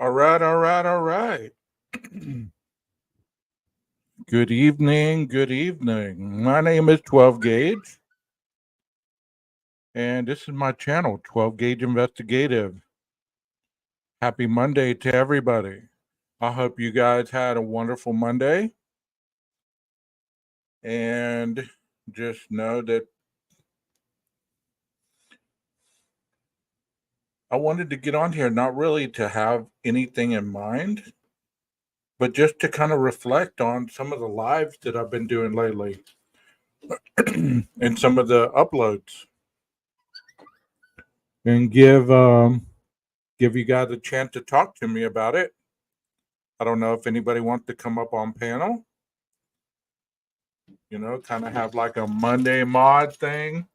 All right, all right, all right. Good evening, good evening. My name is 12 Gauge, and this is my channel, 12 Gauge Investigative. Happy Monday to everybody. I hope you guys had a wonderful Monday, and just know that I wanted to get on here not really to have anything in mind, but just to kind of reflect on some of the lives that I've been doing lately and some of the uploads and give you guys a chance to talk to me about it. I don't know if anybody wants to come up on panel, kind of have like a Monday mod thing.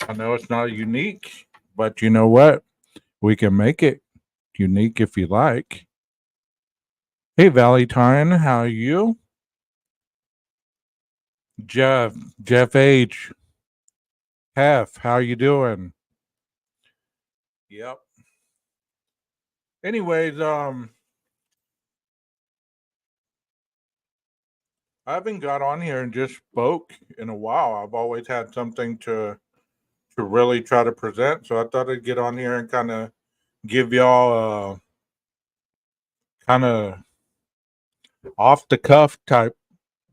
I know it's not unique, but you know what? We can make it unique if you like. Hey, Valentine, how are you? Jeff, Jeff H. Hef, how you doing? Yep. Anyways, I haven't got on here and just spoke in a while. I've always had something to really try to present, so I thought I'd get on here and kind of give y'all a kind of off the cuff type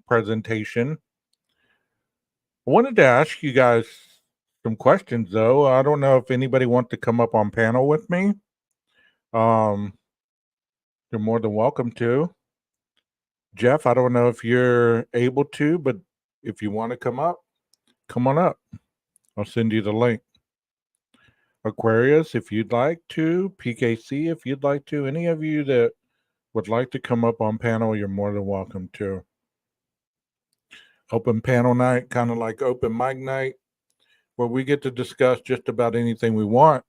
presentation. I wanted to ask you guys some questions though. I don't know if anybody wants to come up on panel with me. Um, you're more than welcome to. Jeff, I don't know if you're able to, but if you want to come up, come on up. I'll send you the link. Aquarius, if you'd like to, PKC, if you'd like to, any of you that would like to come up on panel, you're more than welcome to. Open panel night, kind of like open mic night, where we get to discuss just about anything we want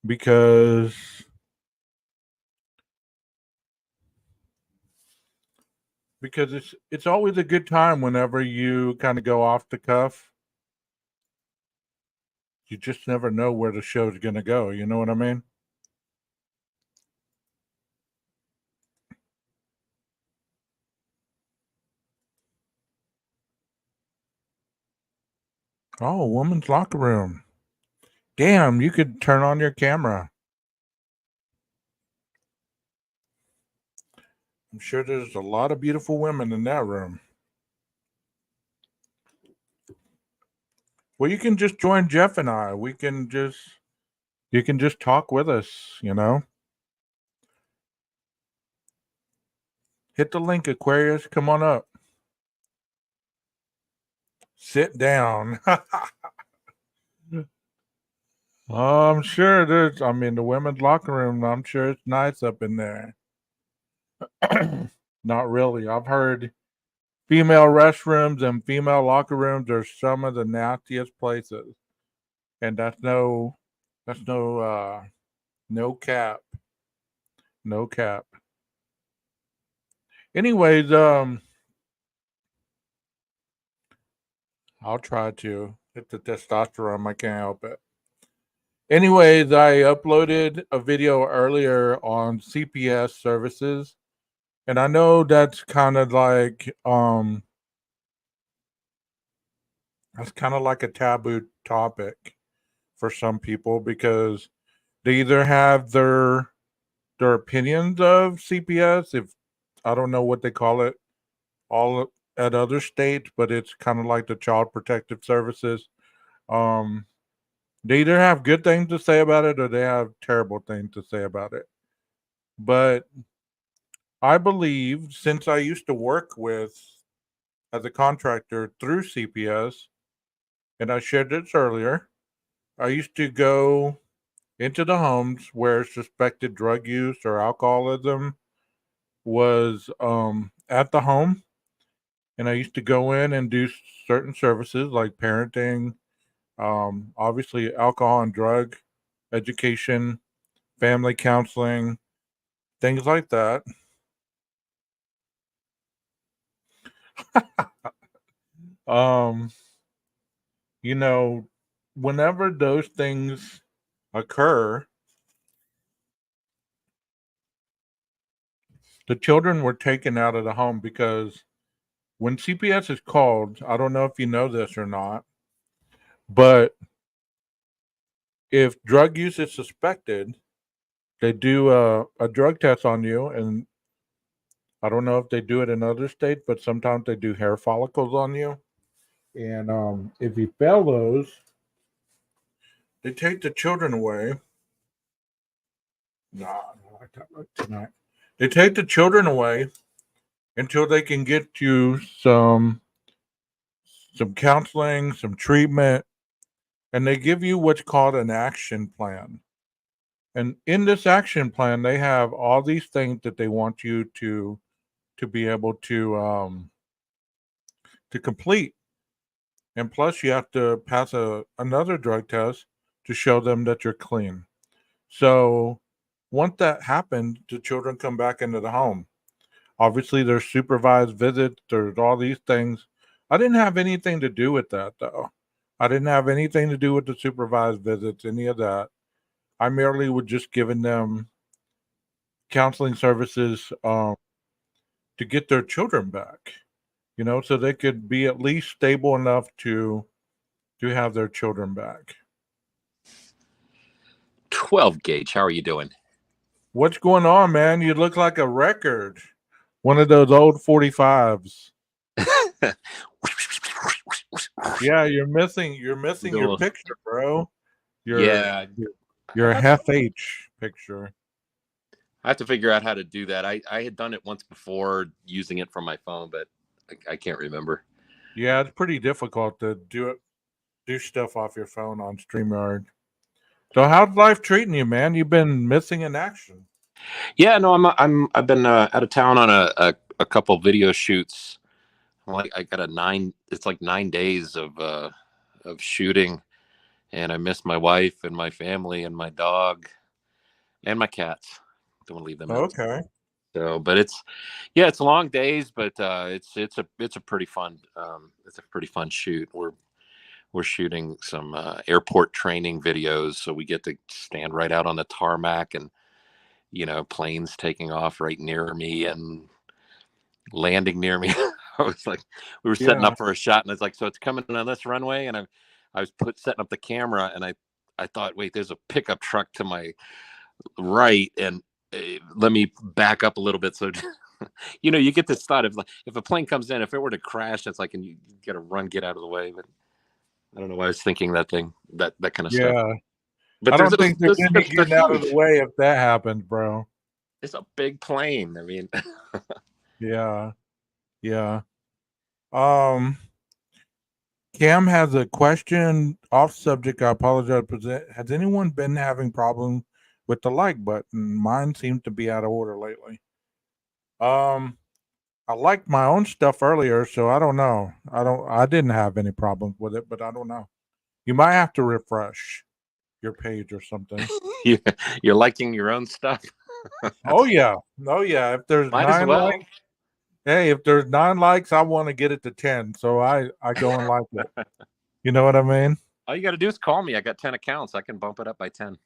because it's always a good time whenever you kind of go off the cuff. You just never know where the show's going to go. You know what I mean? Oh, woman's locker room. Damn, you could turn on your camera. I'm sure there's a lot of beautiful women in that room. Well, you can just join Jeff and I. You can just talk with us, Hit the link, Aquarius. Come on up. Sit down. I'm sure the women's locker room, I'm sure it's nice up in there. Not really. I've heard female restrooms and female locker rooms are some of the nastiest places. And that's no cap. No cap. Anyways, I'll try to hit the testosterone. I can't help it. Anyways, I uploaded a video earlier on CPS services, and I know that's kind of like a taboo topic for some people because they either have their opinions of CPS, if I don't know what they call it all at other states, but it's kind of like the Child Protective Services. Um, they either have good things to say about it or they have terrible things to say about it. But I believe since I used to work with as a contractor through CPS, and I shared this earlier, I used to go into the homes where suspected drug use or alcoholism was at the home. And I used to go in and do certain services like parenting, obviously alcohol and drug education, family counseling, things like that. um, you know, whenever those things occur, the children were taken out of the home because when CPS is called, I don't know if you know this or not, but if drug use is suspected, they do a drug test on you, and I don't know if they do it in other states, but sometimes they do hair follicles on you. And if you fail those, they take the children away. Nah, I don't like that look tonight. They take the children away until they can get you some counseling, some treatment, and they give you what's called an action plan. And in this action plan, they have all these things that they want you to be able to complete. And plus, you have to pass another drug test to show them that you're clean. So once that happens, the children come back into the home. Obviously, there's supervised visits. There's all these things. I didn't have anything to do with that, though. I didn't have anything to do with the supervised visits, any of that. I merely was just giving them counseling services to get their children back, so they could be at least stable enough to have their children back. 12 gauge, how are you doing? What's going on, man? You look like a record. One of those old 45s. Yeah, you're missing your picture, bro. Your FH picture. I have to figure out how to do that. I had done it once before using it from my phone, but I can't remember. Yeah, it's pretty difficult to do stuff off your phone on StreamYard. So how's life treating you, man? You've been missing in action. Yeah, no, I've been out of town on a couple video shoots. I got it's like 9 days of shooting, and I miss my wife and my family and my dog and my cats. Don't want to leave them out. Okay. So, but it's long days, but it's a pretty fun shoot. We're shooting some airport training videos, so we get to stand right out on the tarmac, and planes taking off right near me and landing near me. I was like, we were setting up for a shot, and it's like, so it's coming on this runway, and I was setting up the camera, and I thought, wait, there's a pickup truck to my right, and let me back up a little bit. So, you get this thought of, like, if a plane comes in, if it were to crash, it's like, and you got to get out of the way. But I don't know why I was thinking that kind of stuff. Yeah. But I don't think there's any getting out of the way if that happens, bro. It's a big plane. I mean, yeah. Cam has a question off subject. I apologize. Has anyone been having problems with the like button? Mine seems to be out of order lately. I liked my own stuff earlier, so I don't know. I didn't have any problems with it, but I don't know. You might have to refresh your page or something. You're liking your own stuff. Oh yeah. If there's likes, hey, if there's 9 likes, I want to get it to 10. So I go and like it. You know what I mean? All you got to do is call me. I got 10 accounts. I can bump it up by 10.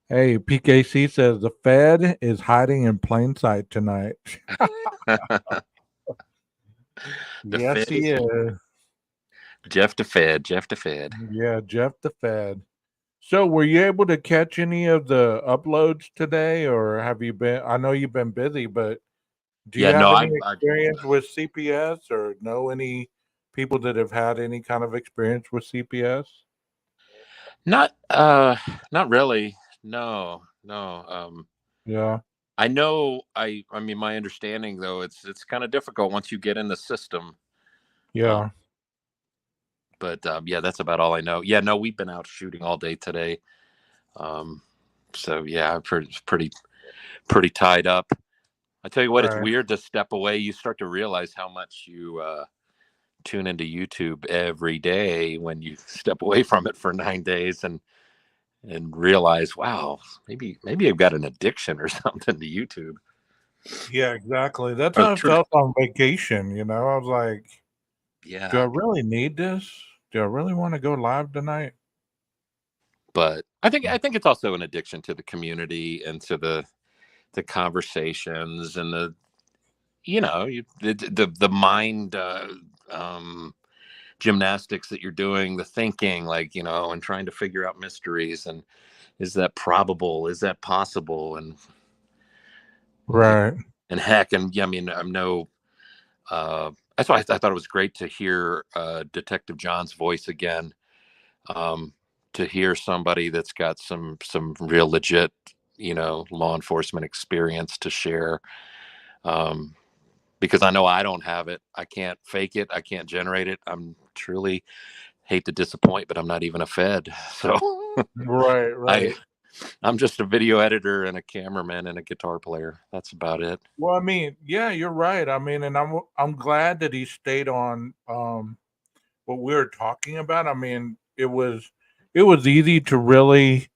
Hey, PKC says the Fed is hiding in plain sight tonight. Yes, he is. Jeff the Fed. Yeah, Jeff the Fed. So were you able to catch any of the uploads today, or have you been? I know you've been busy, but do you have any experience with CPS, or know any people that have had any kind of experience with CPS? Not really. No. Yeah. I know. I mean, my understanding, though, it's kind of difficult once you get in the system. Yeah. But yeah, that's about all I know. Yeah, no, we've been out shooting all day today. So yeah, pretty tied up. I tell you what, It's weird to step away. You start to realize how much you tune into YouTube every day when you step away from it for 9 days and realize, wow, maybe I've got an addiction or something to YouTube. Yeah, exactly. That's how I felt on vacation. I was like, yeah, do I really need this? Do I really want to go live tonight? But I think it's also an addiction to the community and to the conversations and the, the mind gymnastics that you're doing, the thinking, like, and trying to figure out mysteries, and is that probable? Is that possible? And Right. and heck, and yeah, I mean, I'm no. That's why I thought it was great to hear Detective John's voice again. To hear somebody that's got some real legit, law enforcement experience to share. Because I know I don't have it. I can't fake it. I can't generate it. I'm truly, hate to disappoint, but I'm not even a Fed. So Right. Right. I'm just a video editor and a cameraman and a guitar player. That's about it. Well, I mean, yeah, you're right. I mean, and I'm glad that he stayed on what we were talking about. I mean, it was easy to really,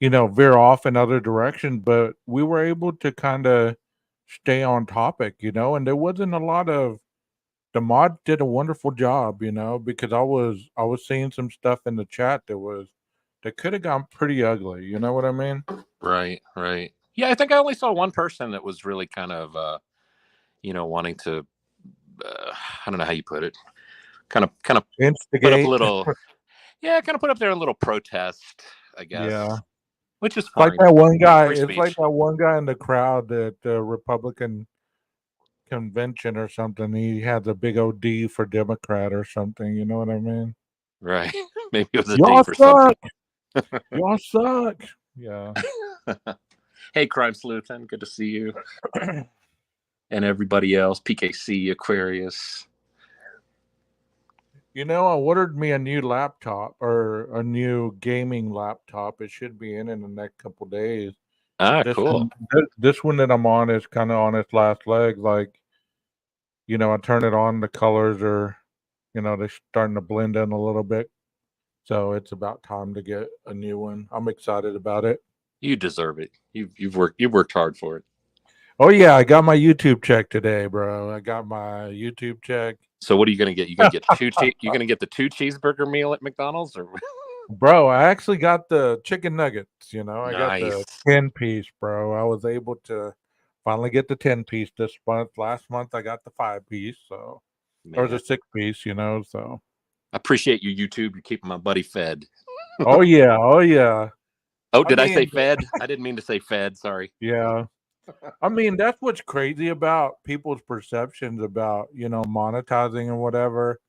veer off in other directions, but we were able to kind of stay on topic, and there wasn't a lot of the mod did a wonderful job, because I was seeing some stuff in the chat that could have gone pretty ugly. You know what I mean? Right. Yeah, I think I only saw one person that was really kind of, wanting to, I don't know how you put it, kind of put up a Instigate. little, yeah, kind of put up there a little protest, I guess, Yeah. which is Like fine. that one guy. Free It's like speech. that one guy in the crowd at the Republican convention or something. He had the big OD for Democrat or something. You know what I mean? Right. Maybe it was a D Y'all for something. suck. Y'all suck. Yeah. Hey, Crime Sleuth, good to see you. And everybody else, PKC, Aquarius. I ordered me a new laptop or a new gaming laptop. It should be in the next couple days. Ah, This cool. one, this one that I'm on is kind of on its last leg. Like, I turn it on, the colors are, they're starting to blend in a little bit. So it's about time to get a new one. I'm excited about it. You deserve it. You've worked hard for it. Oh yeah, I got my YouTube check today, bro. I got my YouTube check. So what are you gonna get? You gonna get the two cheeseburger meal at McDonald's, or Bro, I actually got the chicken nuggets, I got nice? the 10-piece, bro. I was able to finally get the 10-piece this month. Last month I got the 5-piece, so or the Man, 6-piece, so. I appreciate you, YouTube. You're keeping my buddy fed. Oh yeah, oh yeah. Oh, I did I say mean, fed? I didn't mean to say fed. Sorry. yeah. I mean, that's what's crazy about people's perceptions about, monetizing and whatever.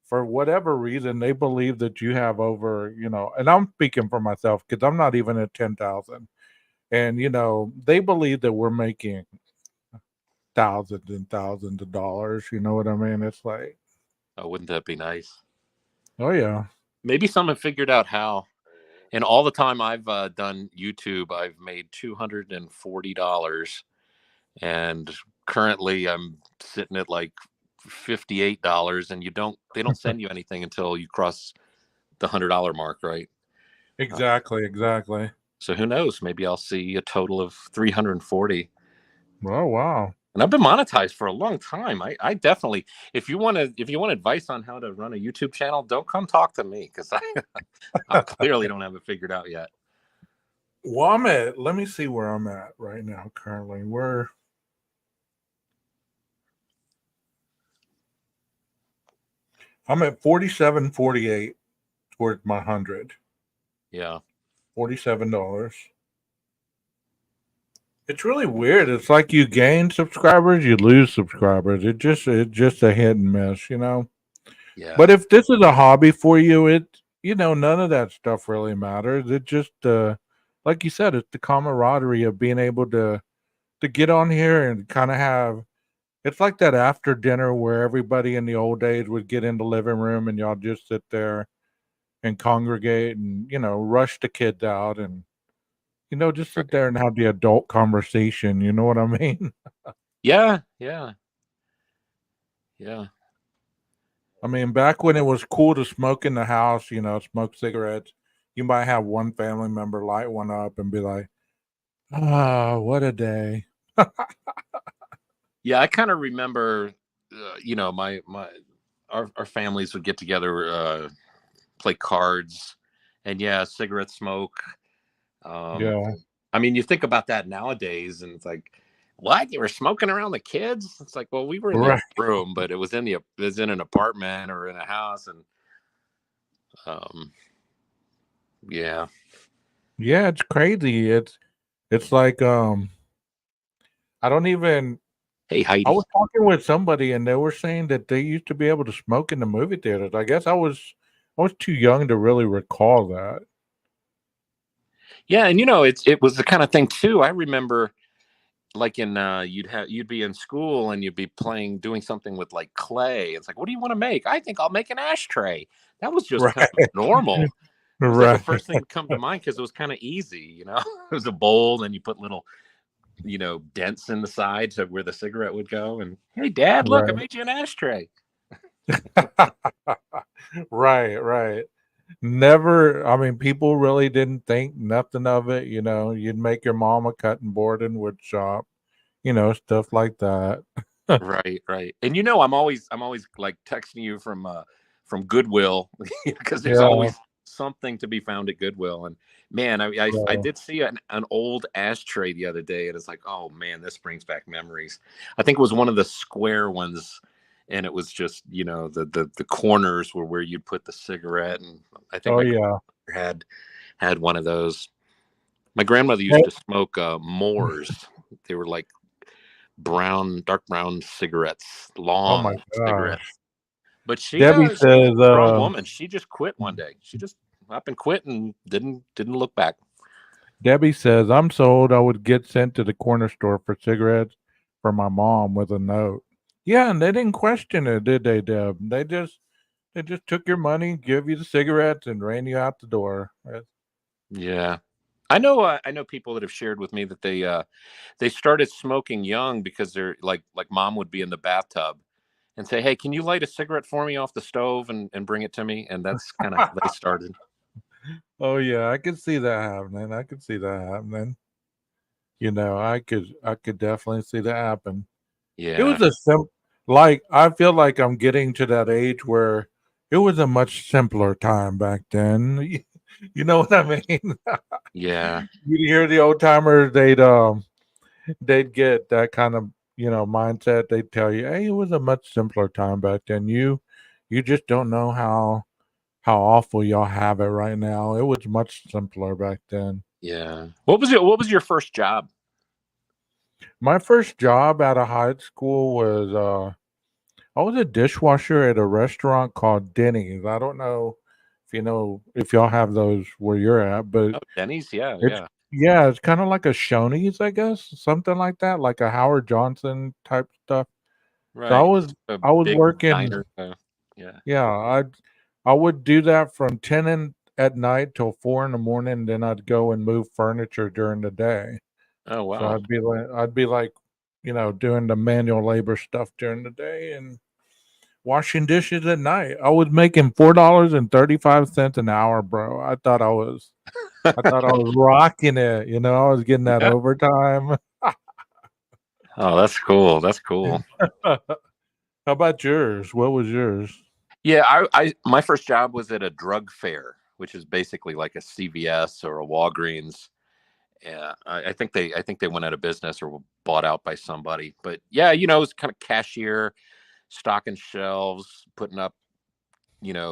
For whatever reason, they believe that you have over, and I'm speaking for myself because I'm not even at 10,000. And, they believe that we're making thousands and thousands of dollars. You know what I mean? It's like, Oh, wouldn't that be nice? oh, yeah. Maybe someone figured out how. And all the time I've done YouTube, I've made $240, and currently I'm sitting at like $58. And they don't send you anything until you cross the $100 mark, right? Exactly. Exactly. So who knows? Maybe I'll see a total of 340. Oh, wow. And I've been monetized for a long time. I definitely, if you want advice on how to run a YouTube channel, don't come talk to me, because I clearly don't have it figured out yet. Well, let me see where I'm at right now currently. I'm at 47.48 towards my 100. Yeah. $47. It's really weird. It's like you gain subscribers, you lose subscribers. It's just a hit and miss. Yeah. But if this is a hobby for you, none of that stuff really matters. It just like you said, it's the camaraderie of being able to get on here and kind of have. It's like that after dinner where everybody in the old days would get in the living room and y'all just sit there and congregate and rush the kids out and just sit Right. there and have the adult conversation. You know what I mean? Yeah. Yeah. Yeah. I mean, back when it was cool to smoke in the house, smoke cigarettes, you might have one family member light one up and be like, "Ah, what a day." Yeah. I kind of remember, my our families would get together, play cards, and yeah, cigarette smoke. Um, Yeah. I mean, you think about that nowadays, and it's like, what? You were smoking around the kids? It's like, well, we were in the Right. other room, but it was in an apartment or in a house, and um, yeah. Yeah, it's crazy. It's like I don't even Hey, I Heidi. was talking with somebody and they were saying that they used to be able to smoke in the movie theaters. I guess I was too young to really recall that. Yeah, and it was the kind of thing too. I remember, like in you'd be in school and you'd be doing something with like clay. It's like, what do you want to make? I think I'll make an ashtray. That was just kind of Right. normal. It was like the Right. first thing to come to mind because it was kind of easy. It was a bowl, and you put little, dents in the sides of where the cigarette would go. And hey, Dad, look, I Right. made you an ashtray. Right, right. Never, I mean, people really didn't think nothing of it. You'd make your mom a cutting board and wood shop, stuff like that. Right, right. And I'm always like texting you from Goodwill because there's Yeah. always something to be found at Goodwill. And man, I So, did see an old ashtray the other day, and it's like, oh man, this brings back memories. I think it was one of the square ones, and it was just the corners were where you'd put the cigarette. And I think oh, my yeah. grandmother had one of those. My grandmother used Hey, to smoke Moors. They were like dark brown cigarettes, oh, my long cigarettes. gosh. But she Debbie she's a says, strong woman. She just quit one day. She just up and quit and didn't look back. I'm sold. I would get sent to the corner store for cigarettes for my mom with a note. Yeah, and they didn't question it, did they, Deb? They just took your money, give you the cigarettes, and ran you out the door. Yeah. I know people that have shared with me that they started smoking young because they're like mom would be in the bathtub and say, "Hey, can you light a cigarette for me off the stove and bring it to me?" And that's kind of how they started. Oh yeah, I could see that happening. I could see that happening. I could definitely see that happen. It Yeah. was a like I feel like I'm getting to that age where it was a much simpler time back then. You know what I mean? Yeah. You hear the old timers, they'd get that kind of mindset. They'd tell you, "Hey, it was a much simpler time back then. You just don't know how awful y'all have it right now. It was much simpler back then." Yeah. What was your first job? My first job out of high school was I was a dishwasher at a restaurant called Denny's. I don't know if y'all have those where you're at, but Oh, Denny's. Yeah, it's yeah. yeah, it's kind of like a Shoney's, I guess, something like that, like a Howard Johnson type stuff. So I Right. was A I was big working, diner. Yeah. yeah, I would do that from 10 at night till 4 in the morning, then I'd go and move furniture during the day. Oh So wow. I'd be like, doing the manual labor stuff during the day and washing dishes at night. I was making $4.35 an hour, bro. I thought I was rocking it. I was getting that Yeah. overtime. Oh, that's cool. That's cool. How about yours? What was yours? Yeah, I my first job was at a drug fair, which is basically like a CVS or a Walgreens. Yeah, I think they went out of business or were bought out by somebody. But yeah, it was kind of cashier, stocking shelves, putting up,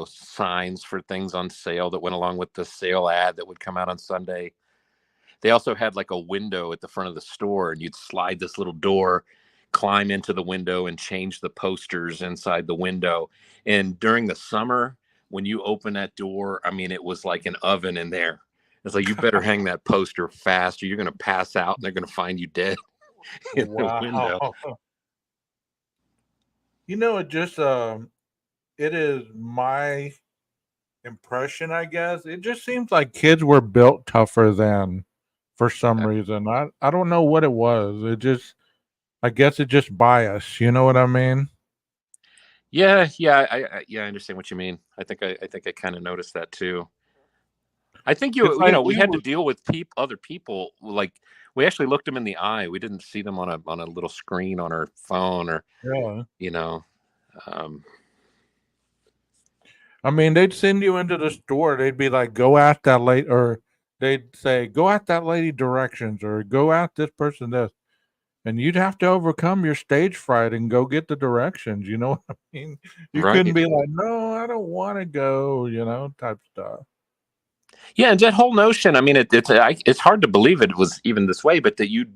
signs for things on sale that went along with the sale ad that would come out on Sunday. They also had like a window at the front of the store, and you'd slide this little door, climb into the window, and change the posters inside the window. And during the summer, when you open that door, I mean, it was like an oven in there. It's like, you better hang that poster fast or you're going to pass out and they're going to find you dead in the Wow. window. It is my impression, I guess. It just seems like kids were built tougher then for some reason. I don't know what it was. I guess it just bias. You know what I mean? Yeah, yeah, I understand what you mean. I think I kind of noticed that too. I think It's you like know we we had to were. deal with other people. Like, we actually looked them in the eye. We didn't see them on a little screen on our phone or Yeah. you know. Um, I mean, they'd send you into the store. They'd be like, "Go ask that lady," or they'd say, "Go at that lady directions," or "Go at this person this," and you'd have to overcome your stage fright and go get the directions. You know what I mean? You couldn't Right. be like, "No, I don't want to go," type stuff. Yeah, and that whole notion. I mean, it's hard to believe it was even this way, but that you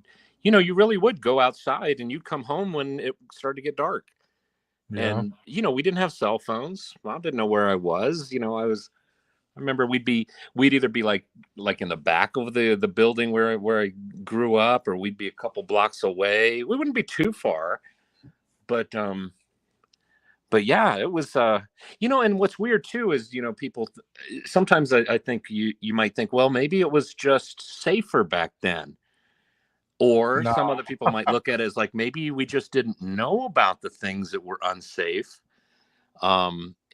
really would go outside and you'd come home when it started to get dark. Yeah. And we didn't have cell phones. Mom didn't know where I was. I remember we'd either be like in the back of the building where I grew up, or we'd be a couple blocks away. We wouldn't be too far, but yeah, it was and what's weird too is people sometimes I think you might think, well, maybe it was just safer back then, or No. some other people might look at it as like maybe we just didn't know about the things that were unsafe.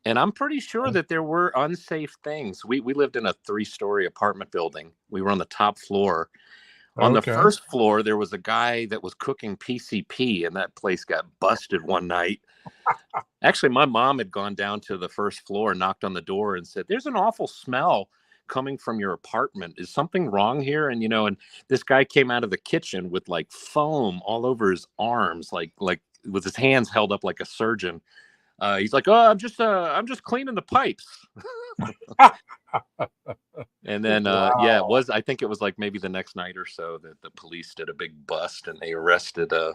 And I'm pretty sure that there were unsafe things. We lived in a 3-story apartment building. We were on the top floor. On the Okay. first floor, there was a guy that was cooking PCP, and that place got busted one night. Actually, my mom had gone down to the first floor, knocked on the door, and said, "There's an awful smell coming from your apartment. Is something wrong here?" And this guy came out of the kitchen with like foam all over his arms, like with his hands held up like a surgeon. He's like, "Oh, I'm just cleaning the pipes." And then, yeah, Wow. I think it was like maybe the next night or so that the police did a big bust and they arrested a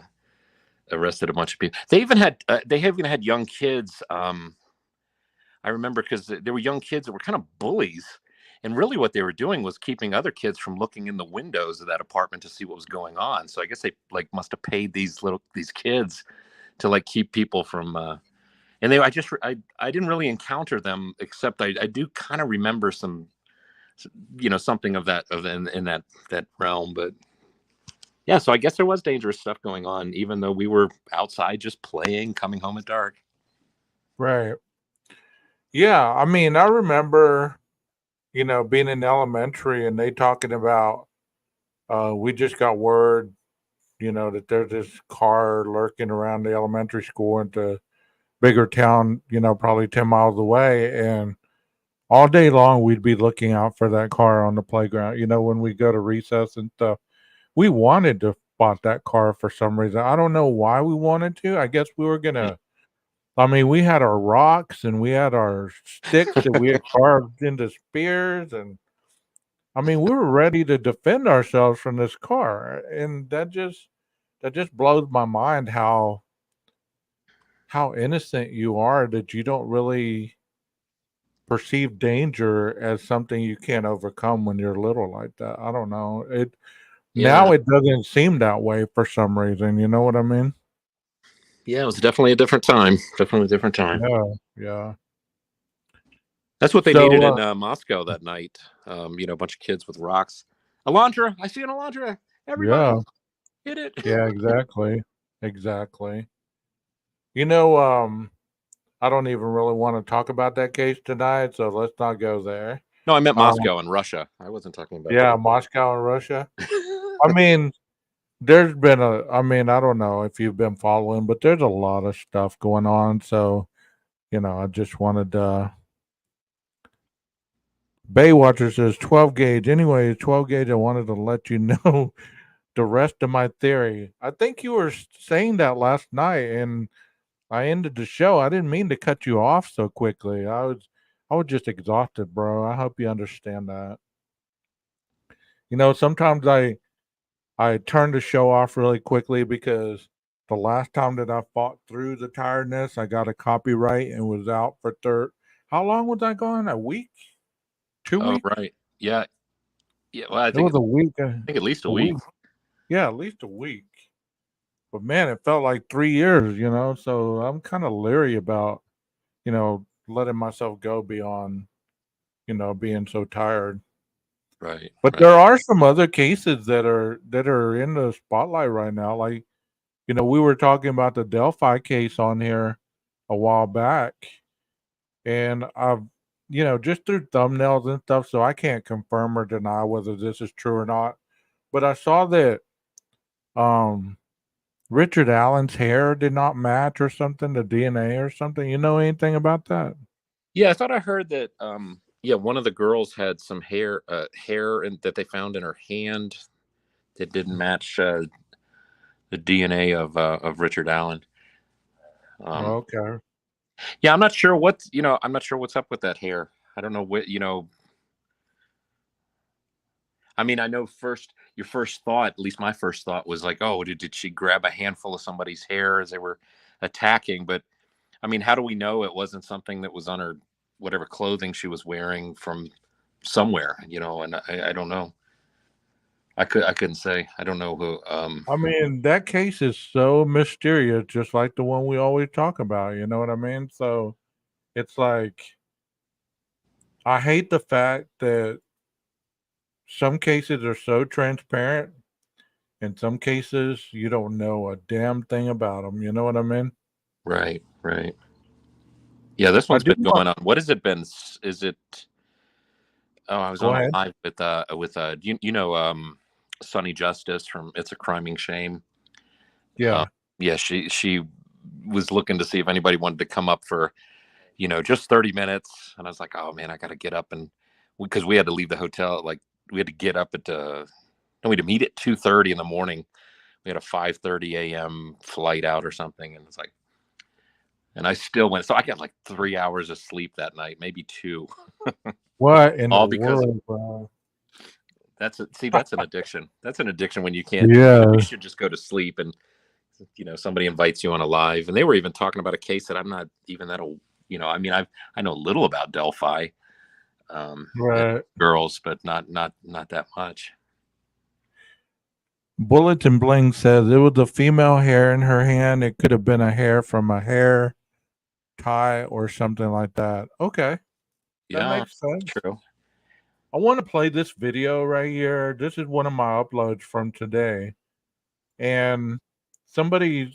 bunch of people. They even had young kids. I remember because there were young kids that were kind of bullies, and really what they were doing was keeping other kids from looking in the windows of that apartment to see what was going on. So I guess they like must have paid these kids to like keep people from. And I didn't really encounter them, except I do kind of remember something of that in that realm. But yeah, so I guess there was dangerous stuff going on, even though we were outside just playing, coming home at dark. Right. Yeah. I mean, I remember, being in elementary and they talking about, we just got word, that there's this car lurking around the elementary school at the bigger town, probably 10 miles away. And all day long, we'd be looking out for that car on the playground, when we go to recess and stuff. We wanted to spot that car for some reason. I don't know why we wanted to. I guess we were going to. I mean, we had our rocks and we had our sticks that we had carved into spears, and I mean, we were ready to defend ourselves from this car, and that just blows my mind how innocent you are that you don't really perceive danger as something you can't overcome when you're little like that. I don't know. Yeah, Now it doesn't seem that way for some reason. You know what I mean? yeah, it was definitely a different time. Definitely a different time. Yeah, yeah. That's what they So, needed in Moscow that night. A bunch of kids with rocks. Alondra, I see an Alondra. yeah, Everybody, hit it. yeah, exactly, exactly. You know, I don't even really want to talk about that case tonight, so let's not go there. No, I meant Um, Moscow and Russia. I wasn't talking about yeah, Moscow and Russia. I mean, there's been I mean, I don't know if you've been following, but there's a lot of stuff going on. So, I just wanted to. Baywatcher says 12 gauge. Anyway, 12 gauge, I wanted to let you know the rest of my theory. I think you were saying that last night, and I ended the show. I didn't mean to cut you off so quickly. I was just exhausted, bro. I hope you understand that. Sometimes I turn the show off really quickly because the last time that I fought through the tiredness, I got a copyright and was out for third. How long was I gone? A week? 2 Oh, weeks? right. Yeah. Yeah. Well, It was a week. I think at least a A week. week. Yeah, at least a week. But man, it felt like 3 years. So I'm kind of leery about, letting myself go beyond, being so tired. Right. But Right. there are some other cases that are in the spotlight right now. Like, we were talking about the Delphi case on here a while back, and I've, just through thumbnails and stuff, so I can't confirm or deny whether this is true or not. But I saw that um Richard Allen's hair did not match or something, the DNA or something. You know anything about that? Yeah, I thought I heard that. Yeah, one of the girls had some hair that they found in her hand that didn't match the DNA of Richard Allen. Okay. Yeah, I'm not sure I'm not sure what's up with that hair. I don't know what. I mean, I know your first thought, at least my first thought was like, oh, did she grab a handful of somebody's hair as they were attacking? But I mean, how do we know it wasn't something that was on her, whatever clothing she was wearing from somewhere, and I don't know. I couldn't say. I don't know who. I mean, that case is so mysterious, just like the one we always talk about. You know what I mean? So it's like, I hate the fact that some cases are so transparent. In some cases, you don't know a damn thing about them. You know what I mean? Right, right. Yeah, this I one's do been want. going on. What has it been? Is it? Oh, I was Go on a ahead. live with Sonny Justice from It's a Criming Shame. Uh, Yeah. yeah, she was looking to see if anybody wanted to come up for just 30 minutes, and I was like, oh man, I got to get up and because we had to leave the hotel, like we had to get up at no, we had to meet at 2:30 in the morning. We had a 5:30 a.m. flight out or something, and it's like, and I still went. So I got like 3 hours of sleep that night, maybe two, What in the all because world, bro? that's an addiction. That's an addiction when you can't. You Yeah. should just go to sleep and somebody invites you on a live, and they were even talking about a case that I'm not even that old. I mean, I know a little about Delphi, and Right. girls, but not that much. Bulletin Bling says it was a female hair in her hand. It could have been a hair from a hair tie or something like that. Okay. That Yeah, makes sense. true. I want to play this video right here. This is one of my uploads from today. And somebody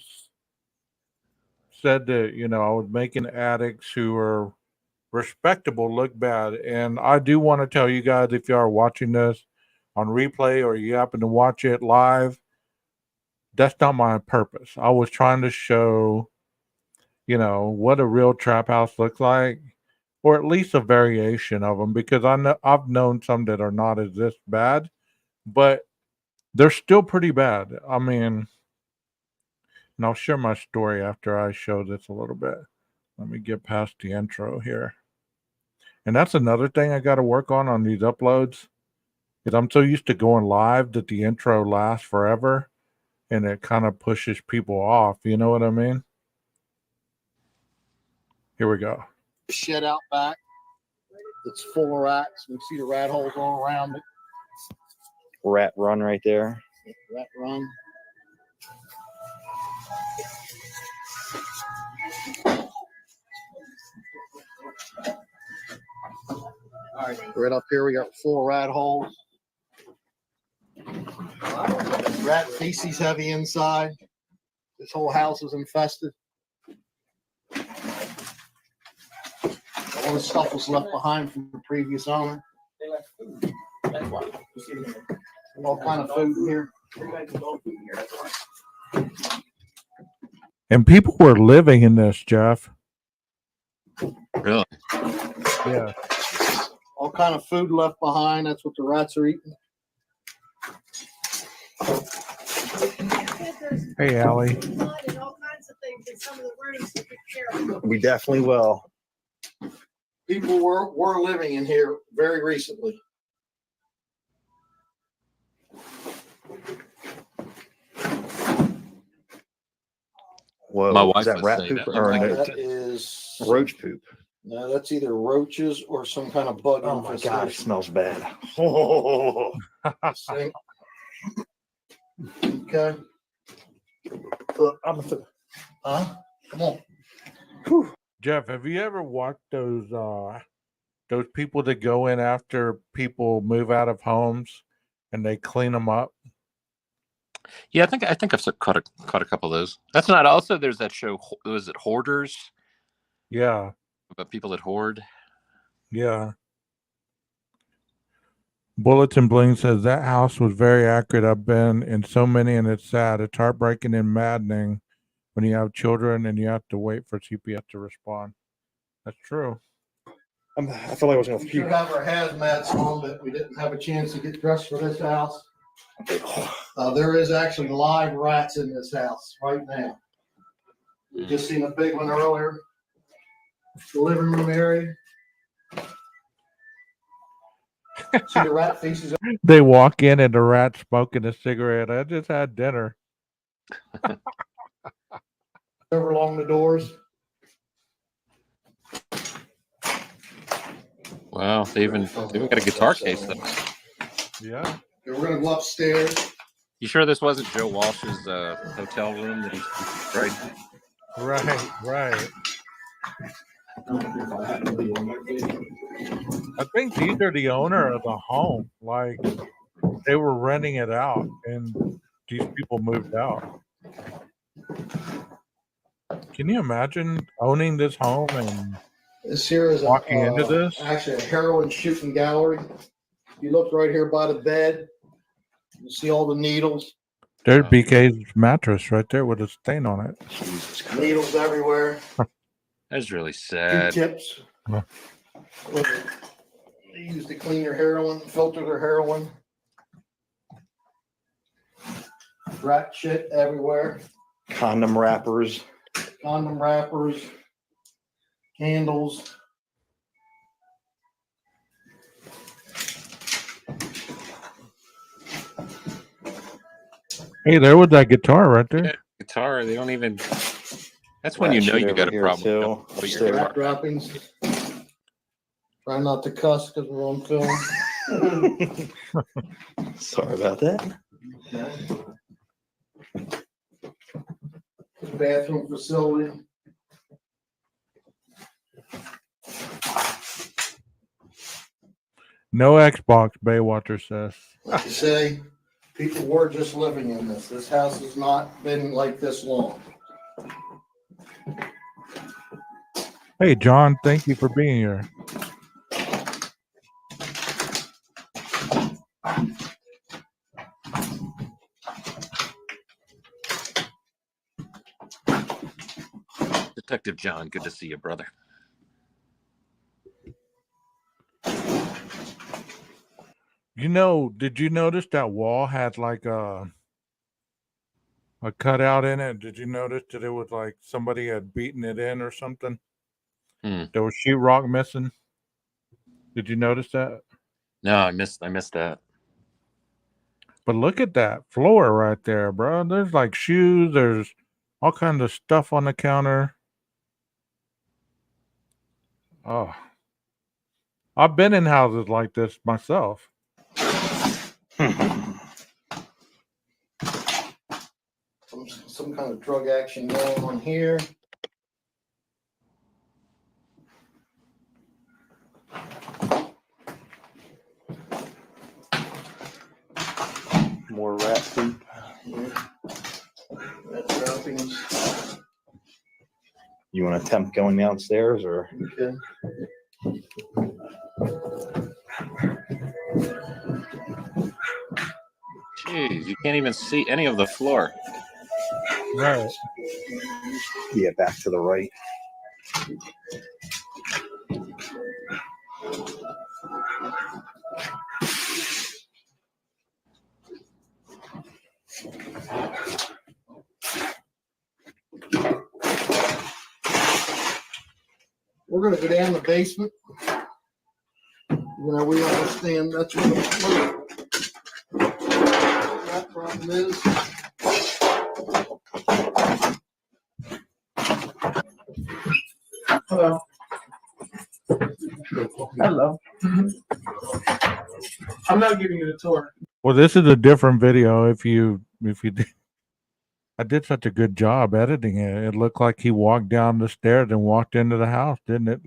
said that, I was making addicts who are respectable look bad. And I do want to tell you guys, if you are watching this on replay or you happen to watch it live, that's not my purpose. I was trying to show, what a real trap house looks like, or at least a variation of them, because I've known some that are not as this bad, but they're still pretty bad. I mean, and I'll share my story after I show this a little bit. Let me get past the intro here. And that's another thing I got to work on these uploads, because I'm so used to going live that the intro lasts forever and it kind of pushes people off. You know what I mean? Here we go. Shed out back. It's full of rats. You can see the rat holes all around it. Rat run right there. Rat run. All right, right up here we got 4 rat holes. Rat feces heavy inside. This whole house is infested. All the stuff was left behind from the previous owner. All kind of food in here. And people were living in this, Jeff. Really? Yeah. All kind of food left behind. That's what the rats are eating. Hey, Allie. We definitely will. People were living in here very recently. Whoa, My wife is that was rat saying poop that or looks That is roach poop? no, that's either roaches or some kind of bug Oh my god, it infestation. smells bad. Oh, See? Okay. Huh? Come on. Jeff, have you ever watched those people that go in after people move out of homes and they clean them up? Yeah, I think I've caught a couple of those. That's not also. There's that show. Was it Hoarders? Yeah. About people that hoard. Yeah. Bulletin Bling says that house was very accurate. I've been in so many and it's sad. It's heartbreaking and maddening when you have children and you have to wait for CPS to respond. That's true. I felt like I was gonna We puke. should have our hazmats on, but we didn't have a chance to get dressed for this house. There is actually live rats in this house right now. We just seen a big one earlier. The living room area. See the rat feces They walk in and the rat smoking a cigarette. I just had dinner. over along the doors. Wow, they even got a guitar case though. Yeah. Okay, we're gonna go upstairs. You sure this wasn't Joe Walsh's hotel room that he's right? Right. I think these are the owner of the home. Like they were renting it out and these people moved out. Can you imagine owning this home and This here is walking into this? actually a heroin shooting gallery. You look right here by the bed. You see all the needles. There's BK's mattress right there with a stain on it. Needles everywhere. That's really sad. Q-tips. Yeah. They use to clean their heroin, filter their heroin. Rat shit everywhere. Condom wrappers. Condom wrappers. Candles. Hey, there was that guitar right there. Yeah, guitar. They don't even. That's when you know you got a problem. Too. Don't put your Upstairs. Rat droppings. Try not to cuss because we're on film. Sorry about that. Bathroom facility. No Xbox, Baywatcher says. Like I say, people were just living in this. This house has not been like this long. Hey, John, thank you for being here. Detective John, good to see you, brother. You know, did you notice that wall had like a cutout in it? Did you notice that it was like somebody had beaten it in or something? There was sheetrock missing. Did you notice that? No, I missed that. But look at that floor right there, bro. There's like shoes. There's all kinds of stuff on the counter. Oh, I've been in houses like this myself. Some kind of drug action going on here. More rat poop. Rat droppings. You want to attempt going downstairs or? Okay. Jeez, you can't even see any of the floor. Right. Yeah, back to the right. We're going to go down the basement. You know, we understand that's where that problem is. Hello. Hello. I'm not giving you the tour. Well, this is a different video. If you did, I did such a good job editing it. It looked like he walked down the stairs and walked into the house, didn't it?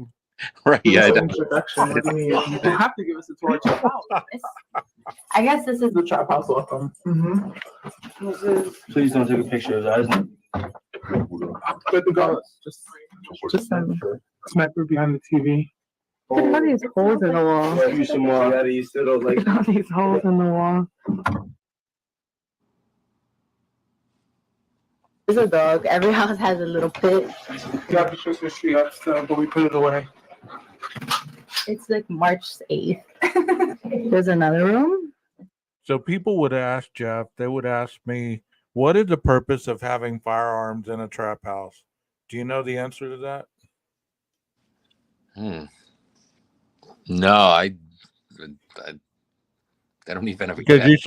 Right? Yeah. Introduction. What do you mean? You don't have to give us a tour of Trap House. I guess this is The Trap House welcome. This is. Please don't take a picture of his eyes. But regardless, just smack her behind the TV. Look at all these holes in the wall. Yeah, use some more. Yeah, you still don't like. Look at all these holes in the wall. There's a dog. Every house has a little pit. Got the Christmas tree up still, but we put it away. It's like March 8th. There's another room. So people would ask Jeff, they would ask me, what is the purpose of having firearms in a trap house? Do you know the answer to that? No, I don't even have a Because guess. you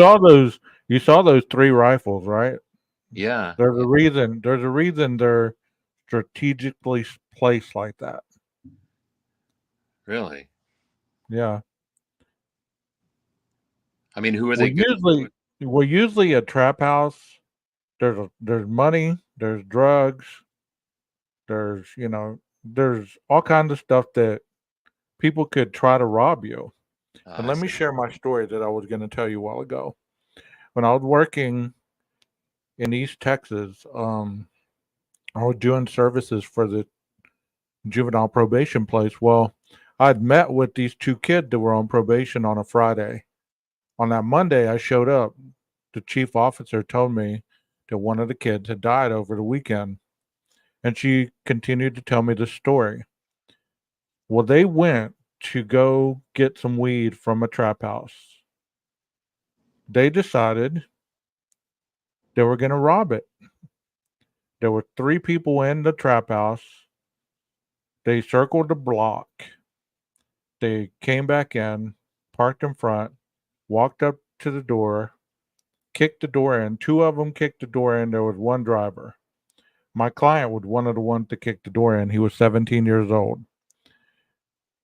saw those 3 rifles, right? Yeah. There's a reason they're strategically placed like that. Really? Yeah. I mean, who are Well, they good? usually a trap house, there's money, there's drugs, there's all kinds of stuff that people could try to rob you. And I let me see. share my story that I was going to tell you a while ago. When I was working in East Texas, I was doing services for the juvenile probation place. Well, I'd met with these 2 kids that were on probation on a Friday. On that Monday, I showed up. The chief officer told me that one of the kids had died over the weekend. And she continued to tell me the story. Well, they went to go get some weed from a trap house. They decided they were going to rob it. There were 3 people in the trap house. They circled the block. They came back in, parked in front, walked up to the door, kicked the door in. 2 of them kicked the door in. There was 1 driver. My client was one of the ones that kicked the door in. He was 17 years old.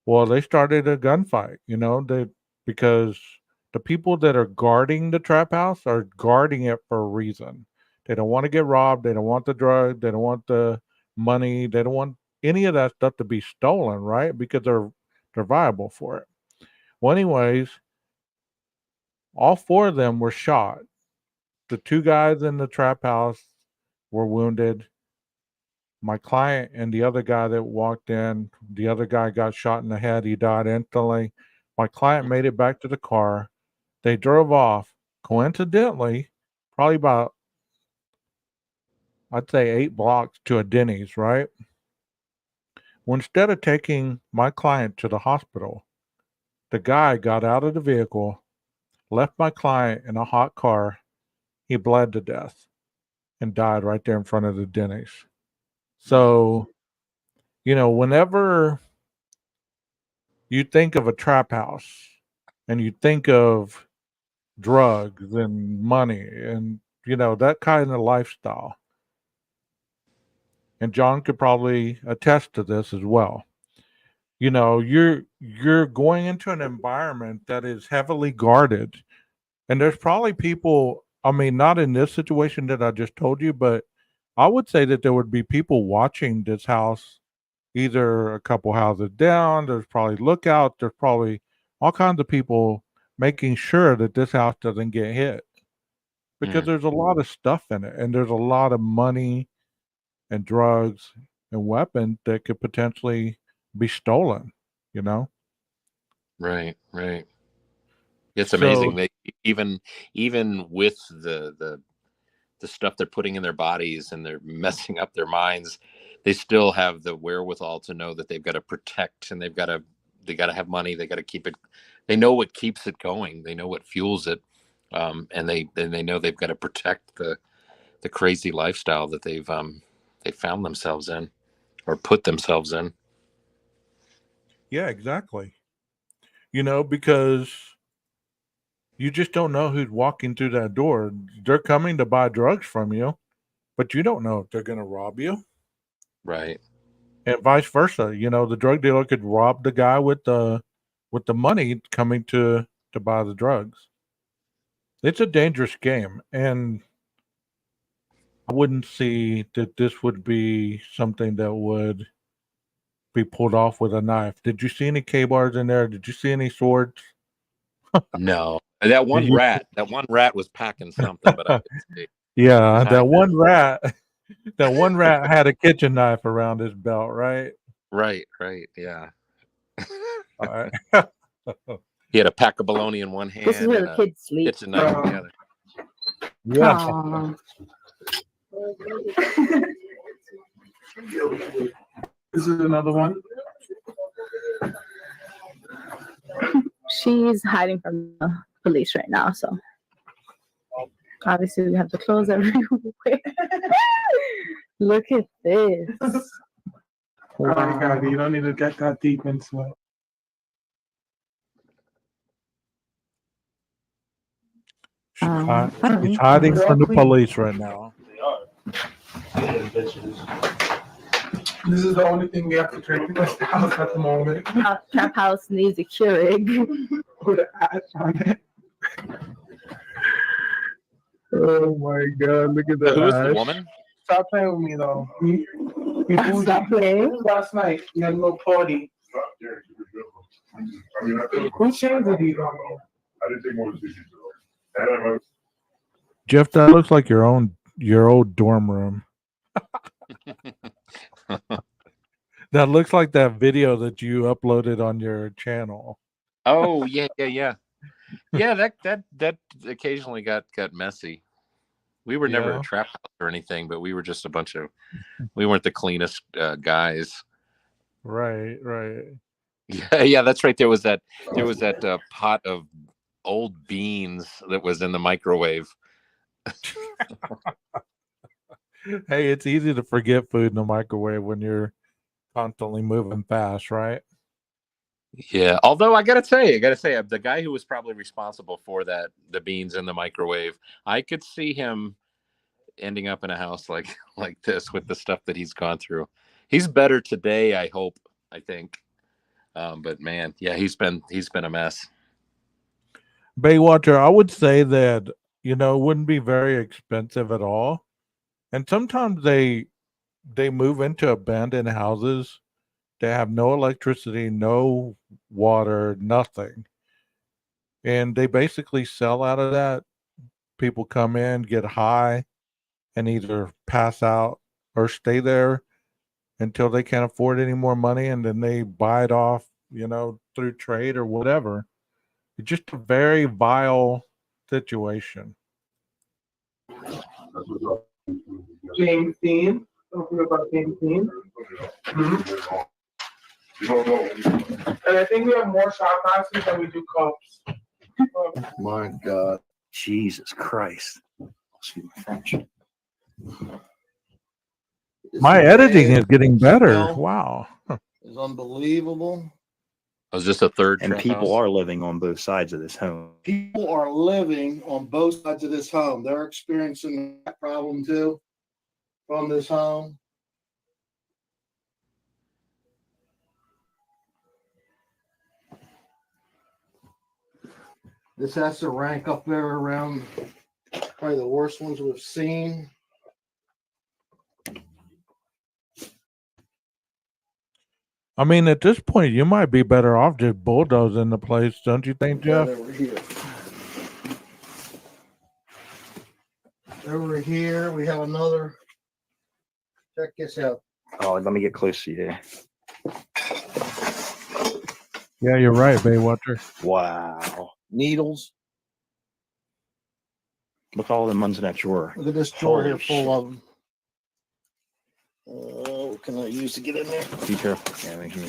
Well, they started a gunfight, because the people that are guarding the trap house are guarding it for a reason. They don't want to get robbed. They don't want the drug. They don't want the money. They don't want any of that stuff to be stolen, right? Because they're viable for it. Well, anyways, all 4 of them were shot. The 2 guys in the trap house were wounded. My client and the other guy that walked in, the other guy got shot in the head. He died instantly. My client made it back to the car. They drove off. Coincidentally, probably about, I'd say 8 blocks to a Denny's, right? Well, instead of taking my client to the hospital, the guy got out of the vehicle, left my client in a hot car. He bled to death and died right there in front of the Denny's. So, whenever you think of a trap house and you think of drugs and money and, that kind of lifestyle, and John could probably attest to this as well. You're going into an environment that is heavily guarded, and there's probably people, I mean, not in this situation that I just told you, but I would say that there would be people watching this house, either a couple houses down. There's probably lookouts. There's probably all kinds of people making sure that this house doesn't get hit, because Mm, there's a lot of stuff in it, and there's a lot of money and drugs and weapons that could potentially be stolen, you know? right. It's So, amazing. They even with the stuff they're putting in their bodies and they're messing up their minds, they still have the wherewithal to know that they've got to protect, and they got to have money. They got to keep it. They know what keeps it going. They know what fuels it, and they know they've got to protect the crazy lifestyle that they found themselves in or put themselves in. yeah, exactly. Because you just don't know who's walking through that door. They're coming to buy drugs from you, but you don't know if they're going to rob you, Right. and vice versa. The drug dealer could rob the guy with the money coming to buy the drugs. It's a dangerous game, and I wouldn't see that this would be something that would be pulled off with a knife. Did you see any K-bars in there? Did you see any swords? No, that Did one you? rat was packing something, but I didn't see. Yeah, Huh? that one rat had a kitchen knife around his belt, right? Right. Yeah. All right. He had a pack of bologna in one This is hand where and the a kids sleep. kitchen knife in the other. Yeah. Aww. This is another one. She's hiding from the police right now, so obviously we have to close everywhere. Look at this. Oh my God, you don't need to get that deep into it. She's hiding from the police right now. They are. Yeah, bitches. This is the only thing we have to drink in this house at the moment. Trap house needs a Keurig. Put an ash on it. Oh my God, look at that. Who is the woman? Stop playing with me though. We Stop playing. last night. We had a little party. Who changed the deed on me? I didn't take more decisions. Jeff, that looks like your old dorm room. That looks like that video that you uploaded on your channel. Oh yeah. Yeah, that occasionally got messy. We were never Yeah. a trap house or anything, but we were just we weren't the cleanest guys. Right. Yeah, that's right. There was that pot of old beans that was in the microwave. Hey, it's easy to forget food in the microwave when you're constantly moving fast, right? Yeah, although I gotta say, the guy who was probably responsible for that, the beans in the microwave, I could see him ending up in a house like this with the stuff that he's gone through. He's better today, I hope. I think, but man, yeah, he's been a mess. Baywatcher, I would say that, it wouldn't be very expensive at all. And sometimes they move into abandoned houses. They have no electricity, no water, nothing. And they basically sell out of that. People come in, get high, and either pass out or stay there until they can't afford any more money, and then they buy it off, through trade or whatever. It's just a very vile situation. James Dean. Don't forget about James Dean. You don't know. And I think we have more shop houses than we do cups. My God. Jesus Christ. Excuse my French. My editing is getting better. Smell Wow. is unbelievable. I was just a third. And trap people house. are living on both sides of this home. People are living on both sides of this home. They're experiencing that problem too from this home. This has to rank up there around probably the worst ones we've seen. I mean, at this point, you might be better off just bulldozing the place, don't you think, Jeff? Over here. Over here, we have another. Check this out. Oh, let me get close to you. Yeah, you're right, Baywatcher. Wow. Needles. Look at all the ones in that drawer. Look at this drawer here Holy full of them. What can I use to get in there? Be careful. Yeah, make sure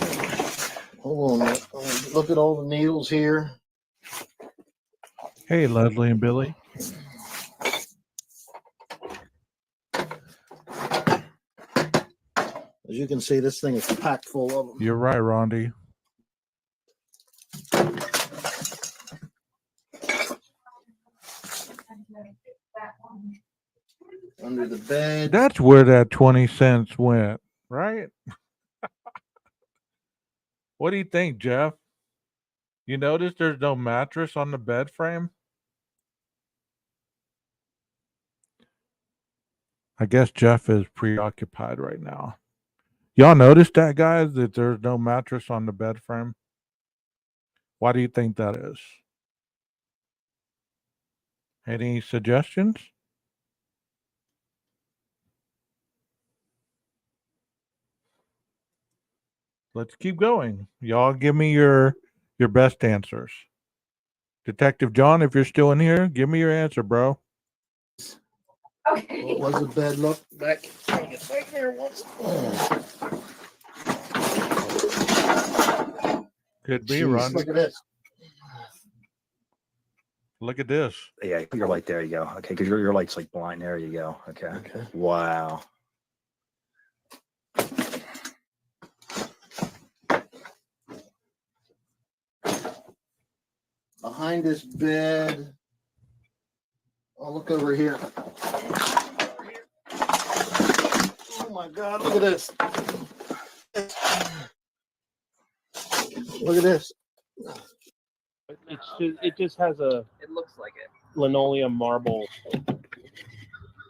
Hold on. Look at all the needles here. Hey, Leslie and Billy. As you can see, this thing is packed full of them. You're right, Rondi. Under the bed. That's where that 20 cents went, right? What do you think, Jeff? You notice there's no mattress on the bed frame? I guess Jeff is preoccupied right now. Y'all notice that, guys, that there's no mattress on the bed frame? Why do you think that is? Any suggestions? Let's keep going. Y'all give me your best answers. Detective John, if you're still in here, give me your answer, bro. What was the bed look back? Get back there once. Could be, Jeez, Ron. look at this. Look at this. Yeah, put your light there. You go. Okay, because your light's like blind. There you go. Okay. Wow. Behind this bed. I'll look over here. Oh my God, look at this. Look at this. It just has a It looks like it. linoleum marble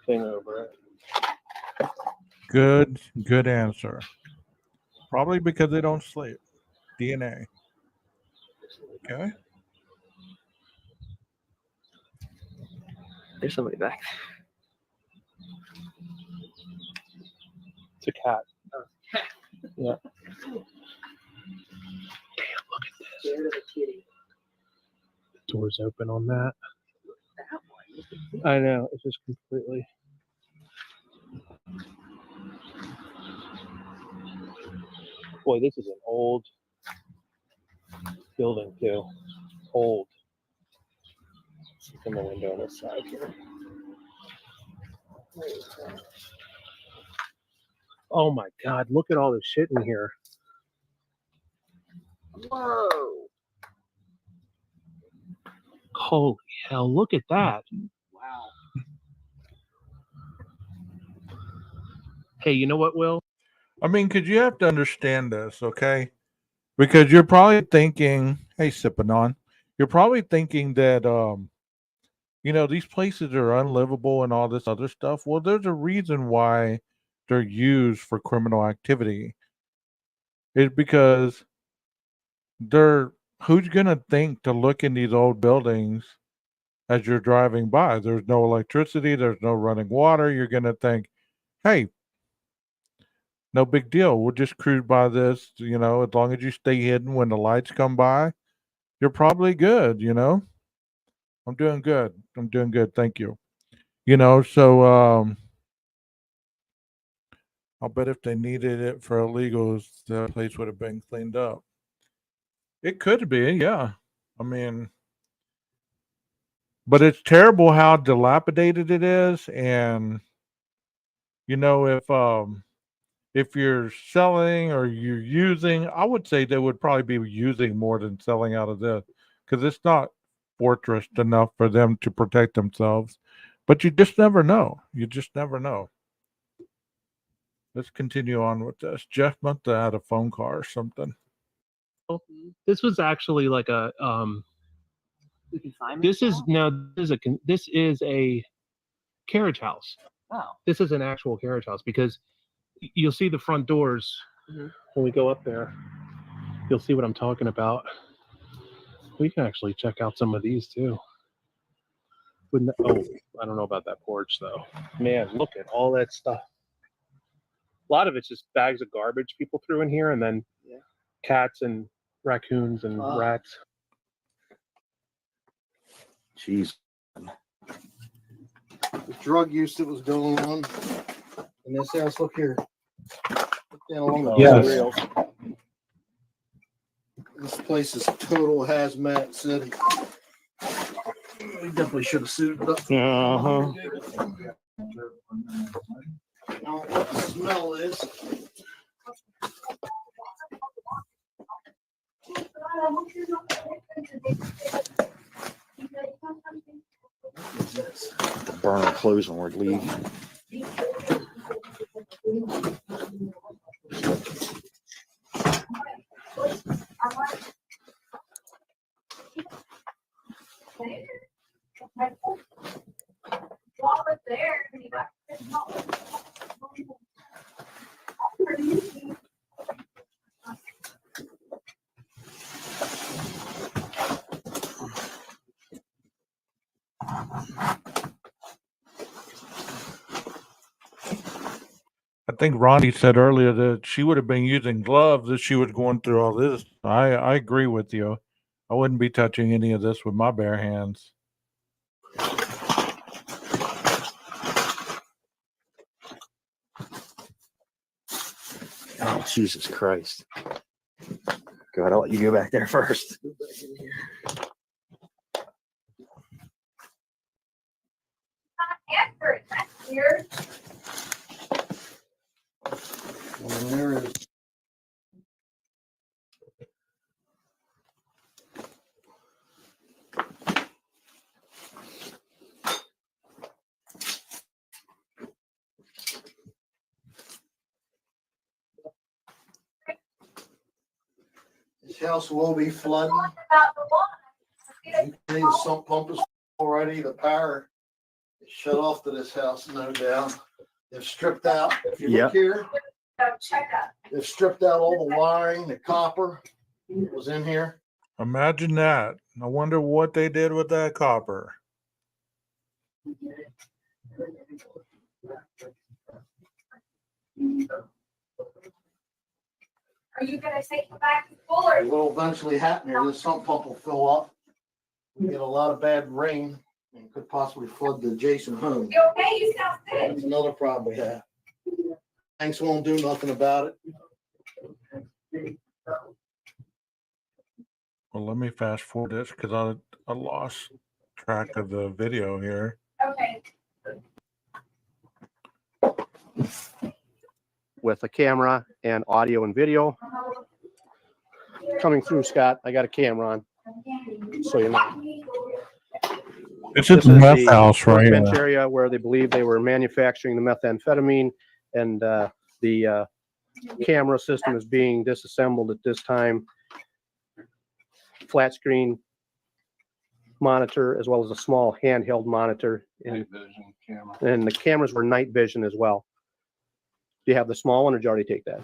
thing over it. Good answer. Probably because they don't sleep. DNA. Okay. There's somebody back. It's a cat. Yeah. Scared of a kitty. Doors open on that. That one. I know. It's just completely. Boy, this is an old building too. Old. In the window on this side here. Oh my God! Look at all this shit in here. Whoa. Holy hell! Look at that. Wow. Hey, you know what, Will? I mean, because you have to understand this, okay? Because you're probably thinking, hey, sipping on, you're probably thinking that, these places are unlivable and all this other stuff. Well, there's a reason why they're used for criminal activity. It's because who's going to think to look in these old buildings as you're driving by? There's no electricity, there's no running water. You're going to think, hey, no big deal. We'll just cruise by this, as long as you stay hidden when the lights come by, you're probably good, I'm doing good. I'm doing good. Thank you. So I'll bet if they needed it for illegals, the place would have been cleaned up. It could be, yeah. I mean, but it's terrible how dilapidated it is. And, if you're selling or you're using, I would say they would probably be using more than selling out of this because it's not fortressed enough for them to protect themselves. But you just never know. You just never know. Let's continue on with this. Jeff must have had a phone call or something. This was actually like a You can find me. This is a carriage house. Oh. This is an actual carriage house because you'll see the front doors Mhm. when we go up there. You'll see what I'm talking about. We can actually check out some of these too. I don't know about that porch though. Man, look at all that stuff. A lot of it's just bags of garbage people threw in here, and then cats and raccoons and rats. Jeez. The drug use that was going on in this house. Look here. Look down along the Yes. rails. This place is total hazmat city. We definitely should have suited up. Uh-huh. Now, what the smell is. Burn our clothes when we leave. I think Ronnie said earlier that she would have been using gloves if she was going through all this. I agree with you. I wouldn't be touching any of this with my bare hands. Oh, Jesus Christ. God, I'll let you go back there first. And there is this house will be flooding. You can see the sump pump is already, the power is shut off to this house, no doubt. They've stripped out, if you look here, they've stripped out all the wiring, the copper that was in here. Imagine that. I wonder what they did with that copper. Are you gonna take it back to full or? It will eventually happen here. This sump pump will fill up. We get a lot of bad rain and could possibly flood the adjacent home. You okay? You sound sick. That's another problem we have. Banks won't do nothing about it. Well, let me fast forward this because I lost track of the video here. Okay. With a camera and audio and video coming through. Scott, I got a camera on, so you know. This is the meth house right workbench here. area where they believe they were manufacturing the methamphetamine, and the camera system is being disassembled at this time. Flat screen monitor as well as a small handheld monitor, and the cameras were night vision as well. Do you have the small one, or did you already take that?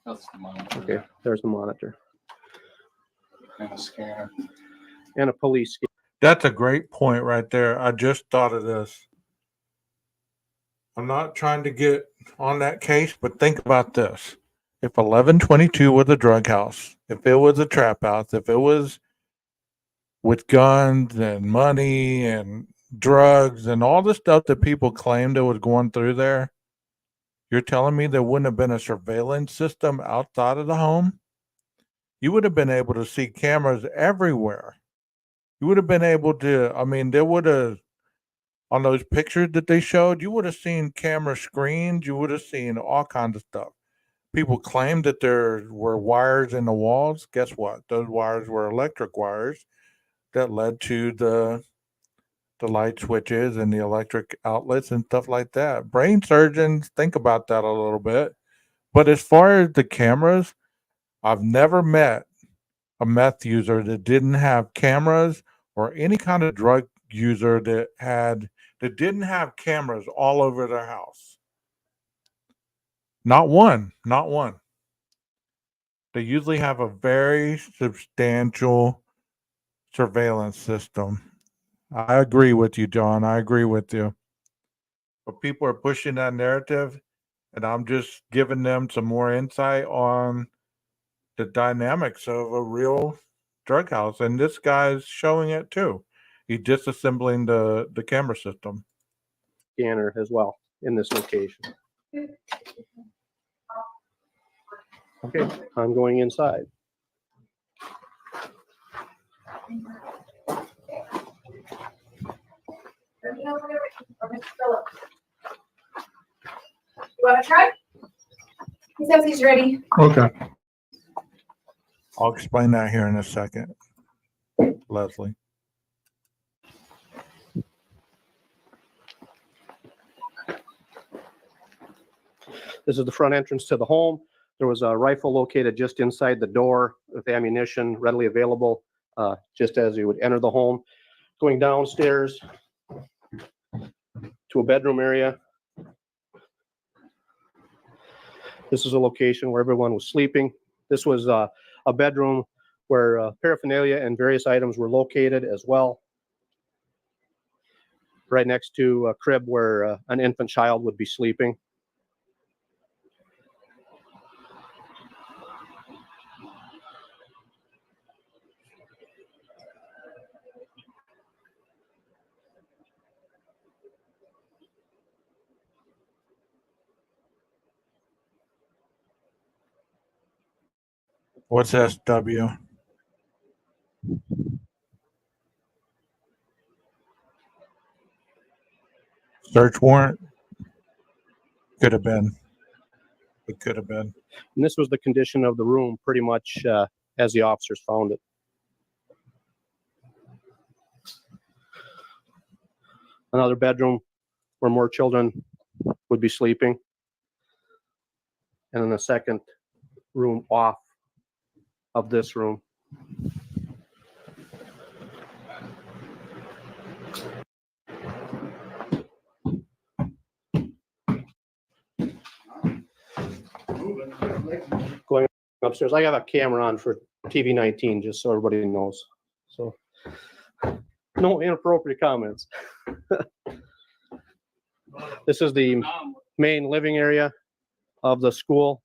That's the monitor. Okay, there's the monitor. And a scanner. And a police scanner. That's a great point right there. I just thought of this. I'm not trying to get on that case, but think about this. If 1122 was a drug house, if it was a trap house, if it was with guns and money and drugs and all the stuff that people claimed that was going through there, you're telling me there wouldn't have been a surveillance system outside of the home? You would have been able to see cameras everywhere. You would have been able to, I mean, there would have, on those pictures that they showed, you would have seen camera screens. You would have seen all kinds of stuff. People claimed that there were wires in the walls. Guess what? Those wires were electric wires that led to the light switches and the electric outlets and stuff like that. Brain surgeons think about that a little bit. But as far as the cameras, I've never met a meth user that didn't have cameras, or any kind of drug user that didn't have cameras all over their house. Not one, not one. They usually have a very substantial surveillance system. I agree with you, John. I agree with you. But people are pushing that narrative, and I'm just giving them some more insight on the dynamics of a real drug house. And this guy's showing it too. He's disassembling the camera system. Scanner as well in this location. Okay, I'm going inside. You wanna try? He says he's ready. Okay. I'll explain that here in a second, Leslie. This is the front entrance to the home. There was a rifle located just inside the door with ammunition readily available just as you would enter the home. Going downstairs to a bedroom area. This is a location where everyone was sleeping. This was a bedroom where paraphernalia and various items were located as well. Right next to a crib where an infant child would be sleeping. What's SW? Search warrant? Could have been. It could have been. And this was the condition of the room pretty much as the officers found it. Another bedroom where more children would be sleeping. And then a second room off of this room. Going upstairs, I have a camera on for TV 19, just so everybody knows. So no inappropriate comments. This is the main living area of the school.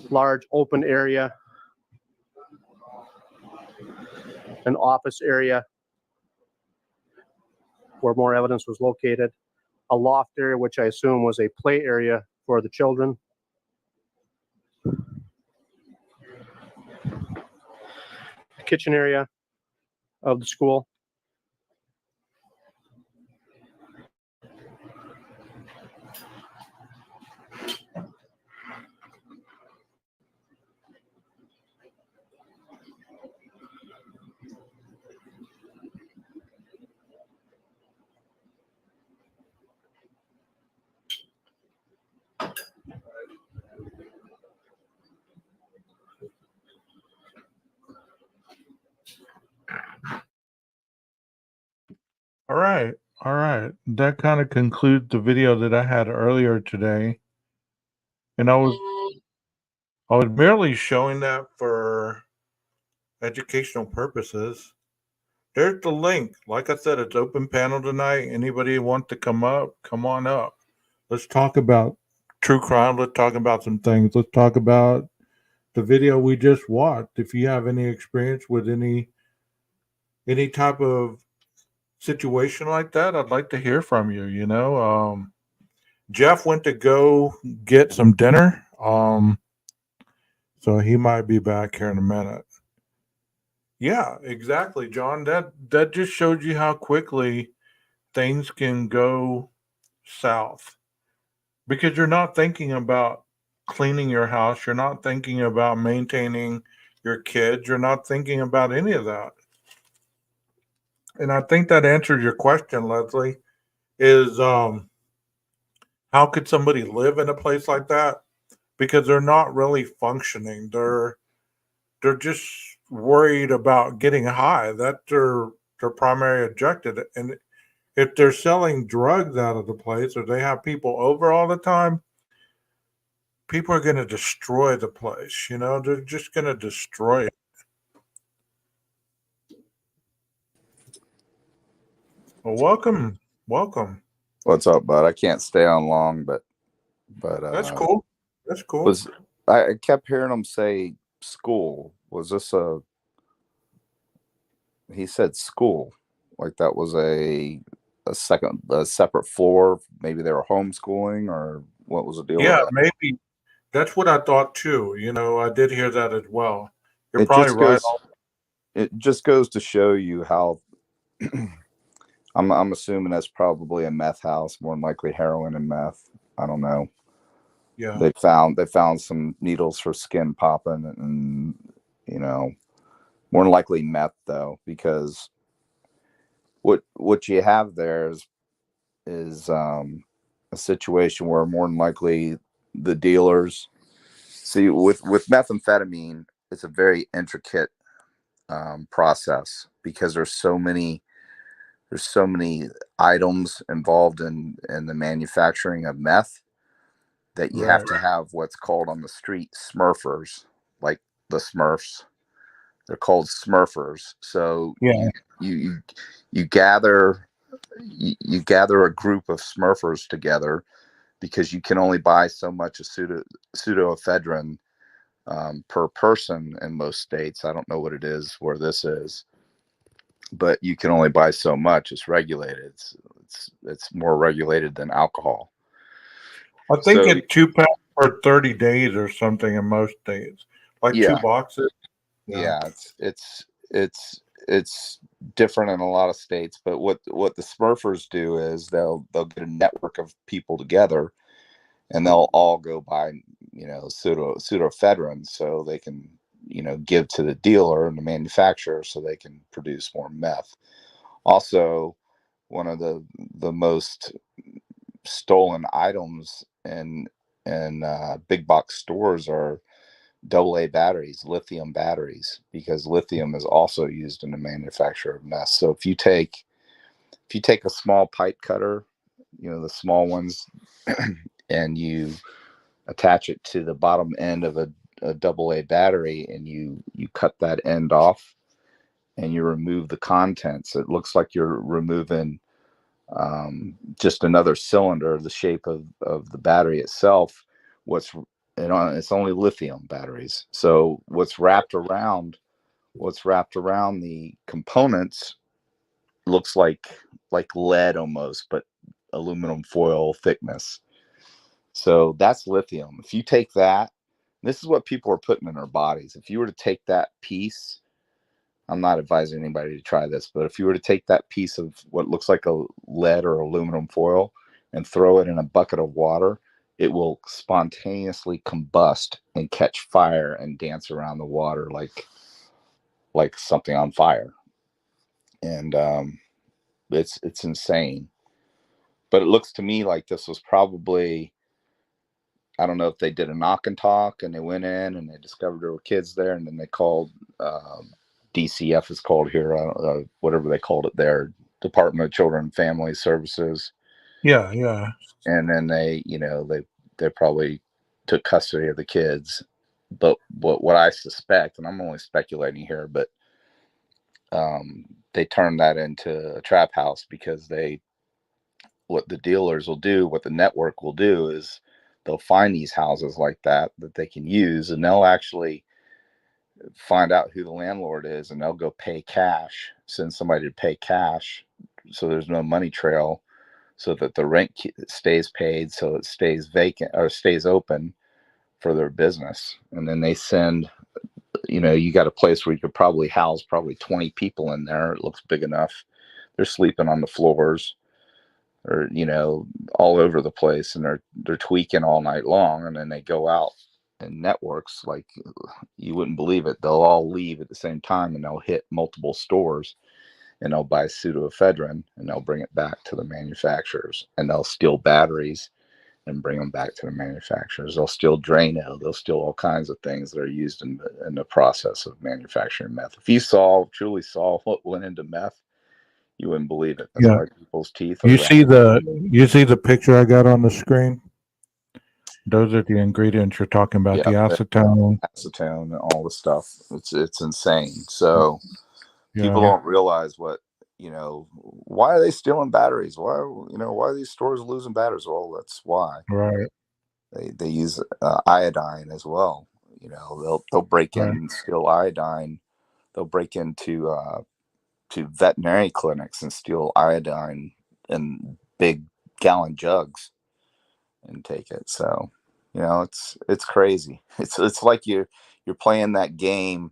Large open area. An office area where more evidence was located. A loft area, which I assume was a play area for the children. Kitchen area of the school. All right. All right. That kind of concludes the video that I had earlier today. And I was merely showing that for educational purposes. There's the link. Like I said, it's open panel tonight. Anybody want to come up, come on up. Let's talk about true crime. Let's talk about some things. Let's talk about the video we just watched. If you have any experience with any type of situation like that, I'd like to hear from you. You know, Jeff went to go get some dinner. So he might be back here in a minute. Yeah, exactly, John. That just showed you how quickly things can go south because you're not thinking about cleaning your house. You're not thinking about maintaining your kids. You're not thinking about any of that. And I think that answers your question, Leslie, is how could somebody live in a place like that? Because they're not really functioning. They're just worried about getting high. That's their primary objective. And if they're selling drugs out of the place or they have people over all the time, people are going to destroy the place. You know, they're just going to destroy it. Well, welcome. What's up, bud? I can't stay on long, but That's cool. That's cool. I kept hearing him say school. Was this he said school, like that was a separate floor? Maybe they were homeschooling, or what was the deal? Yeah, with that? maybe that's what I thought too. You know, I did hear that as well. You're It probably just right. it just goes to show you how I'm assuming that's probably a meth house, more than likely heroin and meth. I don't know. Yeah. They found some needles for skin popping, and you know, more than likely meth though, because what you have there is a situation where more than likely the dealers see with methamphetamine, it's a very intricate process because there's so many items involved in the manufacturing of meth that you have to have what's called on the street smurfers, like the Smurfs. They're called smurfers. So Yeah. you gather a group of smurfers together because you can only buy so much of pseudoephedrine per person in most states. I don't know what it is where this is, but you can only buy so much. It's regulated. It's more regulated than alcohol. I think it's 2 packs for 30 days or something in most states, like 2 boxes. Yeah, it's different in a lot of states. But what the Smurfers do is they'll get a network of people together, and they'll all go buy, pseudoephedrine so they can, give to the dealer and the manufacturer so they can produce more meth. Also, one of the most stolen items in big box stores are AA batteries, lithium batteries, because lithium is also used in the manufacture of meth. So if you take a small pipe cutter, the small ones, and you attach it to the bottom end of a AA battery, and you cut that end off and you remove the contents, it looks like you're removing just another cylinder, the shape of the battery itself. It's only lithium batteries. So what's wrapped around the components looks like lead almost, but aluminum foil thickness. So that's lithium. If you take that, this is what people are putting in their bodies. If you were to take that piece, I'm not advising anybody to try this, but if you were to take that piece of what looks like a lead or aluminum foil and throw it in a bucket of water, it will spontaneously combust and catch fire and dance around the water like something on fire. And it's insane. But it looks to me like this was probably, I don't know if they did a knock and talk and they went in and they discovered there were kids there, and then they called DCF is called here, whatever they called it there, Department of Children and Family Services. Yeah, yeah. And then they probably took custody of the kids. But what I suspect, and I'm only speculating here, but they turned that into a trap house because what the dealers will do, what the network will do is they'll find these houses like that they can use, and they'll actually find out who the landlord is, and they'll go pay cash, send somebody to pay cash, so there's no money trail, so that the rent stays paid, so it stays vacant or stays open for their business. And then they send, you got a place where you could probably house 20 people in there. It looks big enough. They're sleeping on the floors or, all over the place, and they're tweaking all night long. And then they go out and networks like you wouldn't believe it. They'll all leave at the same time and they'll hit multiple stores and they'll buy pseudoephedrine and they'll bring it back to the manufacturers, and they'll steal batteries and bring them back to the manufacturers. They'll steal Drano. They'll steal all kinds of things that are used in the process of manufacturing meth. If you truly saw what went into meth, you wouldn't believe it. That's why people's teeth are You see the picture I got on the screen? Those are the ingredients you're talking about, the acetone. Acetone and all the stuff. It's insane. So people don't realize why are they stealing batteries? Why are these stores losing batteries? Well, that's why. Right. They use iodine as well. They'll break in and steal iodine. They'll break into to veterinary clinics and steal iodine in big gallon jugs and take it. So, it's crazy. It's like you're playing that game.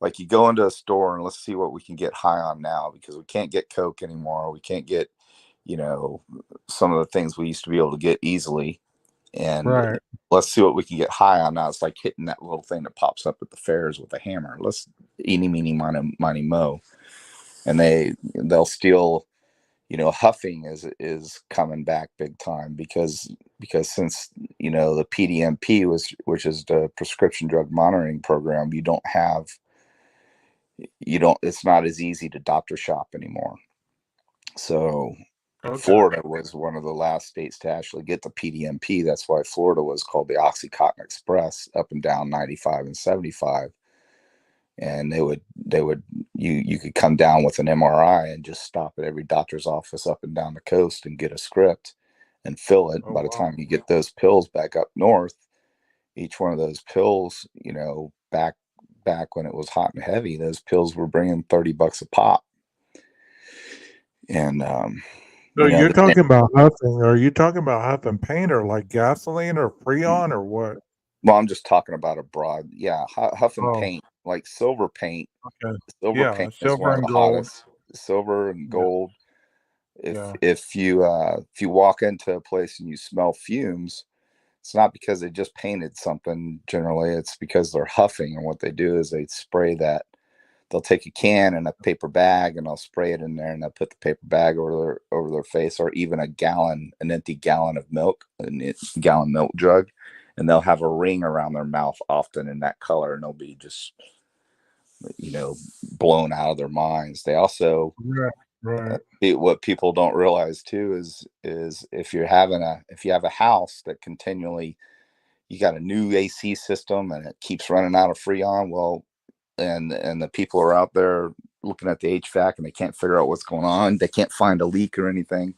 Like you go into a store and let's see what we can get high on now, because we can't get Coke anymore. We can't get, some of the things we used to be able to get easily. And let's see what we can get high on now. It's like hitting that little thing that pops up at the fairs with a hammer. Let's eeny, meeny, miny, mo. And they'll steal, huffing is coming back big time because since, the PDMP which is the prescription drug monitoring program, it's not as easy to doctor shop anymore. So Florida was one of the last states to actually get the PDMP. That's why Florida was called the Oxycontin Express up and down 95 and 75. And you could come down with an MRI and just stop at every doctor's office up and down the coast and get a script and fill it. By the time you get those pills back up north, each one of those pills, back when it was hot and heavy, those pills were bringing $30 a pop. And so you're talking about huffing. Are you talking about huffing paint or like gasoline or Freon or what? Well, I'm just talking about a broad, huffing paint, like silver paint. Okay. Silver paint is one of the hottest. Silver and gold. If you walk into a place and you smell fumes, It's not because they just painted something. Generally, it's because they're huffing, and what they do is they spray that. They'll take a can and a paper bag, and they'll spray it in there, and they'll put the paper bag over their face, or even an empty gallon of milk, gallon milk jug, and they'll have a ring around their mouth, often in that color, and they'll be just, blown out of their minds. They also, Right. what people don't realize too is if you have a house that continually, you got a new AC system and it keeps running out of Freon, well, and the people are out there looking at the HVAC and they can't figure out what's going on. They can't find a leak or anything.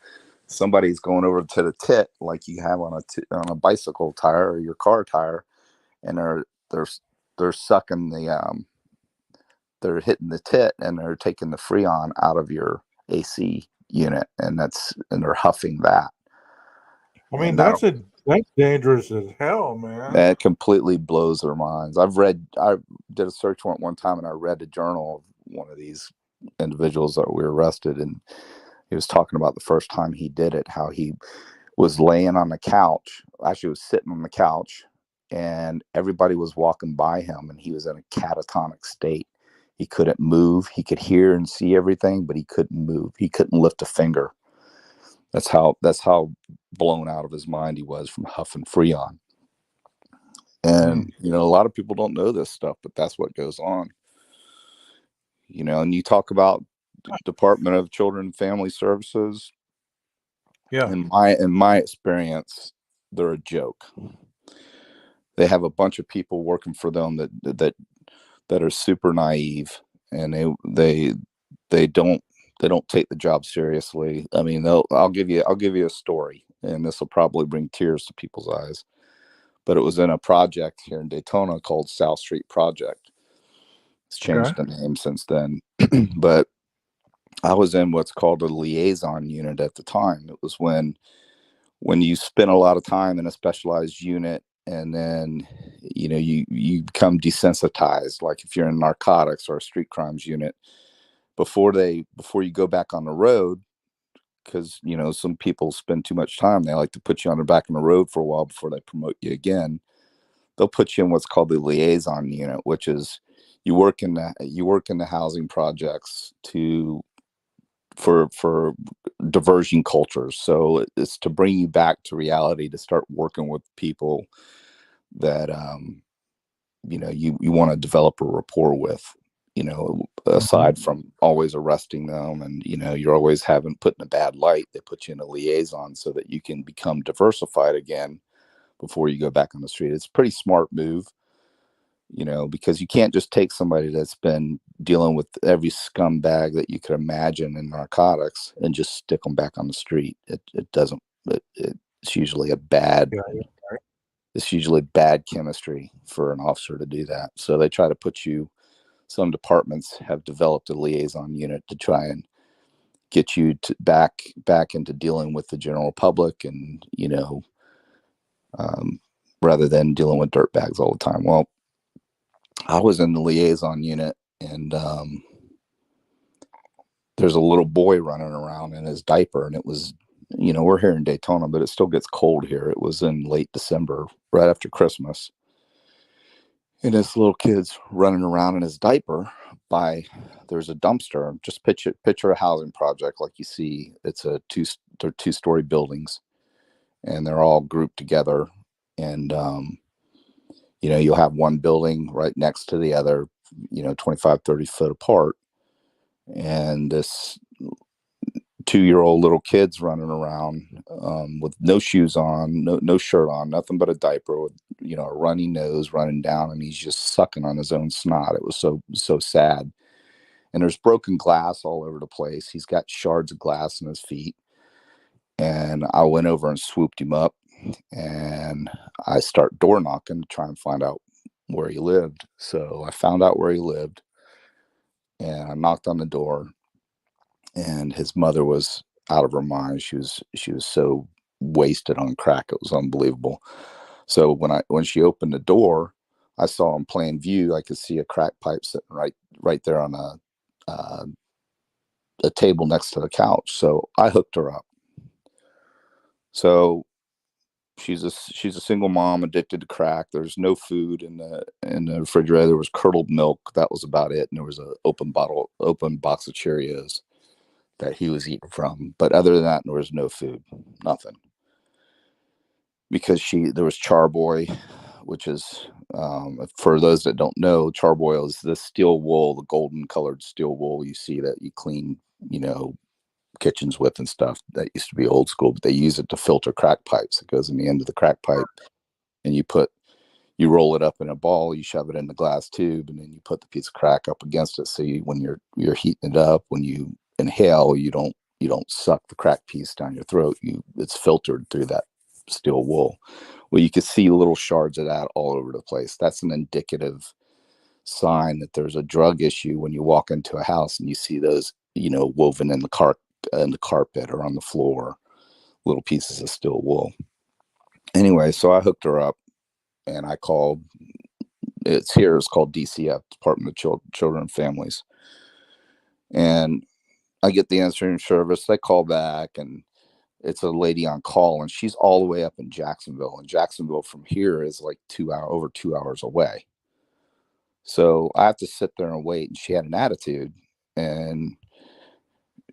Somebody's going over to the tit, like you have on a bicycle tire or your car tire, and they're sucking they're hitting the tit, and they're taking the Freon out of your AC unit, and they're huffing that. I mean, that's dangerous as hell, man. That completely blows their minds. I did a search warrant one time, and I read a journal of one of these individuals that we arrested, and he was talking about the first time he did it, how he was laying on the couch, actually was sitting on the couch, and everybody was walking by him, and he was in a catatonic state. He couldn't move. He could hear and see everything, but he couldn't move. He couldn't lift a finger. That's how blown out of his mind he was from huffing Freon. And, a lot of people don't know this stuff, but that's what goes on. And you talk about Department of Children and Family Services. Yeah. In my experience, they're a joke. They have a bunch of people working for them that are super naive, and they don't take the job seriously. I mean, I'll give you a story, and this will probably bring tears to people's eyes. But it was in a project here in Daytona called South Street Project. It's changed the name since then. But I was in what's called a liaison unit at the time. It was when you spend a lot of time in a specialized unit, and then you become desensitized. Like if you're in narcotics or a street crimes unit, before you go back on the road, because some people spend too much time, they like to put you on the back on the road for a while before they promote you again. They'll put you in what's called the liaison unit, which is you work in the housing projects for diversion cultures. So it's to bring you back to reality, to start working with people that you want to develop a rapport with, aside from always arresting them, and you're always put in a bad light. They put you in a liaison so that you can become diversified again before you go back on the street. It's a pretty smart move, because you can't just take somebody that's been dealing with every scumbag that you could imagine in narcotics and just stick them back on the street. It doesn't. It's usually It's usually bad chemistry for an officer to do that. So they try to put you. Some departments have developed a liaison unit to try and get you back into dealing with the general public, and rather than dealing with dirtbags all the time. Well, I was in the liaison unit, and there's a little boy running around in his diaper, and it was, we're here in Daytona, but it still gets cold here. It was in late December, right after Christmas. And this little kid's running around in his diaper there's a dumpster. Just picture a housing project like you see. They're two-story buildings, and they're all grouped together. And, you'll have one building right next to the other, 25, 30 foot apart. And this 2-year-old little kid's running around with no shoes on, no shirt on, nothing but a diaper with, a runny nose running down, and he's just sucking on his own snot. It was so sad. And there's broken glass all over the place. He's got shards of glass in his feet. And I went over and swooped him up, and I start door knocking to try and find out where he lived. So I found out where he lived, and I knocked on the door, and his mother was out of her mind. She was so wasted on crack. It was unbelievable. So when she opened the door, I saw in plain view, I could see a crack pipe sitting right there on a table next to the couch. So I hooked her up. So she's a single mom addicted to crack. There's no food in the refrigerator. There was curdled milk. That was about it. And there was an open box of Cheerios that he was eating from. But other than that, there was no food, nothing. Because there was Charboy, which is, for those that don't know, Charboy is the steel wool, the golden colored steel wool you see that you clean, kitchens with and stuff. That used to be old school, but they use it to filter crack pipes. It goes in the end of the crack pipe, and you roll it up in a ball, you shove it in the glass tube, and then you put the piece of crack up against it. So when you're heating it up, when you inhale, you don't suck the crack piece down your throat. It's filtered through that steel wool. Well, you can see little shards of that all over the place. That's an indicative sign that there's a drug issue when you walk into a house and you see those, woven in the carpet or on the floor, little pieces of steel wool. Anyway, so I hooked her up and I called. It's called DCF, Department of Children and Families, and I get the answering service. I call back and it's a lady on call, and she's all the way up in Jacksonville. And Jacksonville from here is like over 2 hours away. So I have to sit there and wait. And she had an attitude, and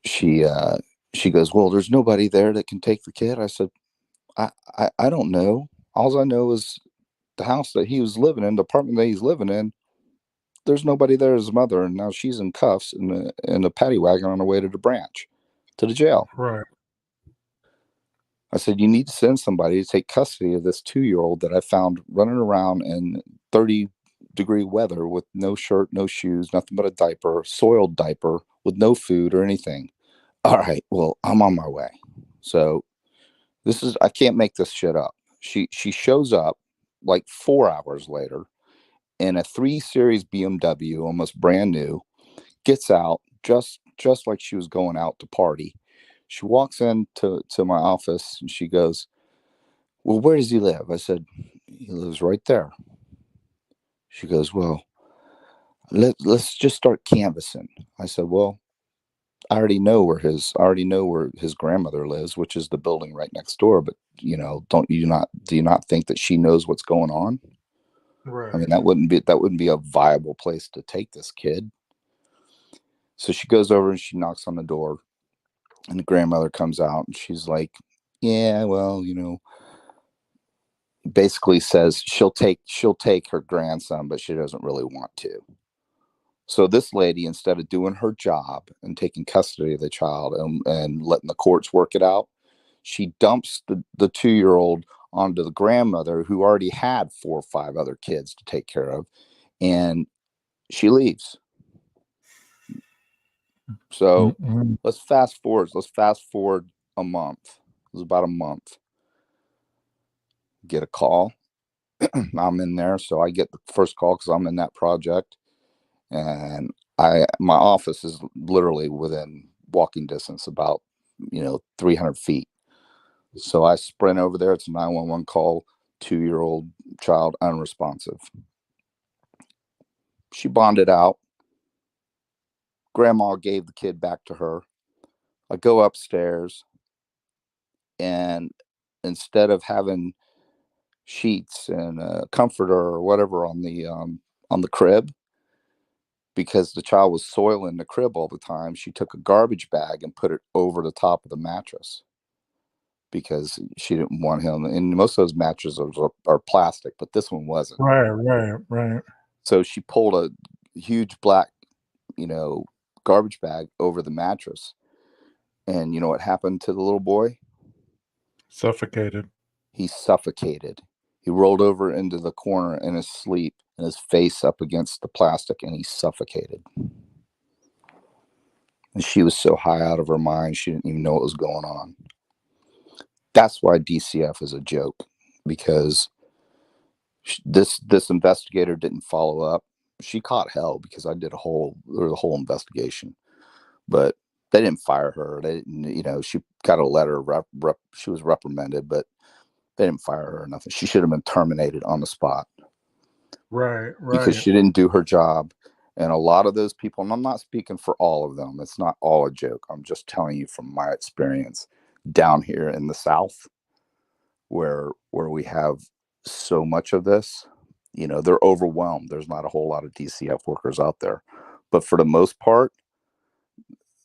she goes, "Well, there's nobody there that can take the kid." I said, I don't know. All I know is the house that he was living in, the apartment that he's living in, there's nobody there as his mother, and now she's in cuffs in a paddy wagon on her way to the branch, to the jail. Right. I said, you need to send somebody to take custody of this 2-year-old that I found running around in 30-degree weather with no shirt, no shoes, nothing but a diaper, soiled diaper, with no food or anything. All right, well, I'm on my way. So I can't make this shit up. She shows up like 4 hours later in a 3 Series BMW, almost brand new, gets out just like she was going out to party. She walks into my office and she goes, "Well, where does he live?" I said, "He lives right there." She goes, "Well, let's just start canvassing." I said, "Well, I already know where his grandmother lives, which is the building right next door. But do you not think that she knows what's going on? Right. I mean, that wouldn't be a viable place to take this kid." So she goes over and she knocks on the door, and the grandmother comes out and she's like, "Yeah, well, basically says she'll take her grandson, but she doesn't really want to." So this lady, instead of doing her job and taking custody of the child and letting the courts work it out, she dumps the 2-year-old onto the grandmother, who already had 4 or 5 other kids to take care of, and she leaves. So let's fast forward a month. It was about a month. Get a call. I'm in there, so I get the first call because I'm in that project, and my office is literally within walking distance, about 300 feet. So I sprint over there. It's a 911 call. 2-year-old child unresponsive. She bonded out. Grandma gave the kid back to her. I go upstairs, and instead of having sheets and a comforter or whatever on the crib, because the child was soiling the crib all the time, she took a garbage bag and put it over the top of the mattress because she didn't want him. And most of those mattresses are plastic, but this one wasn't. Right. So she pulled a huge black, garbage bag over the mattress. And you know what happened to the little boy? Suffocated. He suffocated. He rolled over into the corner in his sleep, and his face up against the plastic, and he suffocated. And she was so high out of her mind, she didn't even know what was going on. That's why DCF is a joke, because this investigator didn't follow up. She caught hell because I did the whole investigation, but they didn't fire her. They didn't, she got a letter. She was reprimanded, but they didn't fire her or nothing. She should have been terminated on the spot. Right. Because she didn't do her job. And a lot of those people, and I'm not speaking for all of them, it's not all a joke. I'm just telling you from my experience down here in the South, where we have so much of this. You know, they're overwhelmed. There's not a whole lot of DCF workers out there, but for the most part,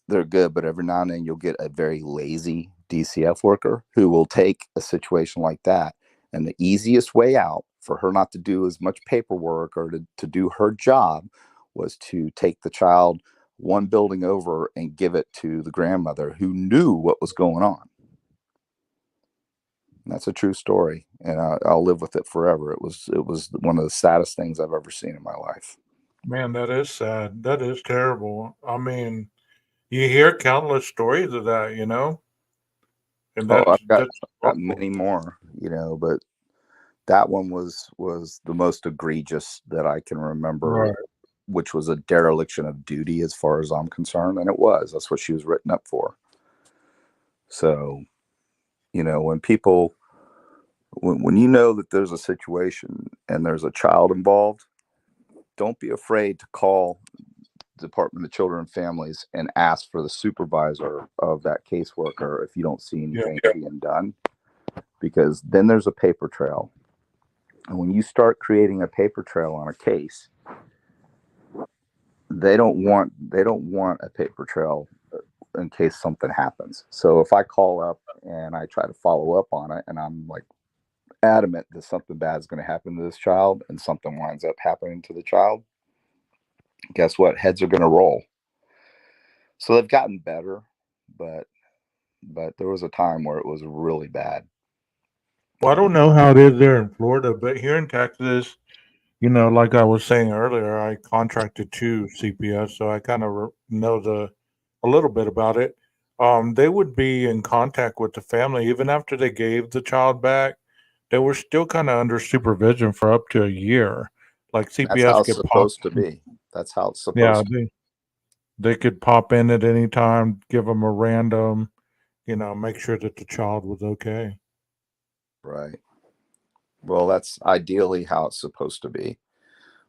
they're good. But every now and then you'll get a very lazy DCF worker who will take a situation like that, and the easiest way out for her not to do as much paperwork or to do her job was to take the child one building over and give it to the grandmother who knew what was going on. And that's a true story, and I'll live with it forever. It was one of the saddest things I've ever seen in my life. Man, that is sad. That is terrible. I mean, you hear countless stories of that, you know, and Oh, that's got awful. many more, you know, but that one was the most egregious that I can remember, Right. which was a dereliction of duty as far as I'm concerned, and it was. That's what she was written up for. So, you know, when you know that there's a situation and there's a child involved, don't be afraid to call Department of Children and Families and ask for the supervisor of that caseworker if you don't see anything being done, because then there's a paper trail. And when you start creating a paper trail on a case, they don't want a paper trail in case something happens. So if I call up and I try to follow up on it and I'm like adamant that something bad is going to happen to this child and something winds up happening to the child, guess what? Heads are going to roll. So they've gotten better, but there was a time where it was really bad. Well, I don't know how it is there in Florida, but here in Texas, you know, like I was saying earlier, I contracted to CPS, so I kind of know a little bit about it. They would be in contact with the family even after they gave the child back. They were still kind of under supervision for up to a year. Like That's how CPS it's could pop, supposed to be. That's how it's yeah, supposed to they could pop in at any time, give them a random, you know, make sure that the child was okay. be. Right. Well, that's ideally how it's supposed to be.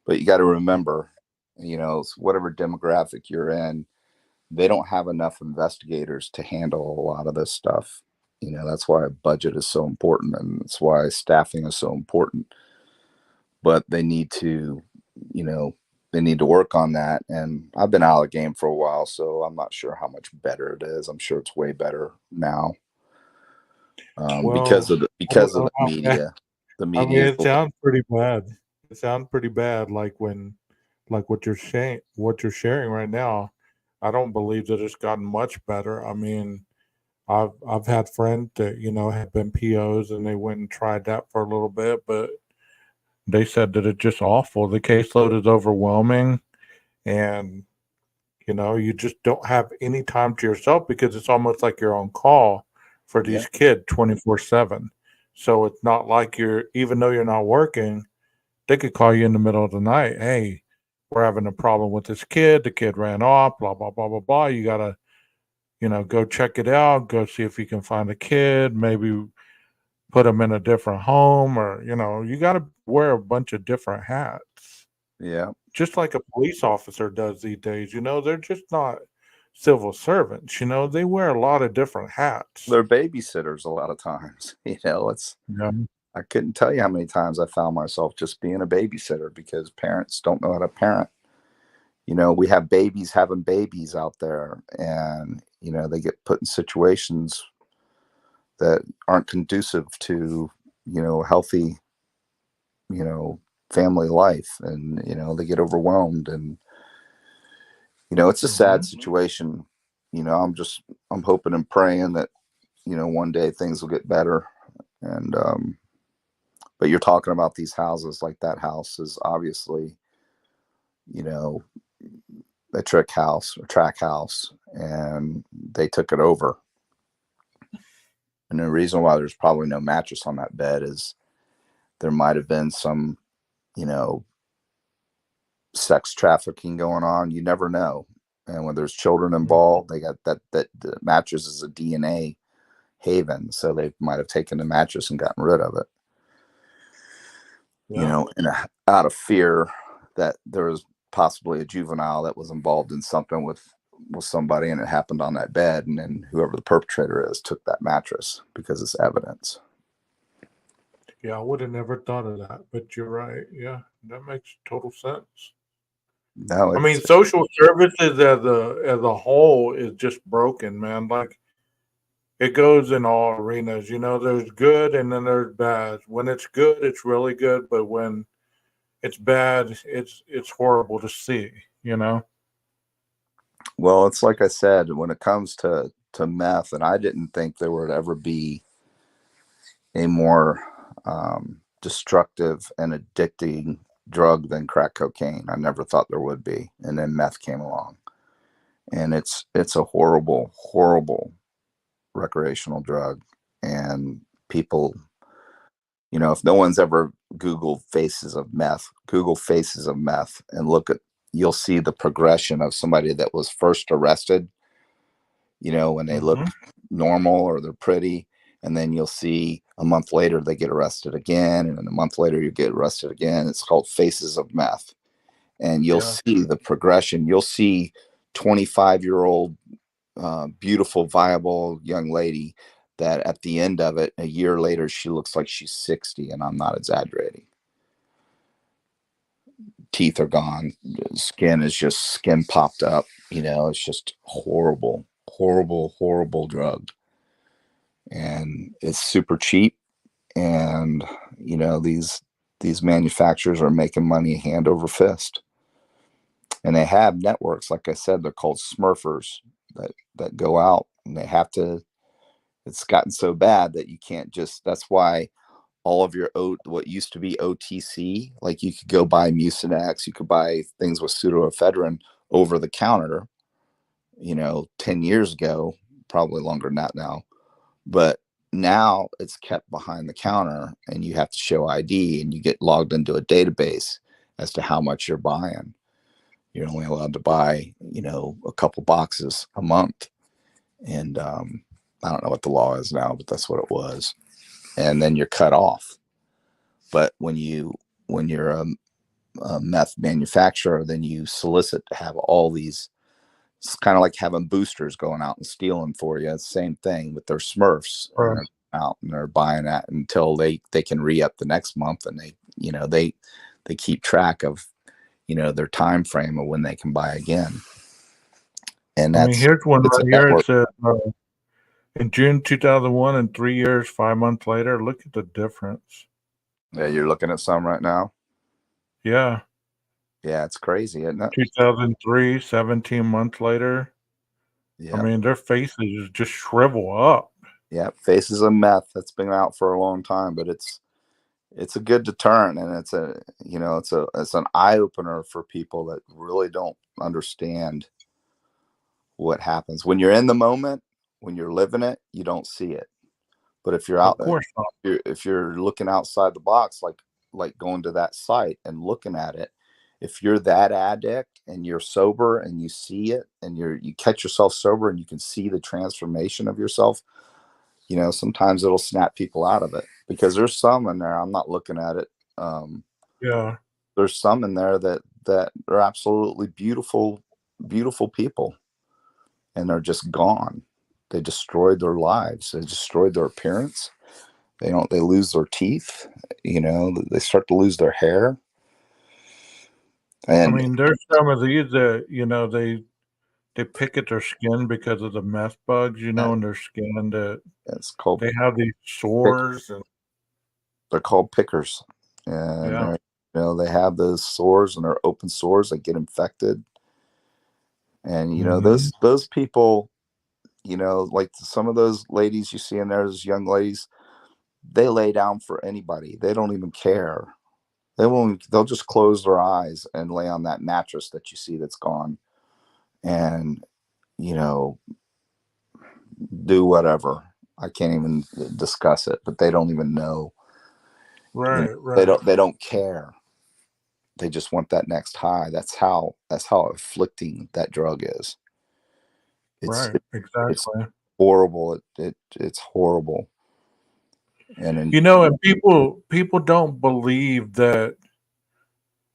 But you got to remember, you know, whatever demographic you're in, they don't have enough investigators to handle a lot of this stuff. You know, that's why a budget is so important, and that's why staffing is so important. But they need to, you know, they need to work on that. And I've been out of the game for a while, so I'm not sure how much better it is. I'm sure it's way better now, Well, I don't because of know the how bad. media. The I mean, media is it sounds pretty bad. It sounds pretty bad, like what you're sharing right now. I don't believe that it's gotten much better. I mean, I've had friends that you know have been POs and they went and tried that for a little bit, but they said that it's just awful. The caseload is overwhelming, and you know you just don't have any time to yourself because it's almost like you're on call for yeah, these kids 24/7. So it's not like you're even though you're not working, they could call you in the middle of the night. Hey, we're having a problem with this kid. The kid ran off. Blah blah blah blah blah. You gotta, you know, go check it out. Go see if you can find the kid. Maybe put him in a different home, or you know, you gotta wear a bunch of different hats, yeah. just like a police officer does these days. You know, they're just not civil servants. You know, they wear a lot of different hats. They're babysitters a lot of times. You know, Yeah. I couldn't tell you how many times I found myself just being a babysitter because parents don't know how to parent. You know, we have babies having babies out there, and you know they get put in situations that aren't conducive to, you know, healthy, you know, family life, and you know they get overwhelmed, and you know it's a sad Hmm. situation. You know, I'm hoping and praying that, you know, one day things will get better. And but you're talking about these houses, like that house is obviously, you know, a track house, and they took it over. And the reason why there's probably no mattress on that bed is there might have been some, you know, sex trafficking going on. You never know. And when there's children involved, they got that the mattress is a DNA haven, so they might have taken the mattress and gotten rid of it. You Yeah. know, and out of fear that there was possibly a juvenile that was involved in something with somebody, and it happened on that bed, and then whoever the perpetrator is took that mattress because it's evidence. Yeah, I would have never thought of that, but you're right. Yeah, that makes total sense. No, I mean, it's social services as a whole is just broken, man. Like it goes in all arenas. There's good and then there's bad. When it's good, it's really good, but when it's bad, it's horrible to see. well, it's like I said, when it comes to meth, and I didn't think there would ever be a more destructive and addicting drug than crack cocaine. I never thought there would be, and then meth came along, and it's a horrible, horrible recreational drug, and people, if no one's ever Googled faces of meth, Google faces of meth, and you'll see the progression of somebody that was first arrested, when they look Hmm. normal or they're pretty. And then you'll see a month later they get arrested again. And then a month later you get arrested again. It's called faces of meth. And you'll Yeah. see the progression. You'll see 25-year-old, beautiful, viable young lady that at the end of it, a year later, she looks like she's 60. And I'm not exaggerating. Teeth are gone. Skin is just skin popped up. It's just horrible, horrible, horrible drug. And it's super cheap. And, these manufacturers are making money hand over fist. And they have networks, like I said, they're called smurfers that go out, and they have to. It's gotten so bad that you can't just. That's why all of your what used to be OTC, like you could go buy Mucinex, you could buy things with pseudoephedrine over the counter, 10 years ago, probably longer than that now. But now it's kept behind the counter, and you have to show ID, and you get logged into a database as to how much you're buying. You're only allowed to buy, a couple boxes a month. And I don't know what the law is now, but that's what it was. And then you're cut off. But when you're a meth manufacturer, then you solicit to have all these. It's kind of like having boosters going out and stealing for you. It's the same thing with their Smurfs. And they're out and they're buying that until they can re-up the next month, and they keep track of their time frame of when they can buy again. And I mean, here's one it's right a here. It network. says in June 2001, and 3 years, 5 months later. Look at the difference. Yeah, you're looking at some right now. Yeah. Yeah, it's crazy, isn't it? 2003, 17 months later. Yeah. I mean, their faces just shrivel up. Yeah, faces of meth. That's been out for a long time, but it's a good deterrent, and it's an eye opener for people that really don't understand what happens when you're in the moment. When you're living it, you don't see it. But if you're out, Of course not. if you're looking outside the box, like going to that site and looking at it, if you're that addict and you're sober and you see it, and you catch yourself sober and you can see the transformation of yourself, sometimes it'll snap people out of it, because there's some in there. I'm not looking at it. Yeah. There's some in there that are absolutely beautiful, beautiful people, and they're just gone. They destroyed their lives. They destroyed their appearance. They lose their teeth. They start to lose their hair. I And mean, there's some of these that, they pick at their skin because of the meth bugs, in their skin, that it's called they have these sores. And they're called pickers. And yeah. they have those sores, and they're open sores. They get infected. And Mhm. those people, like some of those ladies you see in there, those young ladies, they lay down for anybody. They don't even care. They'll just close their eyes and lay on that mattress that you see that's gone, and do whatever. I can't even discuss it, but they don't even know. Right, They right. don't care. They just want that next high. That's how afflicting that drug is. It's Right, it's exactly. horrible. It's horrible. And And people don't believe that.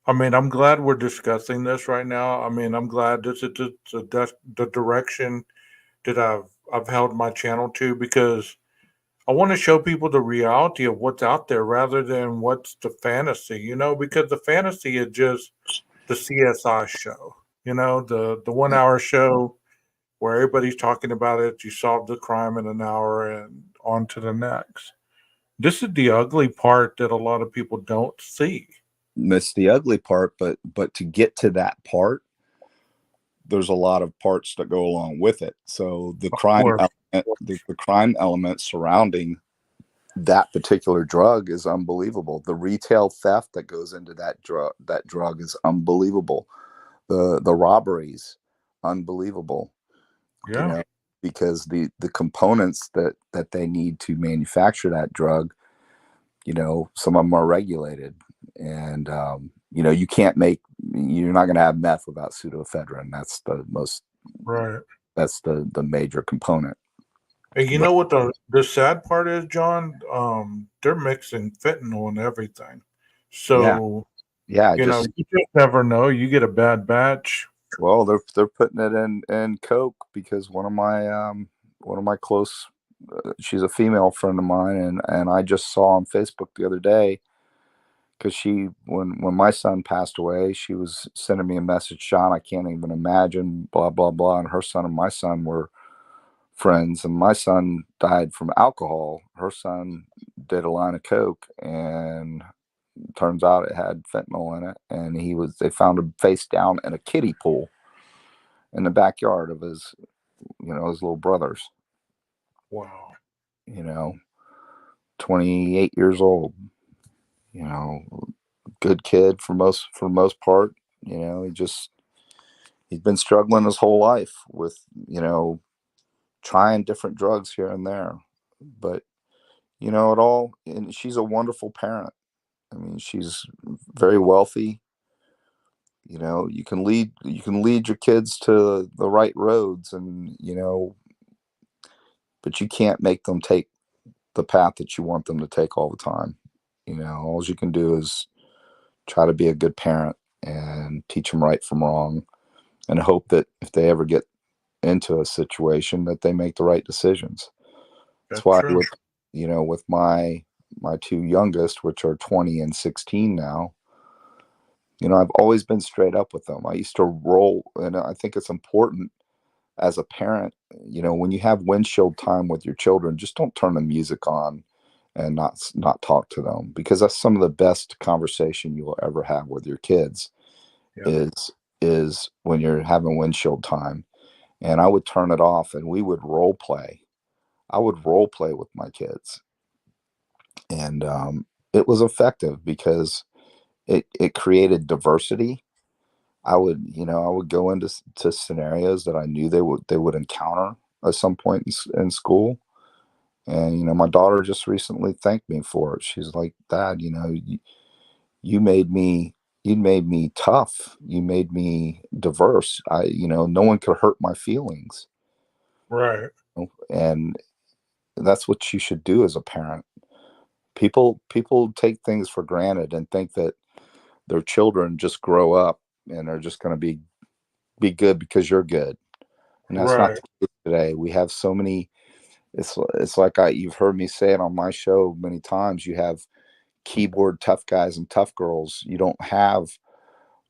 I mean, I'm glad we're discussing this right now. I mean, I'm glad this is the direction that I've held my channel to, because I want to show people the reality of what's out there rather than what's the fantasy, because the fantasy is just the CSI show, the 1 hour show where everybody's talking about it. You solve the crime in an hour and on to the next. This is the ugly part that a lot of people don't see. Miss the ugly part, but to get to that part, there's a lot of parts that go along with it. So the crime element, the crime element surrounding that particular drug is unbelievable. The retail theft that goes into that drug is unbelievable. The robberies, unbelievable. Yeah. Because the components that they need to manufacture that drug, some of them are regulated, and you're not going to have meth without pseudoephedrine. That's the most right. That's the major component. And you know what the sad part is, John? They're mixing fentanyl and everything. So yeah, you just never know. You get a bad batch. Well, they're putting it in Coke because one of my close, she's a female friend of mine, and I just saw on Facebook the other day, because when my son passed away, she was sending me a message, Sean, I can't even imagine, blah blah blah, and her son and my son were friends, and my son died from alcohol. Her son did a line of Coke, and turns out it had fentanyl in it, and they found him face down in a kiddie pool in the backyard of his little brothers. Wow. 28 years old, good kid for most part. He's been struggling his whole life with, trying different drugs here and there, but and she's a wonderful parent. I mean, she's very wealthy. You can lead your kids to the right roads, and but you can't make them take the path that you want them to take all the time. All you can do is try to be a good parent and teach them right from wrong, and hope that if they ever get into a situation that they make the right decisions. That's why true. with my two youngest, which are 20 and 16 now, I've always been straight up with them. I used to roll, and I think it's important as a parent, when you have windshield time with your children, just don't turn the music on and not talk to them, because that's some of the best conversation you will ever have with your kids. Yep. is when you're having windshield time. And I would turn it off, and we would role play. I would role play with my kids, and it was effective because it created diversity. I would go into scenarios that I knew they would encounter at some point in school. And, my daughter just recently thanked me for it. She's like, Dad, you made me tough. You made me diverse. No one could hurt my feelings. Right. And that's what you should do as a parent. People take things for granted and think that their children just grow up and are just going to be good because you're good. And that's not the case today. We have so many. It's like you've heard me say it on my show many times. You have keyboard tough guys and tough girls. You don't have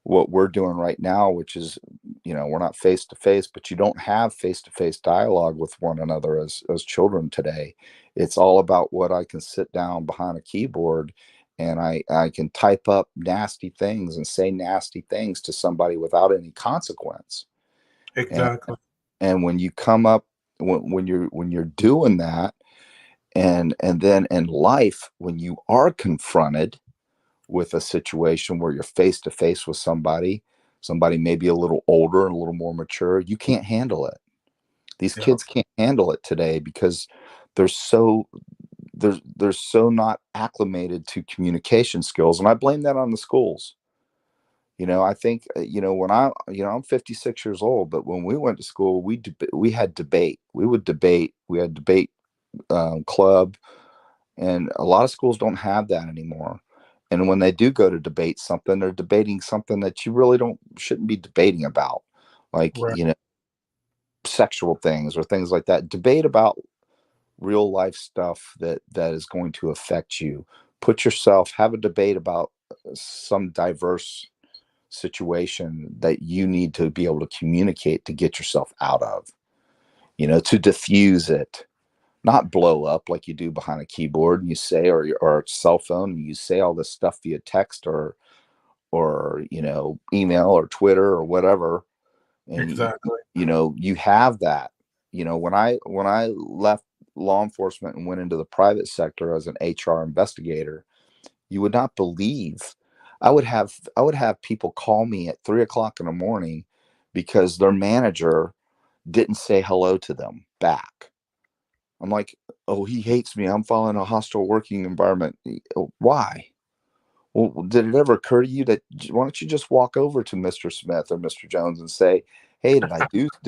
what we're doing right now, which is, we're not face to face, but you don't have face to face dialogue with one another as children today. It's all about what I can sit down behind a keyboard and I can type up nasty things and say nasty things to somebody without any consequence. Exactly. And when you come up, when you're doing that, and then in life, when you are confronted with a situation where you're face to face with somebody maybe a little older and a little more mature, you can't handle it. These kids can't handle it today because they're so not acclimated to communication skills, and I blame that on the schools. I think when I'm 56 years old, but when we went to school, we had debate. We would debate. We had debate club, and a lot of schools don't have that anymore. And when they do go to debate something, they're debating something that you really shouldn't be debating about, like sexual things or things like that. Debate about real life stuff that is going to affect you. Put yourself, have a debate about some diverse situation that you need to be able to communicate to get yourself out of, to diffuse it, not blow up like you do behind a keyboard and you say, or a cell phone, and you say all this stuff via text or email or Twitter or whatever. And Exactly. you have that. When I left law enforcement and went into the private sector as an HR investigator, you would not believe, I would have people call me at 3 o'clock in the morning because their manager didn't say hello to them back. I'm like, oh, he hates me, I'm following a hostile working environment. Why? Well, did it ever occur to you that, why don't you just walk over to Mr. Smith or Mr. Jones and say, hey, did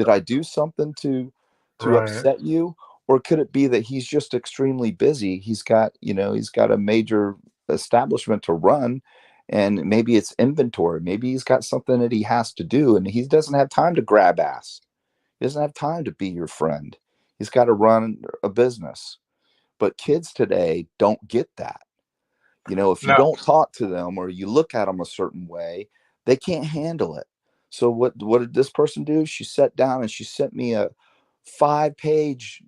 I do something to Right. upset you? Or could it be that he's just extremely busy? He's got a major establishment to run, and maybe it's inventory. Maybe he's got something that he has to do, and he doesn't have time to grab ass. He doesn't have time to be your friend. He's got to run a business. But kids today don't get that. If you Now, don't talk to them or you look at them a certain way, they can't handle it. So what did this person do? She sat down and she sent me a 5-page,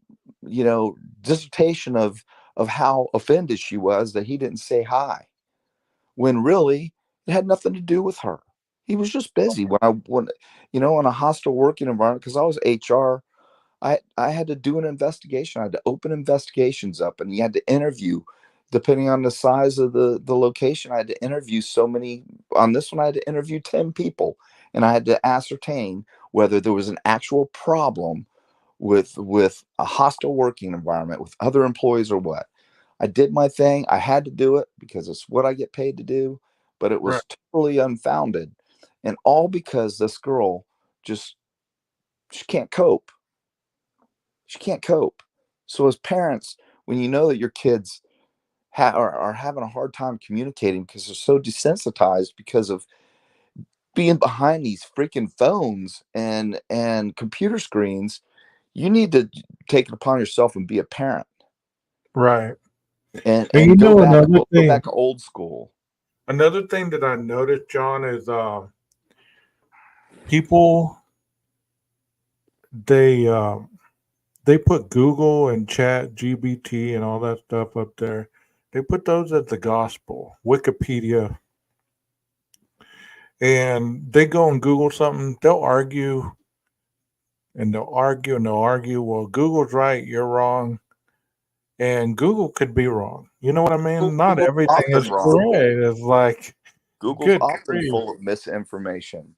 dissertation of how offended she was that he didn't say hi, when really it had nothing to do with her. He was just busy. In a hostile working environment, because I was HR, I had to do an investigation. I had to open investigations up, and you had to interview, depending on the size of the location. I had to interview so many. On this one, I had to interview 10 people, and I had to ascertain whether there was an actual problem with a hostile working environment with other employees or what. I did my thing. I had to do it because it's what I get paid to do, but it right. was totally unfounded, and all because this girl she can't cope. She can't cope. So as parents, when you know that your kids are having a hard time communicating because they're so desensitized because of being behind these freaking phones and computer screens, you need to take it upon yourself and be a parent Right. and And go another thing, back old school. another thing that I noticed, John, is people they they put Google and Chat GBT and all that stuff up there. They put those as the gospel, Wikipedia, and they go and Google something. They'll argue and they'll argue and they'll argue. Well, Google's right, you're wrong, and Google could be wrong. You know what I mean? Not Google's everything often is wrong. correct. It's like, Google's good often grief. full of misinformation.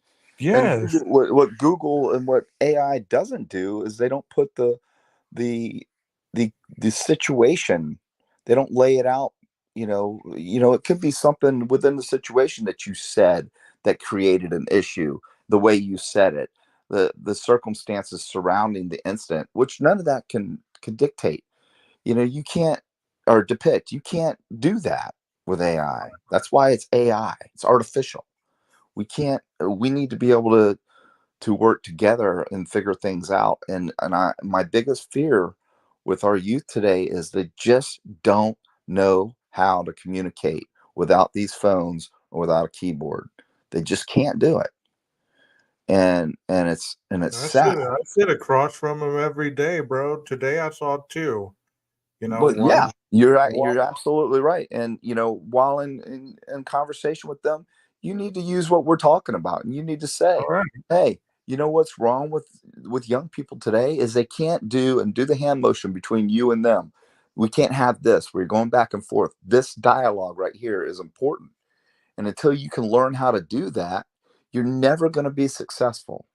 And Yes. what Google and what AI doesn't do is they don't put the the situation. They don't lay it out. It could be something within the situation that you said that created an issue, the way you said it, the circumstances surrounding the incident, which none of that can dictate. You can't, or depict. You can't do that with AI. That's why it's AI. It's artificial. We need to be able to work together and figure things out. And my biggest fear with our youth today is they just don't know how to communicate without these phones or without a keyboard. They just can't do it. And it's sad. I sit across from them every day, bro. Today I saw two. But One. yeah, you're right. You're absolutely right. And while in conversation with them, you need to use what we're talking about, and you need to say, All right. "Hey, what's wrong with young people today is they can't do the hand motion between you and them. We can't have this. We're going back and forth. This dialogue right here is important, and until you can learn how to do that, you're never going to be successful."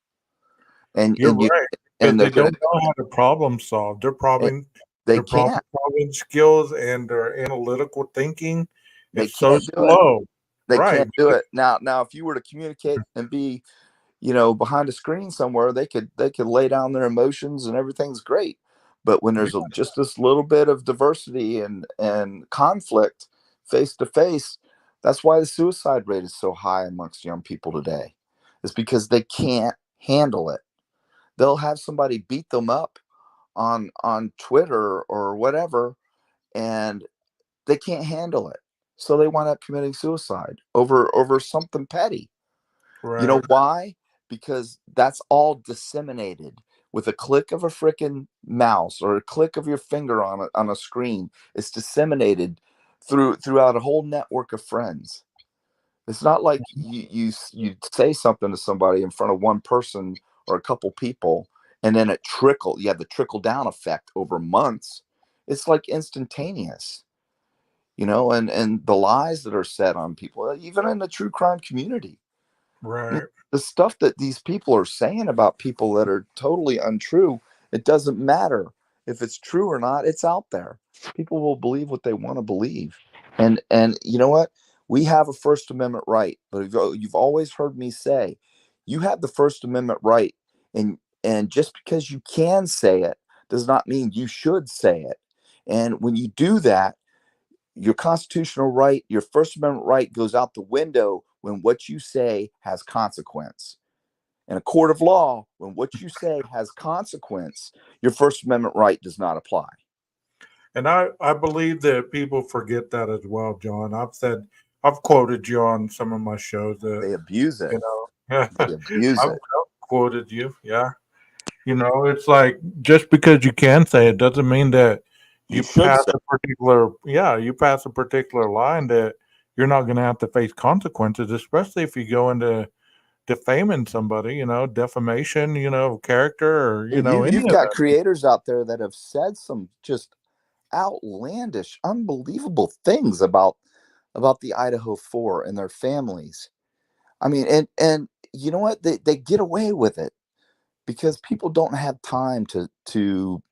And You're you right. Because and they they're going don't know how to problem solve. they Their problem can't solving skills and their analytical thinking they is so can't do it. slow. They Right. can't do it now. If you were to communicate and be, behind a screen somewhere, they could lay down their emotions and everything's great. But when there's just this little bit of diversity and conflict face to face, that's why the suicide rate is so high amongst young people today. It's because they can't handle it. They'll have somebody beat them up on Twitter or whatever, and they can't handle it, so they wind up committing suicide over something petty. You know Right. why? Because that's all disseminated with a click of a freaking mouse or a click of your finger on a screen. It's disseminated throughout a whole network of friends. It's not like you say something to somebody in front of one person or a couple people, and then you have the trickle down effect over months. It's like instantaneous, and the lies that are said on people, even in the true crime community. Right. The stuff that these people are saying about people that are totally untrue, it doesn't matter if it's true or not. It's out there. People will believe what they want to believe. And you know what? We have a First Amendment right, but you've always heard me say, you have the First Amendment right, and just because you can say it does not mean you should say it. And when you do that, your constitutional right, your First Amendment right goes out the window when what you say has consequence. In a court of law, when what you say has consequence, your First Amendment right does not apply. And I believe that people forget that as well, John. I've quoted you on some of my shows that, They abuse it. I've They abuse it. quoted you. Yeah. It's like just because you can say it doesn't mean that You should pass say. you pass a particular line that you're not going to have to face consequences, especially if you go into defaming somebody, defamation, of character or, any You've of got that. creators out there that have said some just outlandish, unbelievable things about the Idaho Four and their families. I mean, and you know what? They get away with it because people don't have time to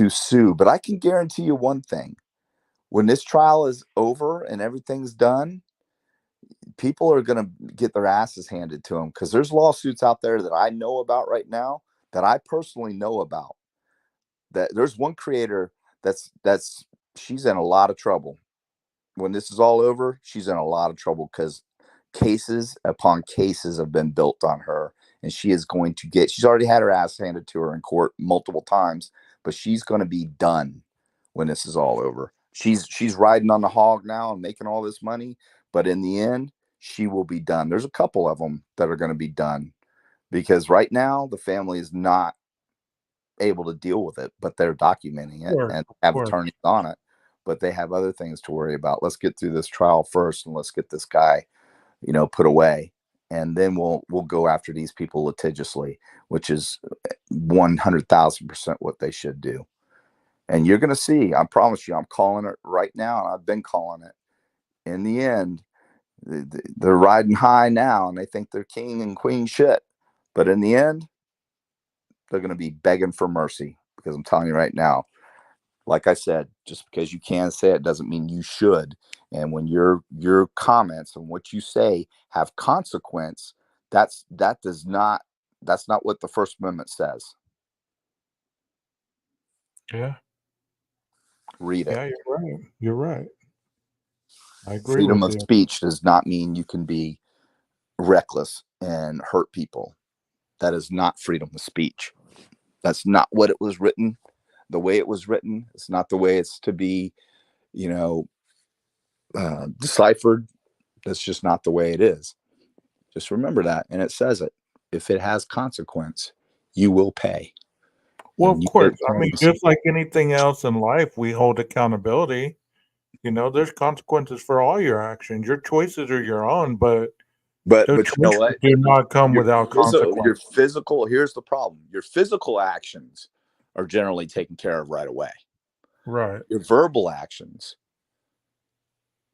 sue. But I can guarantee you one thing: when this trial is over and everything's done, people are going to get their asses handed to them, because there's lawsuits out there that I know about right now, that I personally know about. That there's one creator that's she's in a lot of trouble. When this is all over, she's in a lot of trouble because cases upon cases have been built on her, and she's already had her ass handed to her in court multiple times, but she's going to be done when this is all over. She's riding on the hog now and making all this money, but in the end, she will be done. There's a couple of them that are going to be done, because right now the family is not able to deal with it, but they're documenting it Sure, and of have course. attorneys on it. But they have other things to worry about. Let's get through this trial first, and let's get this guy, put away, and then we'll go after these people litigiously, which is 100,000% what they should do. And you're going to see. I promise you, I'm calling it right now, and I've been calling it. In the end, they're riding high now, and they think they're king and queen shit. But in the end, they're going to be begging for mercy, because I'm telling you right now, like I said, just because you can say it doesn't mean you should. And when your comments and what you say have consequence, that's not what the First Amendment says. Yeah. Read it. Yeah, you're right. You're right. I agree Freedom with of you. speech does not mean you can be reckless and hurt people. That is not freedom of speech. That's not what it was written. The way it was written, it's not the way it's to be, deciphered. That's just not the way it is. Just remember that. And it says it. If it has consequence, you will pay. Well, And of you course. get I mean, attorneys. just like anything else in life, we hold accountability. There's consequences for all your actions. Your choices are your own, but But those you know choices what? do not come without Your consequence. physical, here's the problem. Your physical actions are generally taken care of right away. Right. Your verbal actions,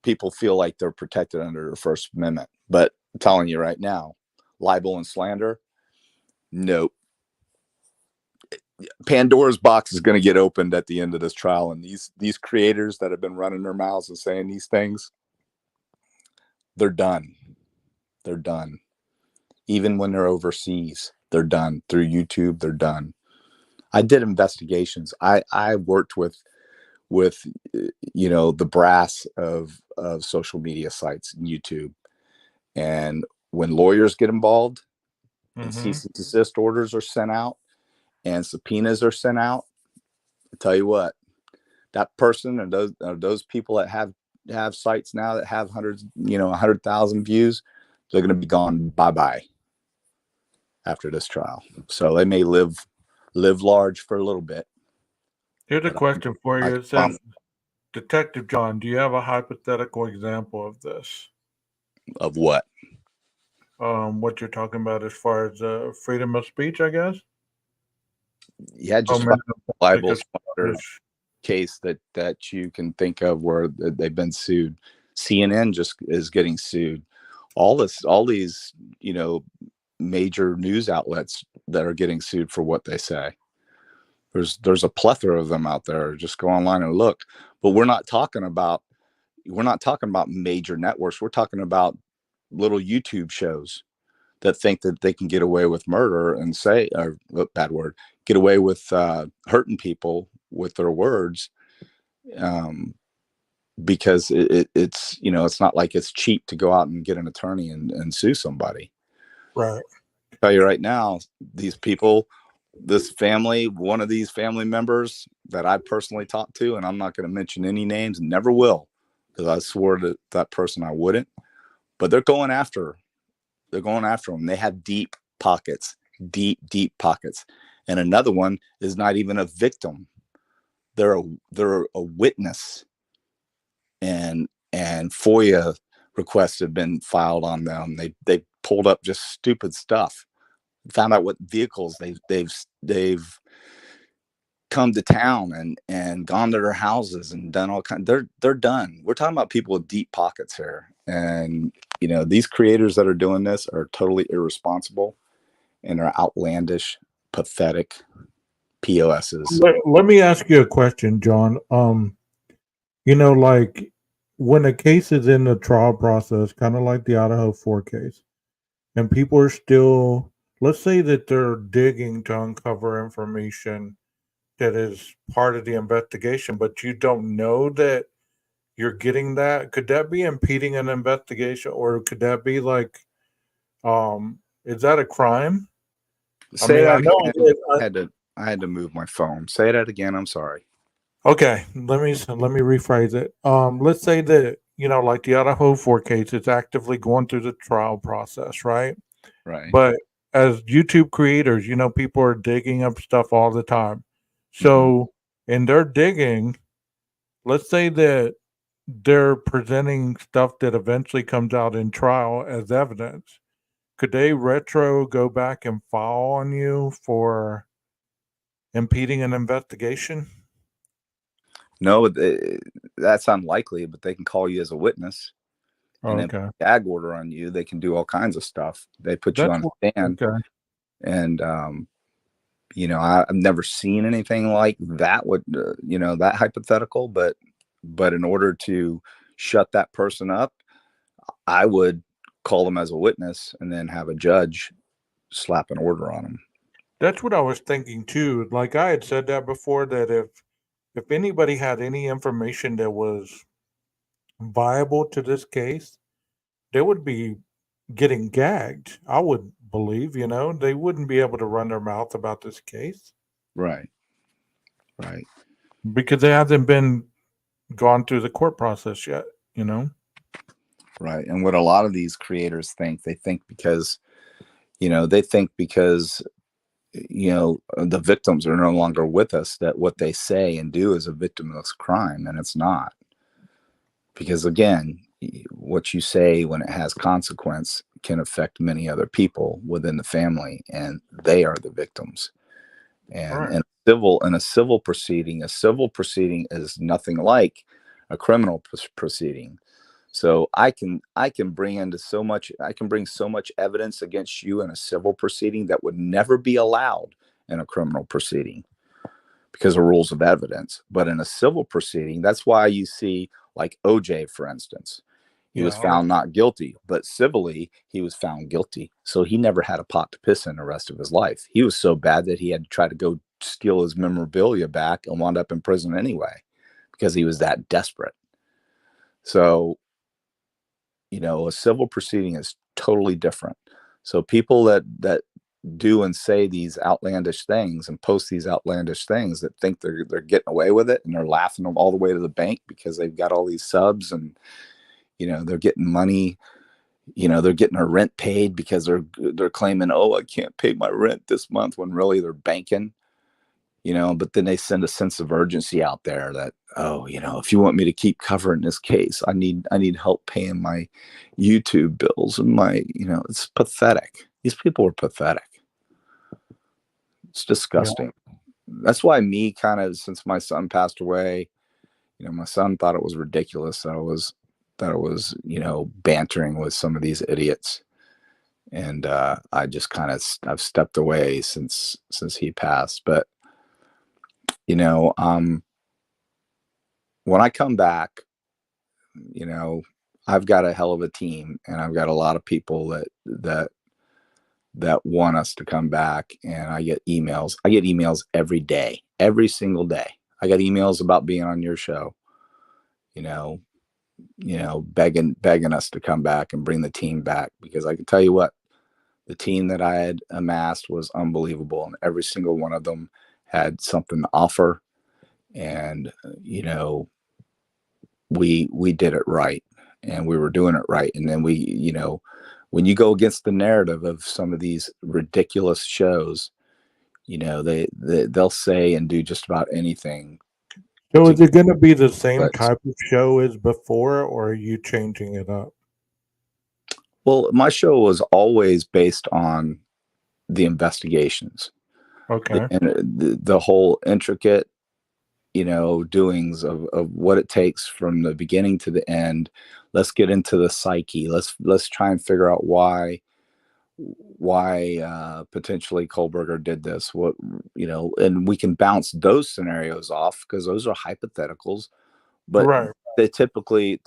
people feel like they're protected under the First Amendment. But I'm telling you right now, libel and slander, nope. Pandora's box is going to get opened at the end of this trial, and these creators that have been running their mouths and saying these things, they're done. They're done. Even when they're overseas, they're done. Through YouTube, they're done. I did investigations. I worked with the brass of social media sites and YouTube, and when lawyers get involved and Mm-hmm. cease and desist orders are sent out and subpoenas are sent out, I tell you what, that person and those people that have sites now that have hundreds, 100,000 views, they're going to be gone bye-bye after this trial. So they may live large for a little bit. Here's a question for you. It says, Detective John, do you have a hypothetical example of this? Of what? What you're talking about as far as freedom of speech, I guess? Yeah, just man, Bible case that you can think of where they've been sued. CNN just is getting sued. All these, major news outlets that are getting sued for what they say. There's a plethora of them out there. Just go online and look. But we're not talking about major networks. We're talking about little YouTube shows that think that they can get away with murder and say, or bad word, get away with hurting people with their words, because it's it's not like it's cheap to go out and get an attorney and sue somebody. Right. I'll tell you right now, these people, this family, one of these family members that I personally talked to, and I'm not going to mention any names, never will, because I swore to that person I wouldn't, but they're going after them. They have deep pockets. And another one is not even a victim. They're a witness, and FOIA requests have been filed on them. They pulled up just stupid stuff, found out what vehicles they've come to town and gone to their houses and done all kinds. They're done. We're talking about people with deep pockets here, and these creators that are doing this are totally irresponsible and are outlandish, pathetic POSs. Let me ask you a question, John. Like when a case is in the trial process, kind of like the Idaho 4 case, and people are still, let's say that they're digging to uncover information that is part of the investigation, but you don't know that you're getting that. Could that be impeding an investigation, or could that be like, is that a crime? Say that again. I had to move my phone. Say that again. I'm sorry. Okay, let me rephrase it. Let's say that like the Idaho 4 case, it's actively going through the trial process, right? Right. But as YouTube creators, people are digging up stuff all the time. So in their digging, let's say that they're presenting stuff that eventually comes out in trial as evidence. Could they go back and file on you for impeding an investigation? No, that's unlikely, but they can call you as a witness. And then Okay. gag order on you. They can do all kinds of stuff. They put you on a stand. Okay. And, I've never seen anything like that with, that hypothetical, but in order to shut that person up, I would call them as a witness and then have a judge slap an order on them. That's what I was thinking too. Like I had said that before, that if anybody had any information that was viable to this case, they would be getting gagged. I would believe, they wouldn't be able to run their mouth about this case. Right. Because they hasn't been gone through the court process yet, Right. And what a lot of these creators think, they think because the victims are no longer with us, that what they say and do is a victimless crime, and it's not. Because again, what you say when it has consequence can affect many other people within the family, and they are the victims. And Right. in a civil proceeding is nothing like a criminal proceeding. So I can bring so much evidence against you in a civil proceeding that would never be allowed in a criminal proceeding because of rules of evidence. But in a civil proceeding, that's why you see like OJ, for instance, he was found not guilty, but civilly he was found guilty. So he never had a pot to piss in the rest of his life. He was so bad that he had to try to go steal his memorabilia back and wound up in prison anyway, because he was that desperate. So, a civil proceeding is totally different. So people that do and say these outlandish things and post these outlandish things that think they're getting away with it, and they're laughing them all the way to the bank because they've got all these subs, and they're getting money. They're getting their rent paid because they're claiming, oh, I can't pay my rent this month, when really they're banking. But then they send a sense of urgency out there that, oh, if you want me to keep covering this case, I need help paying my YouTube bills and it's pathetic. These people are pathetic. It's disgusting. That's why since my son passed away, my son thought it was ridiculous that I was bantering with some of these idiots. And I just I've stepped away since he passed. But when I come back, I've got a hell of a team, and I've got a lot of people that want us to come back. And I get emails every day, every single day. I got emails about being on your show, begging us to come back and bring the team back, because I can tell you what, the team that I had amassed was unbelievable, and every single one of them had something to offer. And we did it right, and we were doing it right. And then when you go against the narrative of some of these ridiculous shows, they'll say and do just about anything. So is it going to be the same type of show as before, or are you changing it up? Well, my show was always based on the investigations. Okay. And the whole intricate, doings of what it takes from the beginning to the end. Let's get into the psyche. Let's try and figure out why potentially Kohlberger did this. And we can bounce those scenarios off because those are hypotheticals, but right. they typically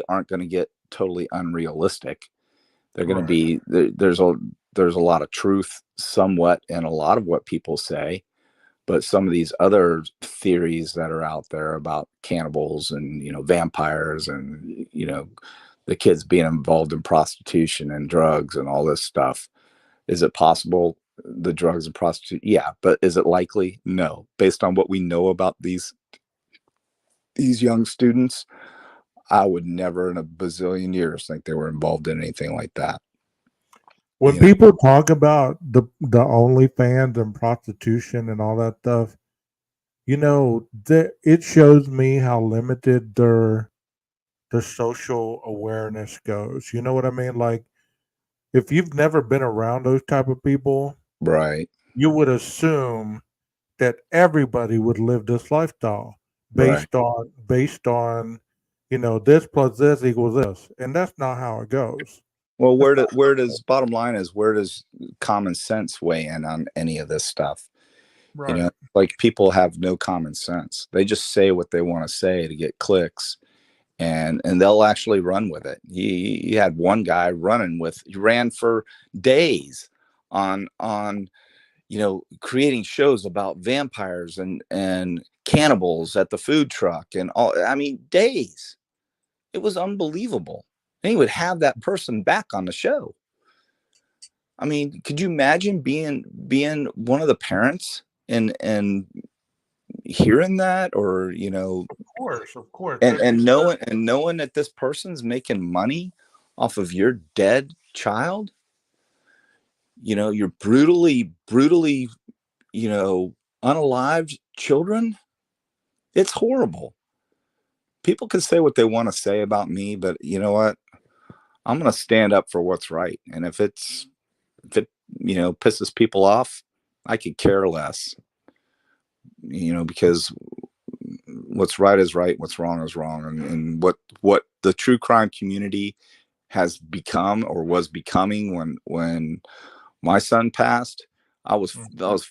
aren't going to get totally unrealistic. They're going to be there's a lot of truth somewhat in a lot of what people say. But some of these other theories that are out there about cannibals and, vampires and, the kids being involved in prostitution and drugs and all this stuff. Is it possible the drugs and prostitution? Yeah. But is it likely? No. Based on what we know about these young students, I would never in a bazillion years think they were involved in anything like that. When people talk about the OnlyFans and prostitution and all that stuff, it shows me how limited their social awareness goes. You know what I mean? Like, if you've never been around those type of people, right, you would assume that everybody would live this lifestyle based on this plus this equals this, and that's not how it goes. Well, bottom line is, where does common sense weigh in on any of this stuff? Right. Like, people have no common sense. They just say what they want to say to get clicks, and they'll actually run with it. He had one guy he ran for days on creating shows about vampires and cannibals at the food truck and all. I mean, days. It was unbelievable. And he would have that person back on the show. I mean, could you imagine being one of the parents and hearing that, or of course, and knowing that this person's making money off of your dead child? You're brutally unalived children. It's horrible. People can say what they want to say about me, but you know what? I'm going to stand up for what's right. And if it pisses people off, I could care less, because what's right is right. What's wrong is wrong. And what the true crime community has become, or was becoming when my son passed, I was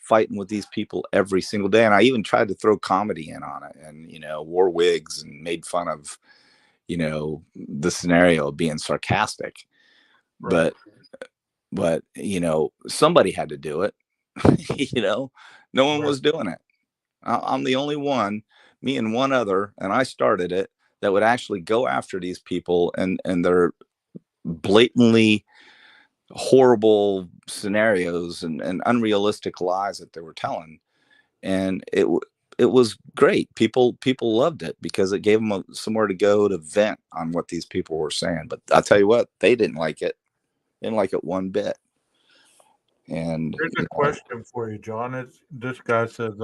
fighting with these people every single day. And I even tried to throw comedy in on it, and, wore wigs and made fun of, the scenario being sarcastic. Right. But somebody had to do it. No one was doing it. I'm the only one, me and one other, and I started it, that would actually go after these people and they're blatantly horrible scenarios and unrealistic lies that they were telling. And it was great. People loved it because it gave them somewhere to go to vent on what these people were saying. But I'll tell you what, they didn't like it. They didn't like it one bit. And Here's a question for you, John. This guy says,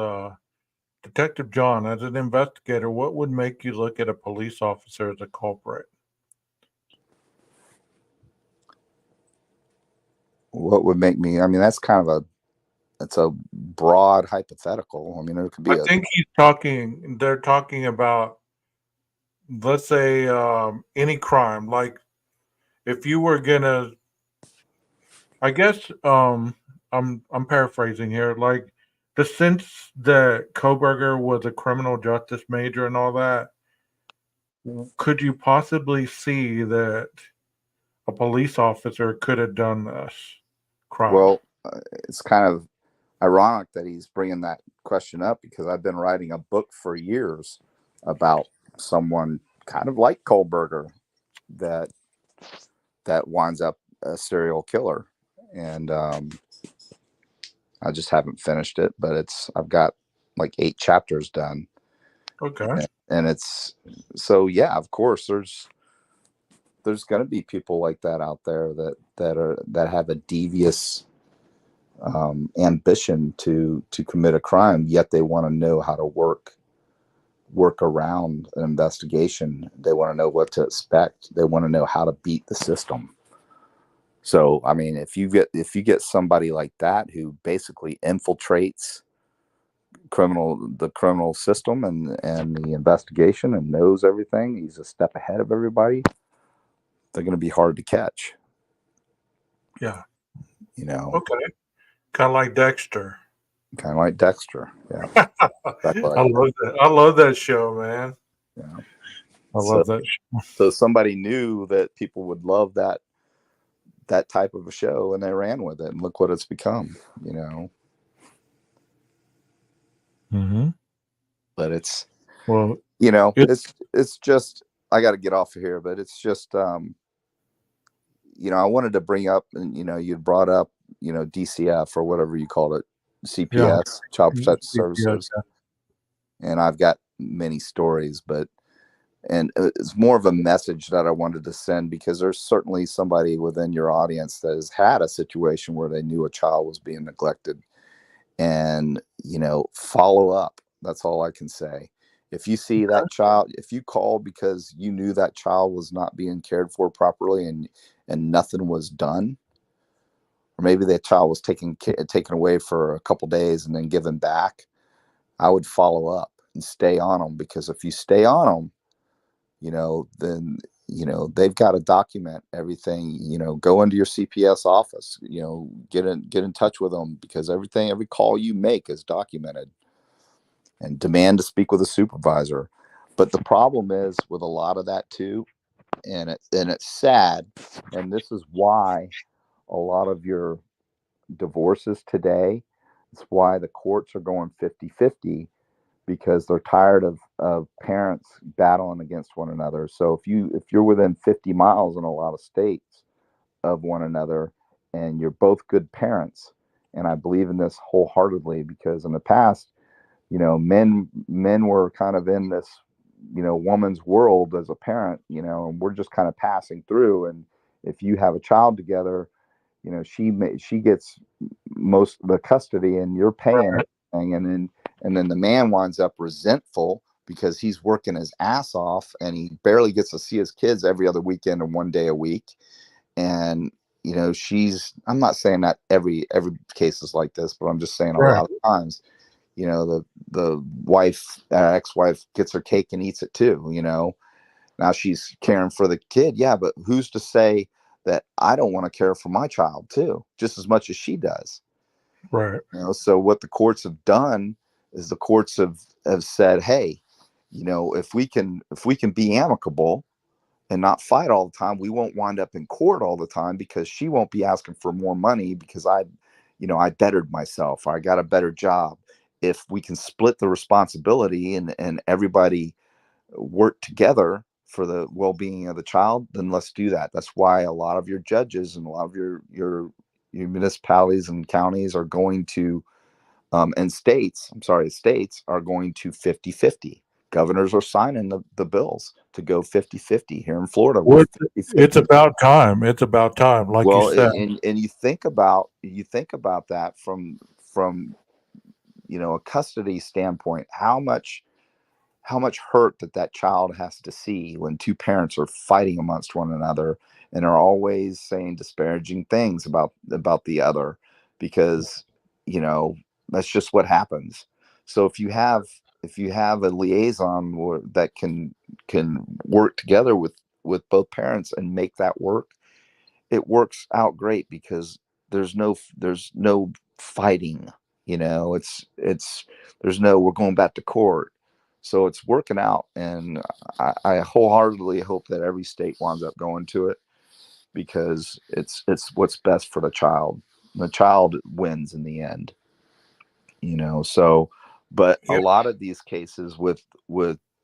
Detective John, as an investigator, what would make you look at a police officer as a culprit? what would make me, I mean, that's kind of it's a broad hypothetical. I mean, it could be I think they're talking about, let's say, any crime. Like if you were gonna, I guess, I'm paraphrasing here. Like the sense that Koberger was a criminal justice major and all that, could you possibly see that a police officer could have done this crime? Well, it's kind of ironic that he's bringing that question up because I've been writing a book for years about someone kind of like Kohlberger that winds up a serial killer, and I just haven't finished it, but I've got like 8 chapters done. Okay. And it's so, yeah, of course there's going to be people like that out there that have a devious ambition to commit a crime, yet they want to know how to work around an investigation. They want to know what to expect. They want to know how to beat the system. So, I mean, if you get somebody like that who basically infiltrates the criminal system and the investigation and knows everything, he's a step ahead of everybody, they're going to be hard to catch. Yeah. Okay. Kind of like Dexter. Yeah. I love that show, man. Yeah. I love that show. So somebody knew that people would love that type of a show, and they ran with it, and look what it's become. Mm-hmm. But it's it's just, I got to get off of here, but it's just I wanted to bring up, and you brought up DCF or whatever you called it, CPS, Child Protective Services, and I've got many stories, and it's more of a message that I wanted to send, because there's certainly somebody within your audience that has had a situation where they knew a child was being neglected, and follow up. That's all I can say. If you see that child, if you call because you knew that child was not being cared for properly and nothing was done, or maybe that child was taken away for a couple days and then given back, I would follow up and stay on them, because if you stay on them, then they've got to document everything. Go into your CPS office, get in touch with them, because every call you make is documented, and demand to speak with a supervisor. But the problem is with a lot of that too, and it's sad, and this is why a lot of your divorces today, it's why the courts are going 50-50, because they're tired of parents battling against one another. So if you're within 50 miles in a lot of states of one another, and you're both good parents, and I believe in this wholeheartedly, because in the past, men were kind of in this, woman's world as a parent, and we're just kind of passing through. And if you have a child together, she gets most of the custody, and you're paying everything, and then the man winds up resentful because he's working his ass off and he barely gets to see his kids every other weekend and one day a week. And I'm not saying that every case is like this, but I'm just saying a lot of times, the wife, ex-wife, gets her cake and eats it too. Now she's caring for the kid, yeah, but who's to say that I don't want to care for my child too, just as much as she does? Right. So what the courts have done is the courts have said, hey, if we can be amicable and not fight all the time, we won't wind up in court all the time, because she won't be asking for more money because I bettered myself, or I got a better job. If we can split the responsibility and everybody work together for the well-being of the child, then let's do that. That's why a lot of your judges and a lot of your municipalities and counties are going to and states are going to 50-50. Governors are signing the bills to go 50-50. Here in Florida, we're 50-50. It's about time. It's about time, like Well, you said. and you think about that from a custody standpoint, how much hurt that child has to see when two parents are fighting amongst one another and are always saying disparaging things about the other, because that's just what happens. So if you have a liaison that can work together with both parents and make that work, it works out great, because there's no fighting. It's there's no we're going back to court. So it's working out, and I wholeheartedly hope that every state winds up going to it, because it's what's best for the child. The child wins in the end. So, but a lot of these cases with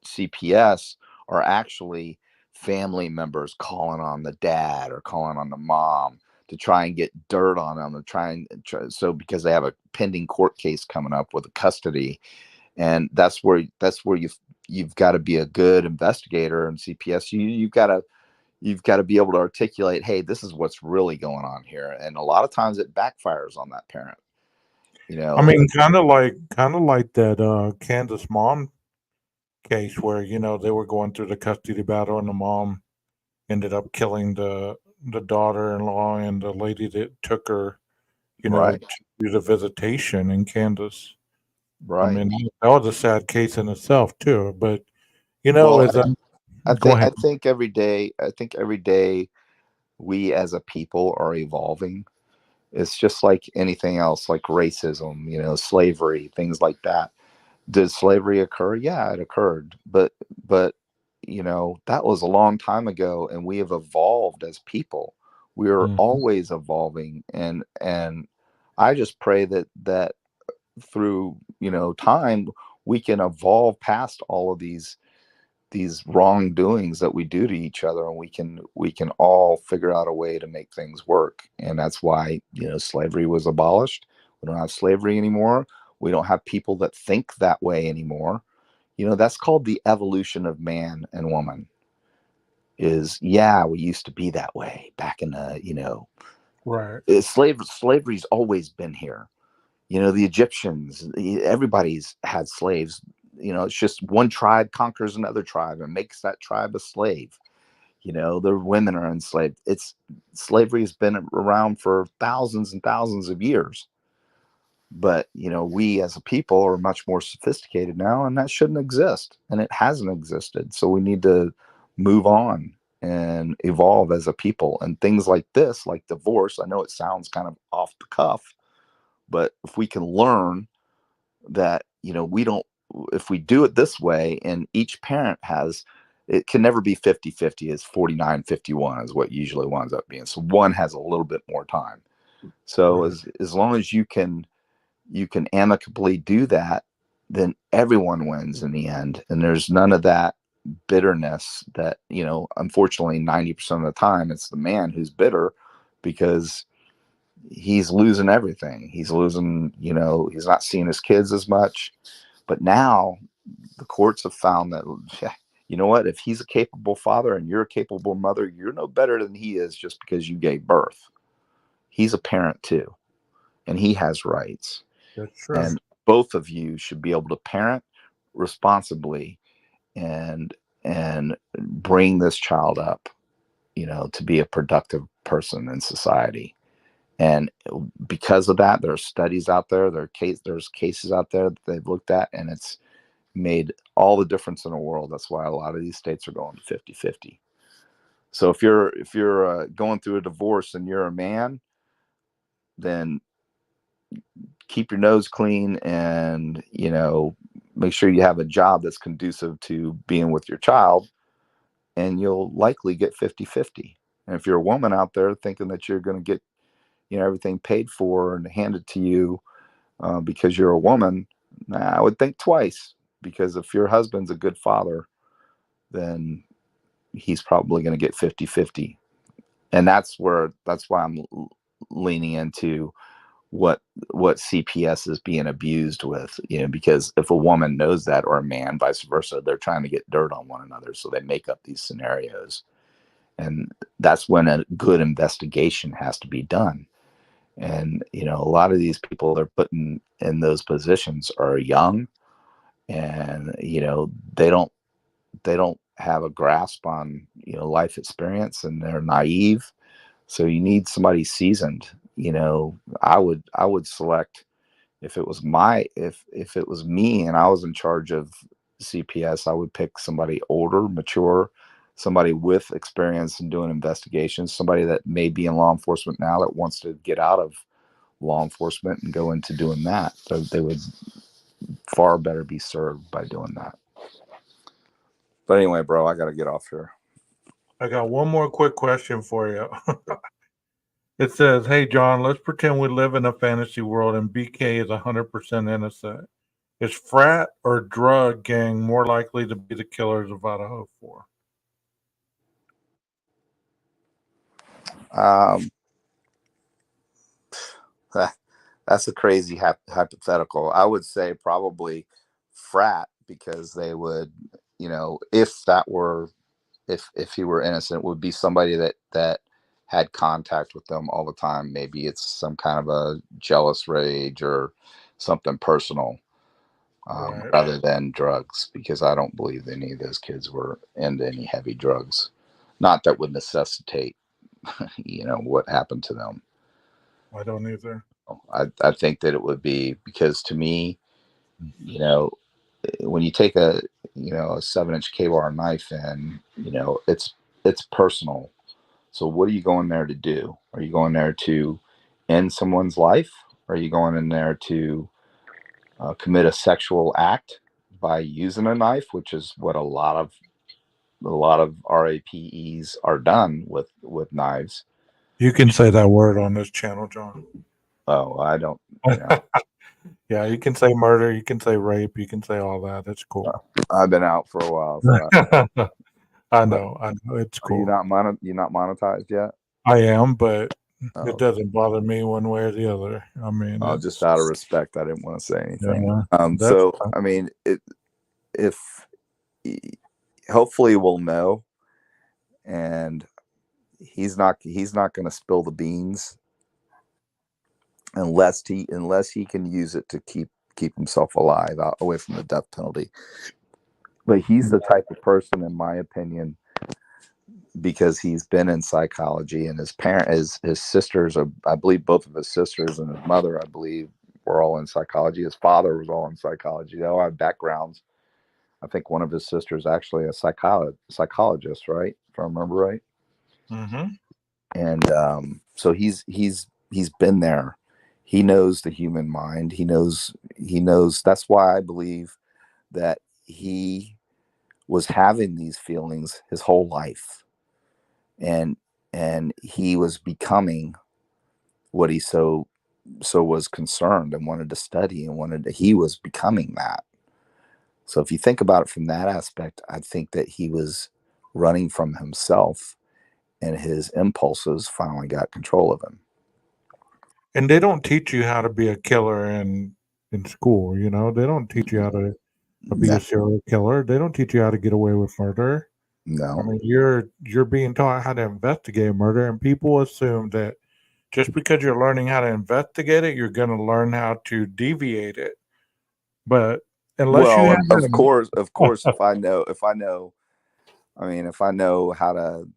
CPS are actually family members calling on the dad or calling on the mom to try and get dirt on them, to try so because they have a pending court case coming up with custody. And that's where you've got to be a good investigator in CPS. You've got to be able to articulate, hey, this is what's really going on here. And a lot of times it backfires on that parent. I mean, kind of like that Kansas mom case where they were going through the custody battle, and the mom ended up killing the daughter-in-law and the lady that took her, Right. to do the visitation in Kansas. Right. I mean, that was a sad case in itself too. But Well, as go ahead. I think every day we as a people are evolving. It's just like anything else, like racism, slavery, things like that. Did slavery occur? Yeah, it occurred. But that was a long time ago, and we have evolved as people. We are always evolving, and I just pray that through time we can evolve past all of these wrongdoings that we do to each other, and we can all figure out a way to make things work. And that's why slavery was abolished. We don't have slavery anymore. We don't have people that think that way anymore. That's called the evolution of man and woman. We used to be that way back in the Right. Slavery's always been here. The Egyptians, everybody's had slaves. It's just one tribe conquers another tribe and makes that tribe a slave. The women are enslaved. Slavery has been around for thousands and thousands of years. But, we as a people are much more sophisticated now, and that shouldn't exist. And it hasn't existed. So we need to move on and evolve as a people. And things like this, like divorce, I know it sounds kind of off the cuff, but if we can learn that, if we do it this way, and each parent it can never be 50-50. It's 49-51 is what usually winds up being. So one has a little bit more time. So as long as you can amicably do that, then everyone wins in the end. And there's none of that bitterness that, unfortunately 90% of the time it's the man who's bitter, because he's losing everything. He's losing, he's not seeing his kids as much. But now the courts have found that, you know what, if he's a capable father and you're a capable mother, you're no better than he is just because you gave birth. He's a parent too, and he has rights. That's true. And both of you should be able to parent responsibly and bring this child up, to be a productive person in society. And because of that, there are studies out there, there's cases out there that they've looked at, and it's made all the difference in the world. That's why a lot of these states are going to 50-50. So if you're going through a divorce and you're a man, then keep your nose clean, and make sure you have a job that's conducive to being with your child, and you'll likely get 50-50. And if you're a woman out there thinking that you're going to get everything paid for and handed to you because you're a woman, I would think twice, because if your husband's a good father, then he's probably going to get 50-50. And that's why I'm leaning into what CPS is being abused with, because if a woman knows that, or a man, vice versa, they're trying to get dirt on one another. So they make up these scenarios. And that's when a good investigation has to be done. And, a lot of these people they're putting in those positions are young, and, they don't have a grasp on, life experience, and they're naive. So you need somebody seasoned. I would select, if it was if it was me and I was in charge of CPS, I would pick somebody older, mature, somebody with experience in doing investigations, somebody that may be in law enforcement now that wants to get out of law enforcement and go into doing that. So they would far better be served by doing that. But anyway, bro, I got to get off here. I got one more quick question for you. It says, "Hey, John, let's pretend we live in a fantasy world and BK is 100% innocent. Is frat or drug gang more likely to be the killers of Idaho 4?" That's a crazy hypothetical. I would say probably frat, because they would, if he were innocent, would be somebody that had contact with them all the time. Maybe it's some kind of a jealous rage or something personal, Right. rather than drugs, because I don't believe any of those kids were into any heavy drugs. Not that would necessitate, what happened to them. I don't either. I think that it would be, because to me, when you take a 7-inch K-bar knife in, it's personal. So what are you going there to do? Are you going there to end someone's life? Are you going in there to commit a sexual act by using a knife, which is what a lot of RAPEs are done with knives? You can say that word on this channel, John. Oh, I don't. Yeah, you can say murder, you can say rape, you can say all that. It's cool. I've been out for a while, so I know. It's Are you cool. you not monetized yet? I am, but Oh, it doesn't bother me one way or the other. I mean, just out of respect, I didn't want to say anything. yeah, that's So fine. I mean, if hopefully we'll know, and he's not going to spill the beans unless he can use it to keep himself alive, away from the death penalty. But he's the type of person, in my opinion, because he's been in psychology, and his sisters, I believe both of his sisters and his mother, I believe, were all in psychology. His father was all in psychology. They all have backgrounds. I think one of his sisters actually a psychologist, right? If I remember right. Mm-hmm. And so he's been there. He knows the human mind. He knows. That's why I believe that he was having these feelings his whole life, and he was becoming what he so was concerned and wanted to study, and he was becoming that. So if you think about it from that aspect, I think that he was running from himself, and his impulses finally got control of him. And they don't teach you how to be a killer in school. They don't teach you how to be a serial killer. They don't teach you how to get away with murder. No. I mean, you're being taught how to investigate murder, and people assume that just because you're learning how to investigate it, you're going to learn how to deviate it. But unless you have, of course, if I know how to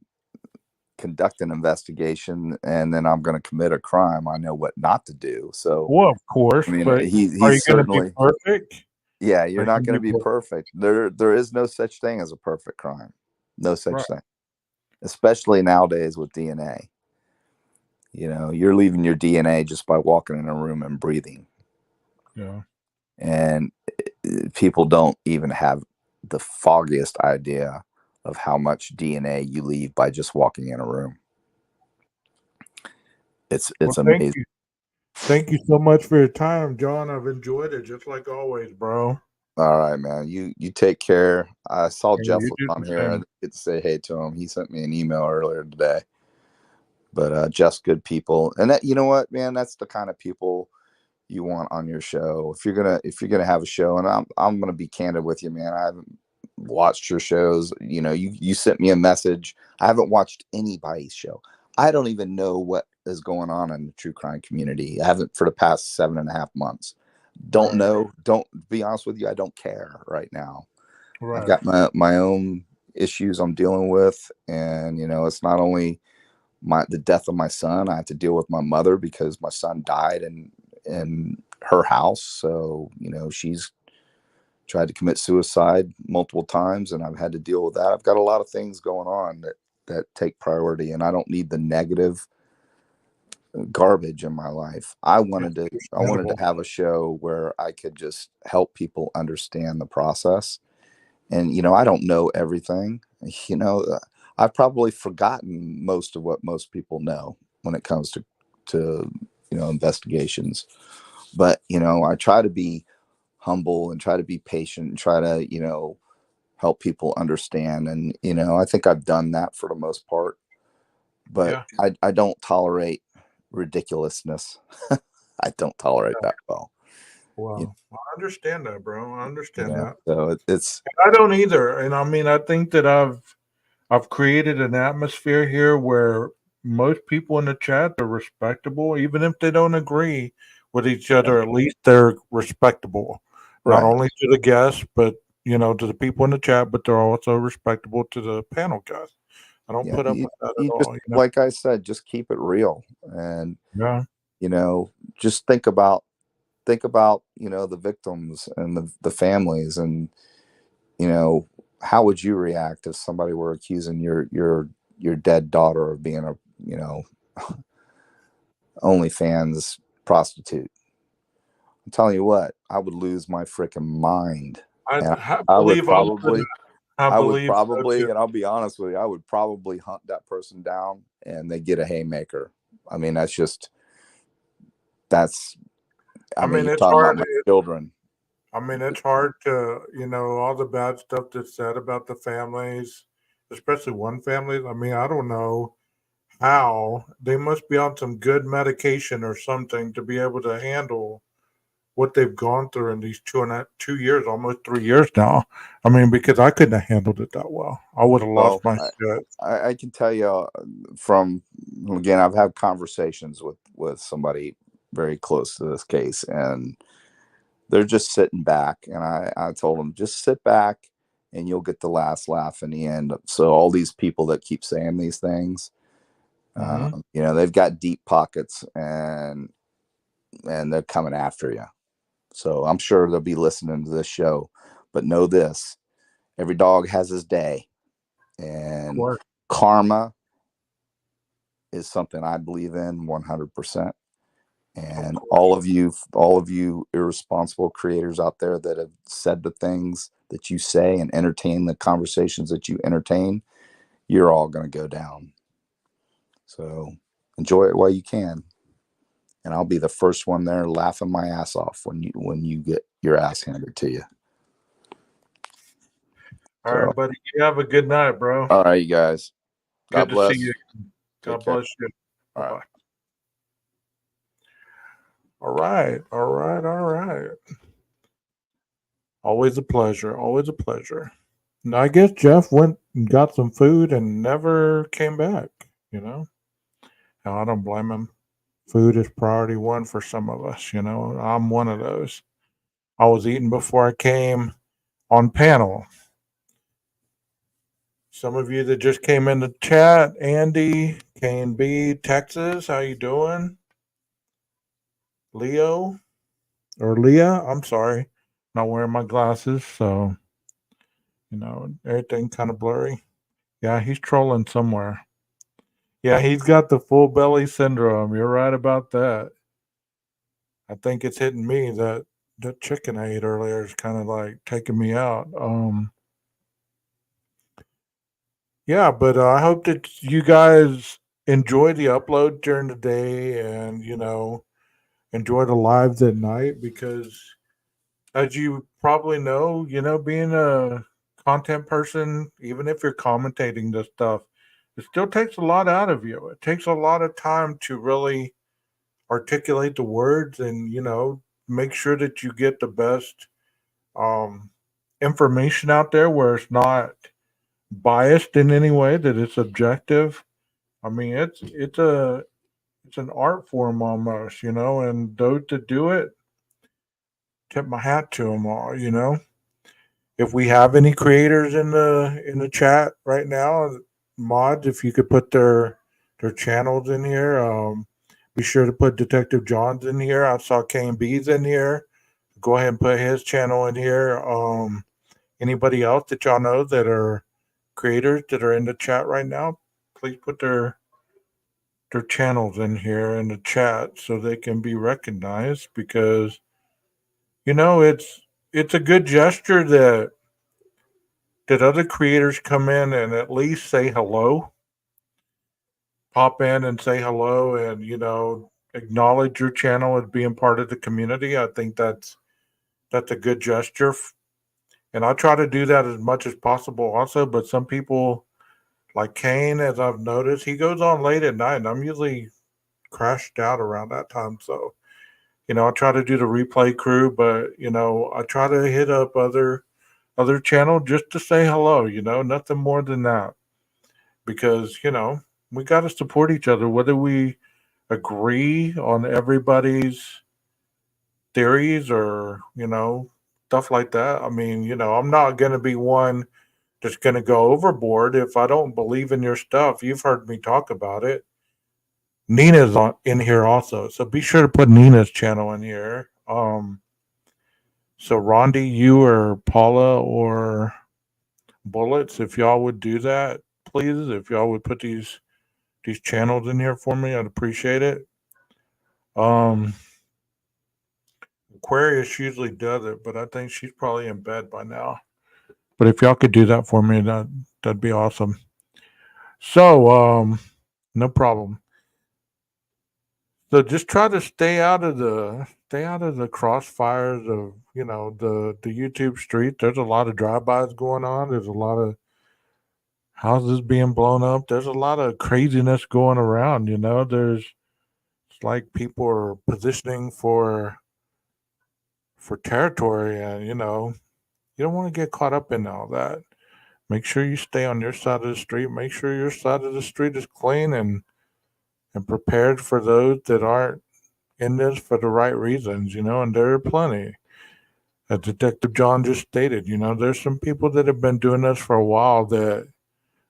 conduct an investigation, and then I'm going to commit a crime, I know what not to do. So, well, of course, I mean, but he's are you certainly going to be perfect? Yeah, you're Are not you going to gonna be perfect. There is no such thing as a perfect crime. No such Right. thing. Especially nowadays with DNA. You're leaving your DNA just by walking in a room and breathing. Yeah. And people don't even have the foggiest idea of how much DNA you leave by just walking in a room. It's amazing. Thank you so much for your time, John. I've enjoyed it, just like always, bro. All right, man. You take care. I saw Hey, Jeff you was do on the here. I same. didn't get to say hey to him. He sent me an email earlier today. But Jeff's good people, and that, you know what, man, that's the kind of people you want on your show. If you're gonna have a show, and I'm gonna be candid with you, man. I haven't watched your shows. You know, you sent me a message. I haven't watched anybody's show. I don't even know what is going on in the true crime community. I haven't for the past 7.5 months. Don't Right. know. Don't be honest with you. I don't care right now. I've Right. got my own issues I'm dealing with, and you know, it's not only the death of my son. I have to deal with my mother because my son died in her house. So, you know, she's tried to commit suicide multiple times, and I've had to deal with that. I've got a lot of things going on that take priority, and I don't need the negative garbage in my life. I wanted to Understandable. have a show where I could just help people understand the process. And, you know, I don't know everything. You know, I've probably forgotten most of what most people know when it comes to, you know, investigations. But, you know, I try to be humble and try to be patient and try to, you know, help people understand. And, you know, I think I've done that for the most part. But Yeah. I don't tolerate ridiculousness. I don't tolerate that well. Well, I understand that, bro. I You understand know, that. so it's I don't either. And I mean, I think that I've created an atmosphere here where most people in the chat are respectable, even if they don't agree with each other. At least they're respectable, not right. only to the guests, but you know, to the people in the chat, but they're also respectable to the panel guests. I don't Yeah, put up with that at you just all. You know? like I said, just keep it real, and Yeah. you know, just think about you know the victims and the families, and you know, how would you react if somebody were accusing your dead daughter of being a, you know, OnlyFans prostitute? I'm telling you what, I would lose my freaking mind, and I I would believe also probably I believe so too. and I'll be honest with you, I would probably hunt that person down and they get a haymaker. I mean, that's, I I mean, mean, you're it's talking about hard. my children. I mean, it's hard to, you know, all the bad stuff that's said about the families, especially one family. I mean, I don't know how they must be on some good medication or something to be able to handle what they've gone through in these 2.5 2 years, almost 3 years now. I mean, because I couldn't have handled it that well. I would have Well, lost my shit. I can tell you from, again, I've had conversations with somebody very close to this case, and they're just sitting back. And I told them, just sit back and you'll get the last laugh in the end. So all these people that keep saying these things, Hmm. you know, they've got deep pockets, and they're coming after you. So I'm sure they'll be listening to this show, but know this: every dog has his day, Of and course. karma is something I believe in 100%. Of And course. all of you irresponsible creators out there that have said the things that you say and entertain the conversations that you entertain, you're all going to go down. So enjoy it while you can. And I'll be the first one there laughing my ass off when you get your ass handed to you. All So, right, buddy. You have a good night, bro. all right, you guys. God Good to see bless. you. Take God care. bless you. All Bye right. bye. All right. All right. All right. Always a pleasure. Always a pleasure. And I guess Jeff went and got some food and never came back, you know? And I don't blame him. Food is priority one for some of us, you know? I'm one of those. I was eating before I came on panel. Some of you that just came in the chat, Andy, K&B, Texas, how you doing? Leo or Leah, I'm sorry. Not wearing my glasses, so you know, everything kind of blurry. Yeah, he's trolling somewhere. Yeah, he's got the full belly syndrome. You're right about that. I think it's hitting me that chicken I ate earlier is kind of like taking me out. Yeah, but I hope that you guys enjoy the upload during the day and, you know, enjoy the lives at night because as you probably know, being a content person, even if you're commentating this stuff, it still takes a lot out of you. It takes a lot of time to really articulate the words and, make sure that you get the best um, information out there where it's not biased in any way, that it's objective. I mean, it's an art form almost, and those that do it, tip my hat to them all. If we have any creators in the chat right now, mods, if you could put their channels in here, be sure to put Detective John's in here. I saw Kane B's in here. Go ahead and put his channel in here. Anybody else that y'all know that are creators that are in the chat right now, please put their channels in here in the chat so they can be recognized, because it's a good gesture that other creators come in and at least say hello, pop in and say hello, and acknowledge your channel as being part of the community. I think that's a good gesture, and I try to do that as much as possible also. But some people, like Kane, as I've noticed, he goes on late at night, and I'm usually crashed out around that time. So I try to do the replay crew, but I try to hit up other channel just to say hello. Nothing more than that, because we got to support each other, whether we agree on everybody's theories or stuff like that. I mean, I'm not going to be one that's going to go overboard if I don't believe in your stuff. You've heard me talk about it. Nina's in here also, so be sure to put Nina's channel in here. So Rondi, you or Paula or Bullets, if y'all would do that, please. If y'all would put these channels in here for me, I'd appreciate it. Um, Aquarius usually does it, but I think she's probably in bed by now. But if y'all could do that for me, that'd be awesome. So, no problem. So just try to stay out of the crossfires of the YouTube street. There's a lot of drive-bys going on. There's a lot of houses being blown up. There's a lot of craziness going around. It's like people are positioning for territory, and you don't want to get caught up in all that. Make sure you stay on your side of the street. Make sure your side of the street is clean and prepared for those that aren't in this for the right reasons, and there are plenty. As Detective John just stated, there's some people that have been doing this for a while that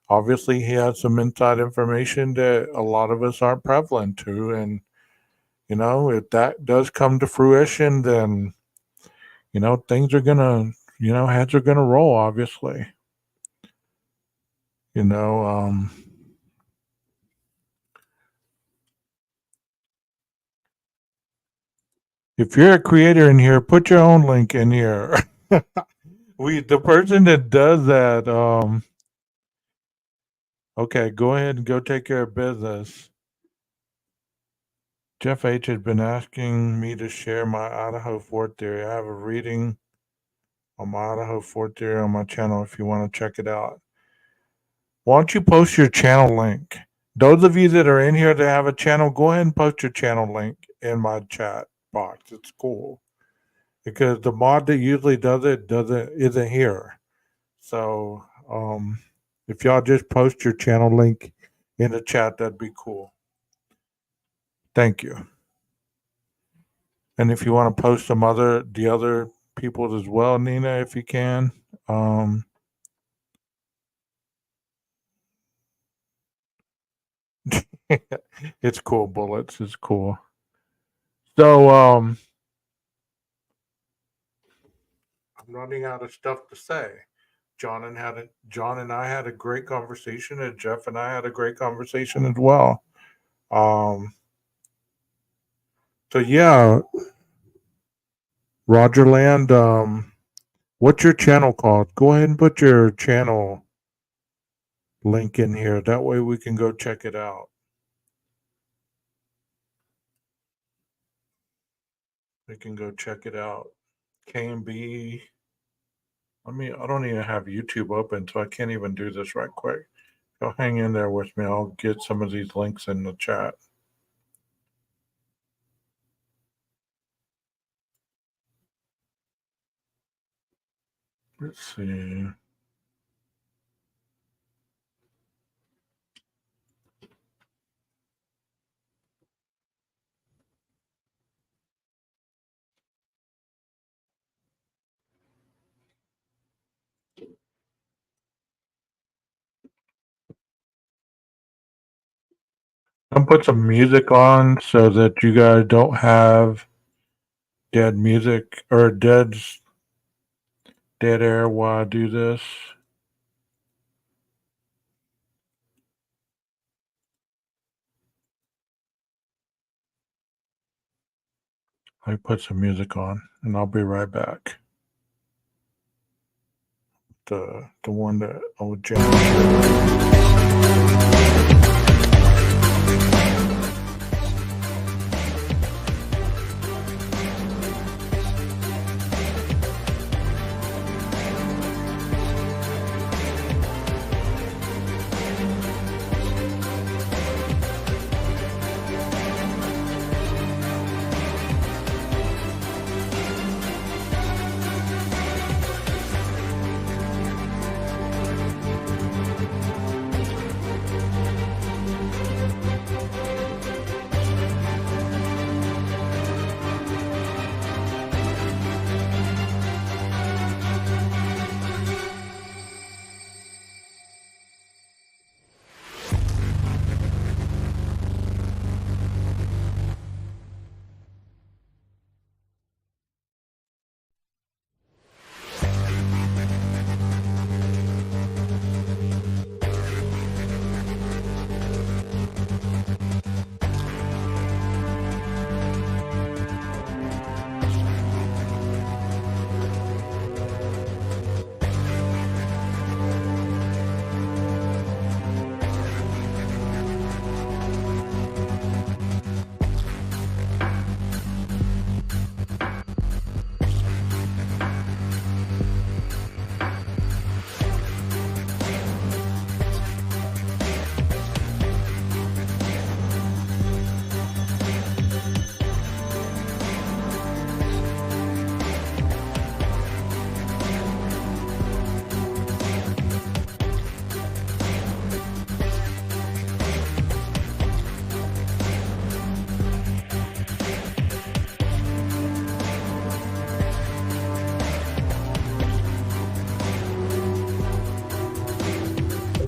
obviously he has some inside information that a lot of us aren't prevalent to. And, if that does come to fruition, then, things are going to, heads are going to roll, obviously. You know, if you're a creator in here, put your own link in here. The person that does that, okay, go ahead and go take care of business. Jeff H has been asking me to share my Idaho 4 theory. I have a reading on my Idaho 4 theory on my channel if you want to check it out. Why don't you post your channel link? Those of you that are in here that have a channel, go ahead and post your channel link in my chat box. It's cool, because the mod that usually does it isn't here. So if y'all just post your channel link in the chat, that'd be cool. Thank you. And if you want to post the other people's as well, Nina, if you can. It's cool, Bullets. It's cool. So I'm running out of stuff to say. John and I had a great conversation, and Jeff and I had a great conversation as well. So yeah, Rogerland, what's your channel called? Go ahead and put your channel link in here. That way we can go check it out. We can go check it out. KMB. I don't even have YouTube open, so I can't even do this right quick. So hang in there with me. I'll get some of these links in the chat. Let's see. I'll put some music on so that you guys don't have dead music or dead air while I do this. I put some music on and I'll be right back. The one that I would jam.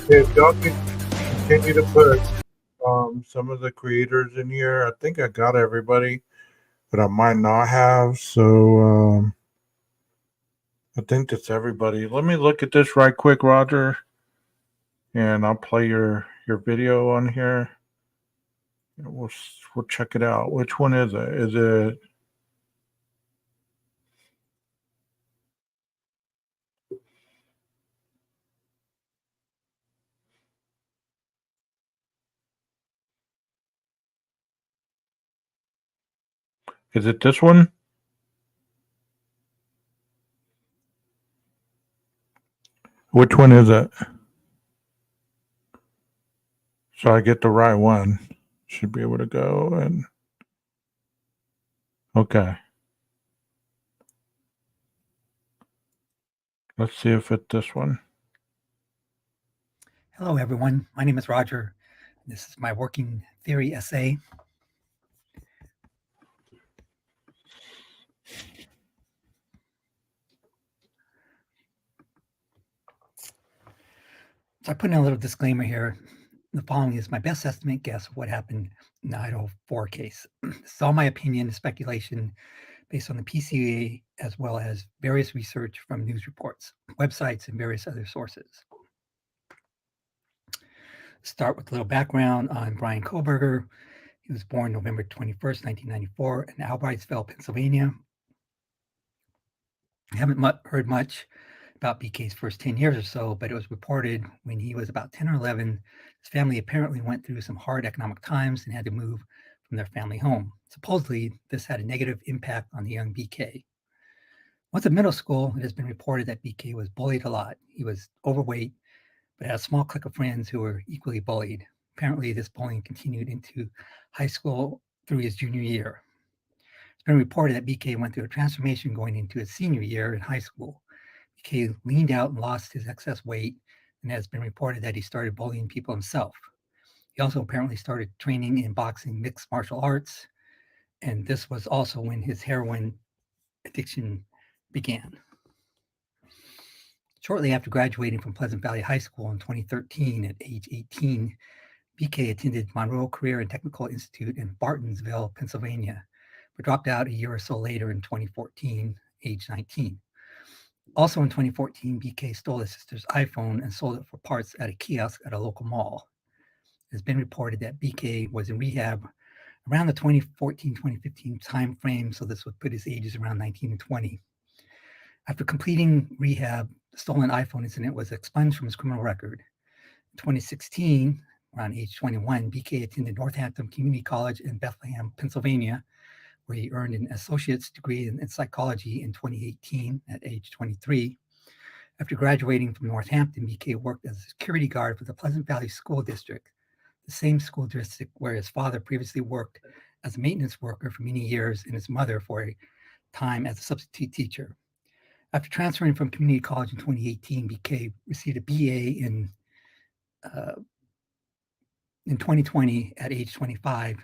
Okay, if y'all can continue to put some of the creators in here. I think I got everybody, but I might not have. So I think that's everybody. Let me look at this right quick, Roger, and I'll play your video on here. We'll check it out. Which one is it? Is it this one? Which one is it? So I get the right one. Should be able to go and okay. Let's see if it's this one. Hello, everyone. My name is Roger. This is my working theory essay. So I put in a little disclaimer here. The following is my best estimate guess of what happened in the Idaho 4 case. This is all my opinion, speculation based on the PCA, as well as various research from news reports, websites, and various other sources. Start with a little background on Brian Kohlberger. He was born November 21st, 1994 in Albrightsville, Pennsylvania. I haven't heard much about BK's first 10 years or so, but it was reported when he was about 10 or 11, his family apparently went through some hard economic times and had to move from their family home. Supposedly, this had a negative impact on the young BK. Once in middle school, it has been reported that BK was bullied a lot. He was overweight, but had a small clique of friends who were equally bullied. Apparently, this bullying continued into high school through his junior year. It's been reported that BK went through a transformation going into his senior year in high school. BK leaned out and lost his excess weight, and it has been reported that he started bullying people himself. He also apparently started training in boxing mixed martial arts, and this was also when his heroin addiction began. Shortly after graduating from Pleasant Valley High School in 2013 at age 18, BK attended Monroe Career and Technical Institute in Bartonsville, Pennsylvania, but dropped out a year or so later in 2014, age 19. Also in 2014, BK stole his sister's iPhone and sold it for parts at a kiosk at a local mall. It has been reported that BK was in rehab around the 2014-2015 time frame, so this would put his ages around 19 and 20. After completing rehab, the stolen iPhone incident was expunged from his criminal record. In 2016, around age 21, BK attended Northampton Community College in Bethlehem, Pennsylvania, where he earned an associate's degree in psychology in 2018 at age 23. After graduating from Northampton, BK worked as a security guard for the Pleasant Valley School District, the same school district where his father previously worked as a maintenance worker for many years and his mother for a time as a substitute teacher. After transferring from community college in 2018, BK received a BA in 2020 at age 25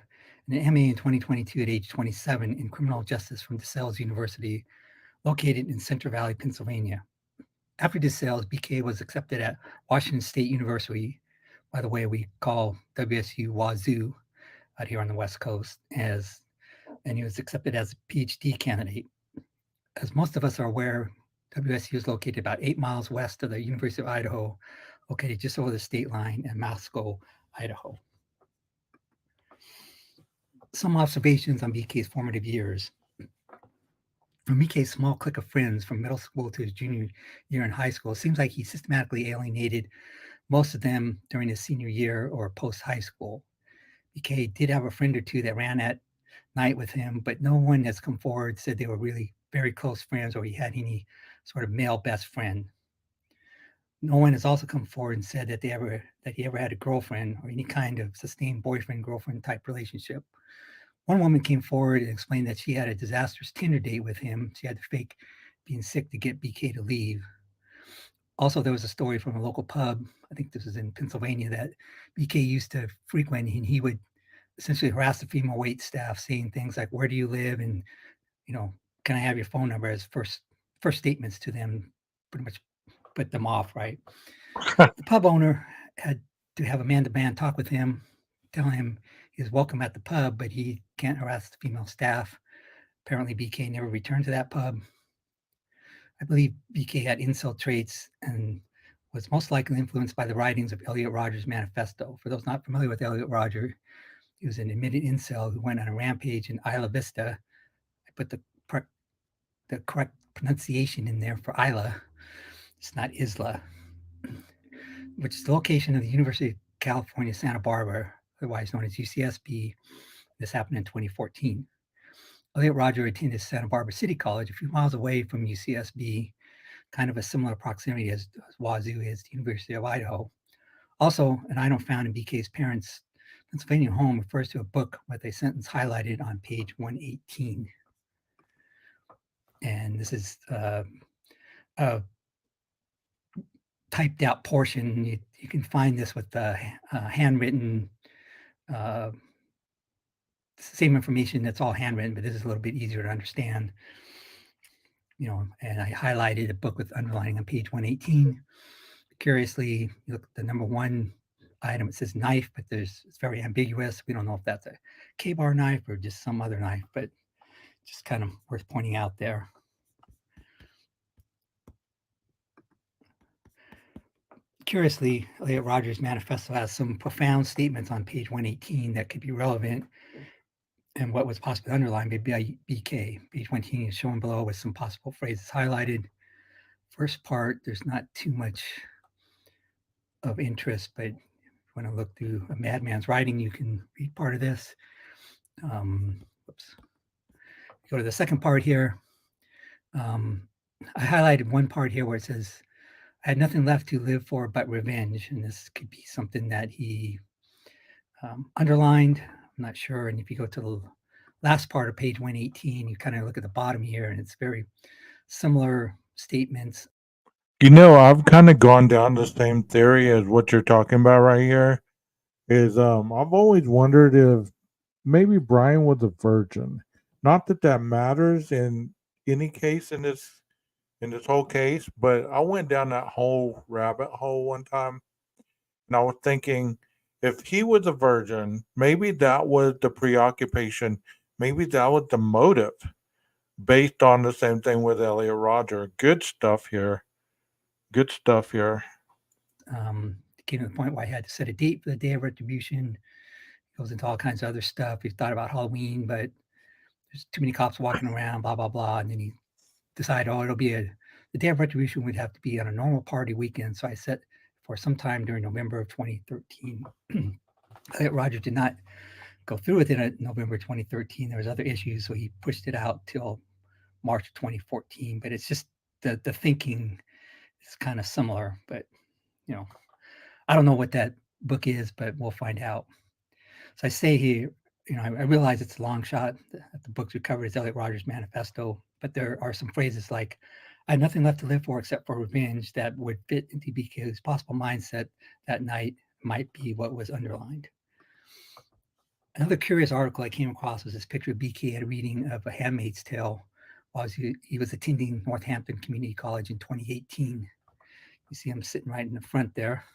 and an MA in 2022 at age 27 in criminal justice from DeSales University, located in Central Valley, Pennsylvania. After DeSales, BK was accepted at Washington State University. By the way, we call WSU Wazoo out here on the West Coast, and he was accepted as a PhD candidate. As most of us are aware, WSU is located about 8 miles west of the University of Idaho, located just over the state line in Moscow, Idaho. Some observations on BK's formative years. From BK's small clique of friends from middle school to his junior year in high school, it seems like he systematically alienated most of them during his senior year or post-high school. BK did have a friend or two that ran at night with him, but no one has come forward, said they were really very close friends or he had any sort of male best friend. No one has also come forward and said that he ever had a girlfriend or any kind of sustained boyfriend-girlfriend type relationship. One woman came forward and explained that she had a disastrous Tinder date with him. She had to fake being sick to get BK to leave. Also, there was a story from a local pub, I think this was in Pennsylvania, that BK used to frequent, and he would essentially harass the female wait staff, saying things like, "Where do you live?" and, "Can I have your phone number?" as first statements to them, pretty much put them off, right? The pub owner had to have a man-to-man talk with him, telling him he was welcome at the pub, but he can't harass the female staff. Apparently, BK never returned to that pub. I believe BK had incel traits and was most likely influenced by the writings of Elliot Rodger's manifesto. For those not familiar with Elliot Rodger, he was an admitted incel who went on a rampage in Isla Vista. I put the correct pronunciation in there for Isla. It's not Isla, which is the location of the University of California, Santa Barbara, otherwise known as UCSB. This happened in 2014. Elliot Rodger attended Santa Barbara City College, a few miles away from UCSB, kind of a similar proximity as Wazoo is, the University of Idaho. Also, an item found in BK's parents' Pennsylvania home refers to a book with a sentence highlighted on page 118. And this is a typed out portion. You can find this with the handwritten, same information that's all handwritten, but this is a little bit easier to understand. And I highlighted a book with underlining on page 118. Curiously, you look at the number one item, it says knife, but it's very ambiguous. We don't know if that's a K-bar knife or just some other knife, but just kind of worth pointing out there. Curiously, Elliot Rodger's manifesto has some profound statements on page 118 that could be relevant and what was possibly underlined by BK. Page 118 is shown below with some possible phrases highlighted. First part, there's not too much of interest, but if you want to look through a madman's writing, you can read part of this. Go to the second part here. I highlighted one part here where it says, I had nothing left to live for but revenge. And this could be something that he underlined. I'm not sure. And if you go to the last part of page 118, you kind of look at the bottom here, and it's very similar statements. I've kind of gone down the same theory as what you're talking about right here. Is I've always wondered if maybe Brian was a virgin. Not that that matters in any case in this whole case, but I went down that whole rabbit hole one time, and I was thinking, if he was a virgin, maybe that was the preoccupation, maybe that was the motive, based on the same thing with Elliot Rodger. Good stuff here. Good stuff here. Came to the point where I had to set a date for the day of retribution. Goes into all kinds of other stuff. He thought about Halloween, but there's too many cops walking around, blah, blah, blah. And then he decided, it'll be the day of retribution would have to be on a normal party weekend. So I set for sometime during November of 2013. Elliot Rodger did not go through with it in November 2013. There was other issues, so he pushed it out till March of 2014. But it's just the thinking is kind of similar. But I don't know what that book is, but we'll find out. So I say here, I realize it's a long shot that the books we covered is Elliot Rodger's manifesto, but there are some phrases like, I had nothing left to live for except for revenge that would fit into BK's possible mindset that night might be what was underlined. Another curious article I came across was this picture of BK at a reading of A Handmaid's Tale while he was attending Northampton Community College in 2018. You see him sitting right in the front there.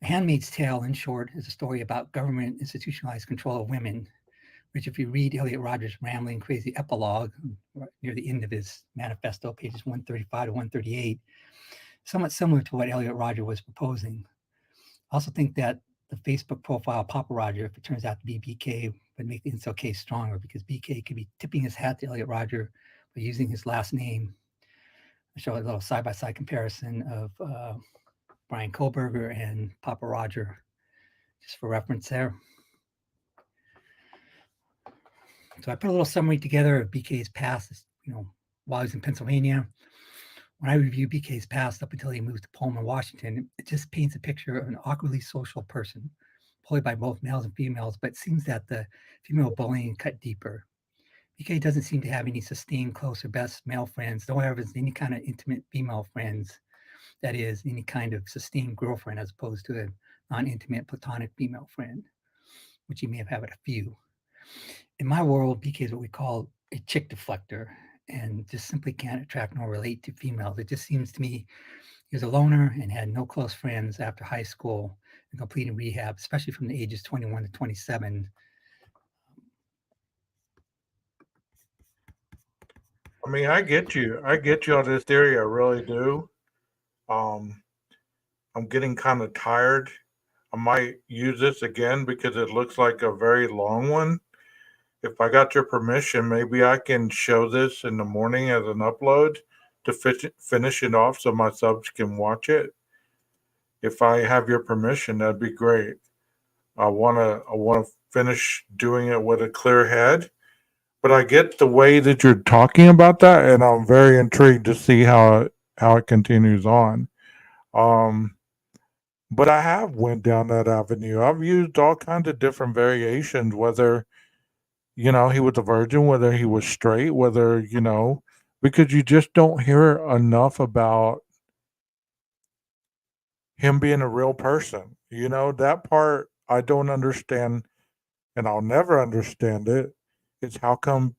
A Handmaid's Tale, in short, is a story about government institutionalized control of women, which if you read Elliot Rodger's rambling, crazy epilogue near the end of his manifesto, pages 135 to 138, somewhat similar to what Elliot Rodger was proposing. I also think that the Facebook profile Papa Rodger, if it turns out to be BK, would make the incel case stronger because BK could be tipping his hat to Elliot Rodger by using his last name. I show a little side-by-side comparison of Brian Kohlberger and Papa Rodger, just for reference there. So I put a little summary together of BK's past, while he was in Pennsylvania. When I review BK's past up until he moved to Pullman, Washington, it just paints a picture of an awkwardly social person, bullied by both males and females, but it seems that the female bullying cut deeper. BK doesn't seem to have any sustained close or best male friends, don't have any kind of intimate female friends. That is, any kind of sustained girlfriend as opposed to a non-intimate platonic female friend, which he may have had a few. In my world, BK is what we call a chick deflector and just simply can't attract nor relate to females. It just seems to me he was a loner and had no close friends after high school and completing rehab, especially from the ages 21 to 27. I mean, I get you. I get you on this theory. I really do. I'm getting kind of tired. I might use this again because it looks like a very long one. If I got your permission, maybe I can show this in the morning as an upload to finish it off so my subs can watch it. If I have your permission, that'd be great. I wanna finish doing it with a clear head. But I get the way that you're talking about that, and I'm very intrigued to see how it continues on. But I have went down that avenue. I've used all kinds of different variations, whether he was a virgin, whether he was straight, whether because you just don't hear enough about him being a real person. That part I don't understand, and I'll never understand it. It's how come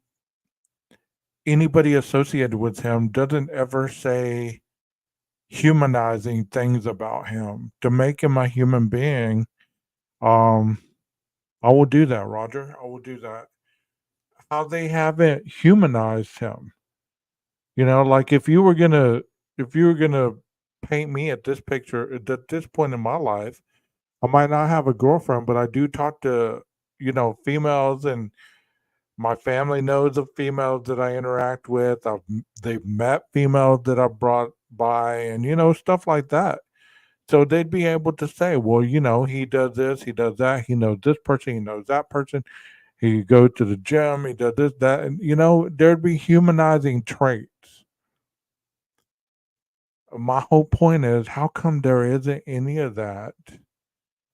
anybody associated with him doesn't ever say humanizing things about him to make him a human being. I will do that, Roger. I will do that. How they haven't humanized him. Like if you were gonna paint me at this picture at this point in my life, I might not have a girlfriend, but I do talk to, females, and my family knows of females that I interact with. They've met females that I brought by, and stuff like that. So they'd be able to say, well, he does this, he does that, he knows this person, he knows that person, he goes to the gym, he does this, that, and there'd be humanizing traits. my whole point is, how come there isn't any of that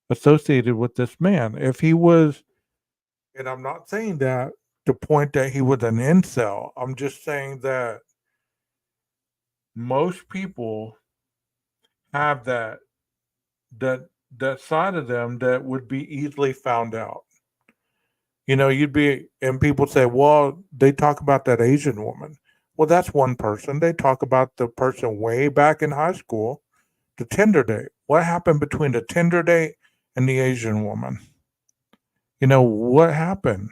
associated with this man? If he was, and I'm not saying that to point that he was an incel. I'm just saying that most people have that side of them that would be easily found out. You'd be, and people say, well, they talk about that Asian woman. Well, that's one person. They talk about the person way back in high school, the Tinder date. What happened between the Tinder date and the Asian woman? What happened?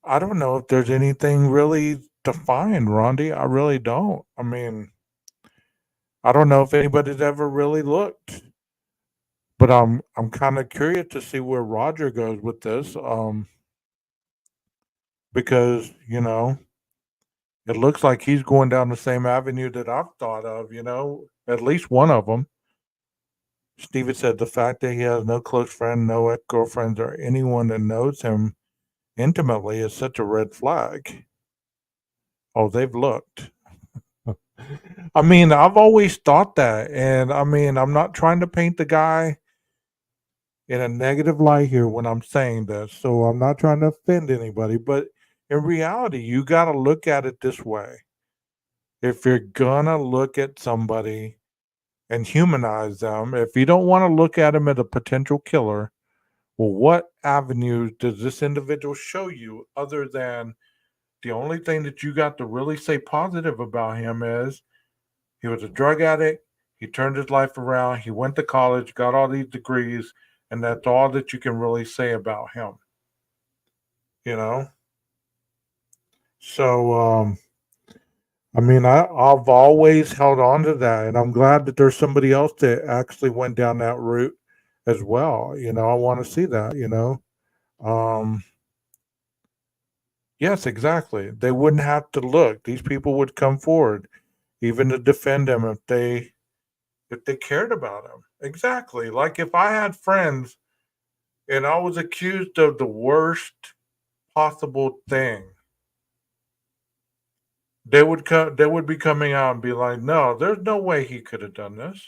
I don't know if there's anything really defined, Rondi. I really don't. I mean, I don't know if anybody's ever really looked. But I'm kind of curious to see where Roger goes with this, because it looks like he's going down the same avenue that I've thought of. At least one of them. Steven said the fact that he has no close friend, no ex-girlfriends, or anyone that knows him intimately is such a red flag. Oh, they've looked. I mean, I've always thought that, and I mean, I'm not trying to paint the guy in a negative light here when I'm saying this, so I'm not trying to offend anybody, but in reality, you got to look at it this way. If you're gonna look at somebody and humanize them, if you don't want to look at them as a potential killer, well, what avenues does this individual show you other than the only thing that you got to really say positive about him is he was a drug addict, he turned his life around, he went to college, got all these degrees, and that's all that you can really say about him. So, I mean, I've always held on to that, and I'm glad that there's somebody else that actually went down that route as well. I want to see that. Yes, exactly. They wouldn't have to look. These people would come forward, even to defend him if they cared about him. Exactly. Like if I had friends and I was accused of the worst possible thing, they would be coming out and be like, no, there's no way he could have done this.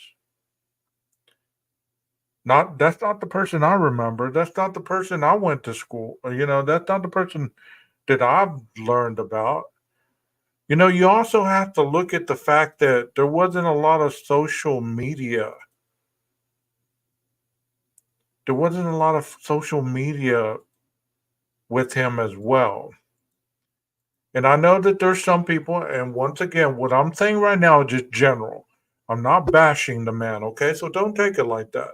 That's not the person I remember. That's not the person I went to school. That's not the person that I've learned about. You also have to look at the fact that there wasn't a lot of social media. There wasn't a lot of social media with him as well. And I know that there's some people, and once again, what I'm saying right now is just general. I'm not bashing the man, okay? So don't take it like that.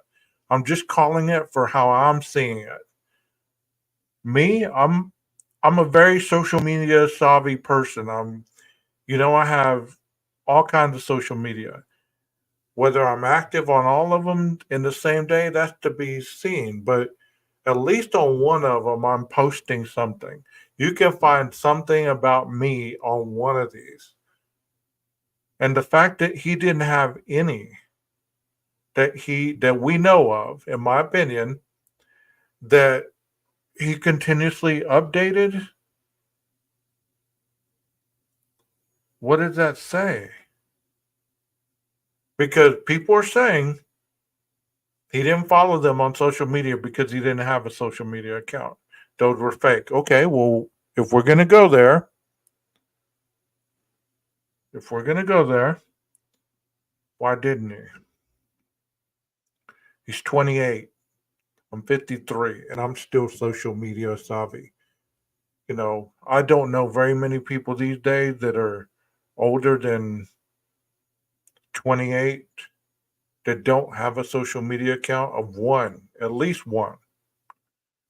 I'm just calling it for how I'm seeing it. Me, I'm a very social media savvy person. I have all kinds of social media. Whether I'm active on all of them in the same day, that's to be seen. But at least on one of them, I'm posting something. You can find something about me on one of these. And the fact that he didn't have any that we know of, in my opinion, that he continuously updated, what does that say? Because people are saying he didn't follow them on social media because he didn't have a social media account. Those were fake. Okay, well, if we're going to go there, why didn't he? He's 28. I'm 53, and I'm still social media savvy. I don't know very many people these days that are older than 28 that don't have a social media account of one, at least one.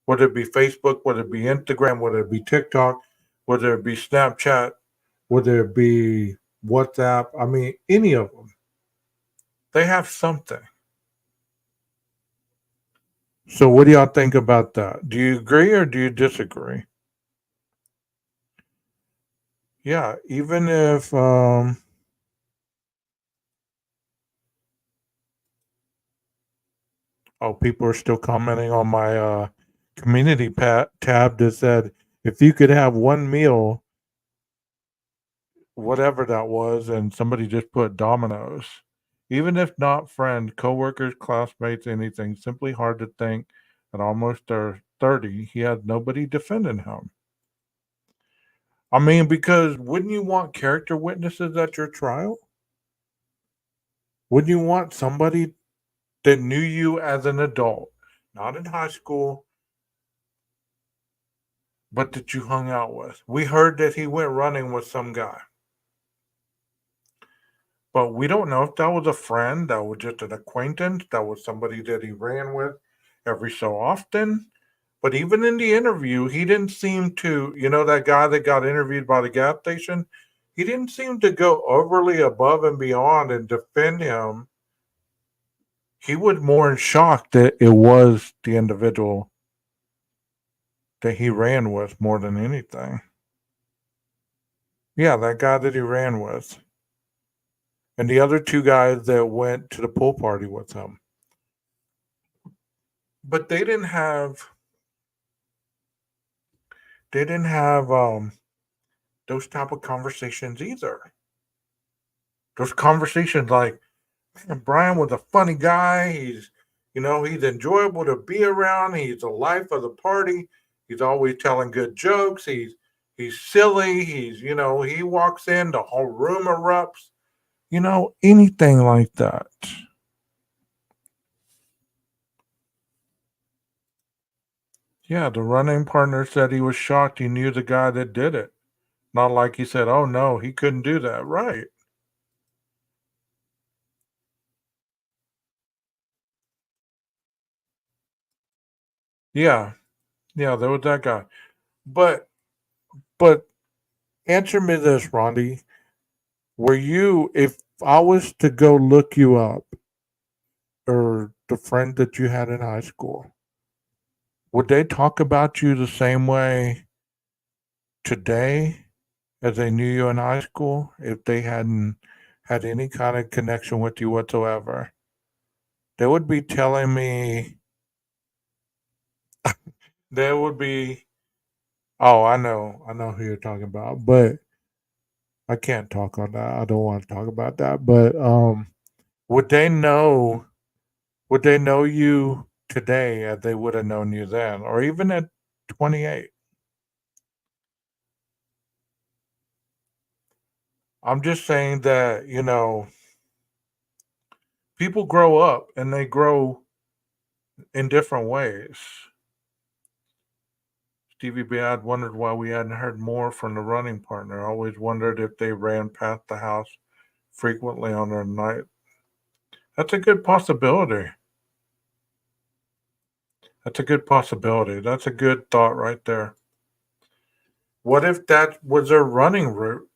Whether it be Facebook, whether it be Instagram, whether it be TikTok, whether it be Snapchat, whether it be WhatsApp. I mean, any of them. They have something. So what do y'all think about that? Do you agree or do you disagree? Yeah, even if people are still commenting on my community tab that said if you could have one meal whatever that was, and somebody just put dominoes. Even if not friends, coworkers, classmates, anything, simply hard to think at almost 30 he had nobody defending him. I mean, because wouldn't you want character witnesses at your trial? Wouldn't you want somebody that knew you as an adult, not in high school, but that you hung out with? We heard that he went running with some guy. But we don't know if that was a friend, that was just an acquaintance, that was somebody that he ran with every so often. But even in the interview, he didn't seem to, that guy that got interviewed by the gas station, he didn't seem to go overly above and beyond and defend him. He was more in shock that it was the individual that he ran with more than anything. Yeah, that guy that he ran with. And the other two guys that went to the pool party with him. But they didn't have those type of conversations either. Those conversations like, man, Brian was a funny guy. He's enjoyable to be around. He's the life of the party. He's always telling good jokes. He's silly. He walks in, the whole room erupts. Anything like that. Yeah, the running partner said he was shocked he knew the guy that did it. Not like he said, oh no, he couldn't do that. Right. Yeah. Yeah, there was that guy. But answer me this, Rondi. If I was to go look you up or the friend that you had in high school, would they talk about you the same way today as they knew you in high school if they hadn't had any kind of connection with you whatsoever? They would be telling me, they would be, oh, I know who you're talking about, but I can't talk on that. I don't want to talk about that. But would they know? Would they know you today as they would have known you then, or even at 28? I'm just saying that people grow up and they grow in different ways. Stevie B, I'd wondered why we hadn't heard more from the running partner. I always wondered if they ran past the house frequently on their night. That's a good possibility. That's a good possibility. That's a good thought right there. What if that was their running route?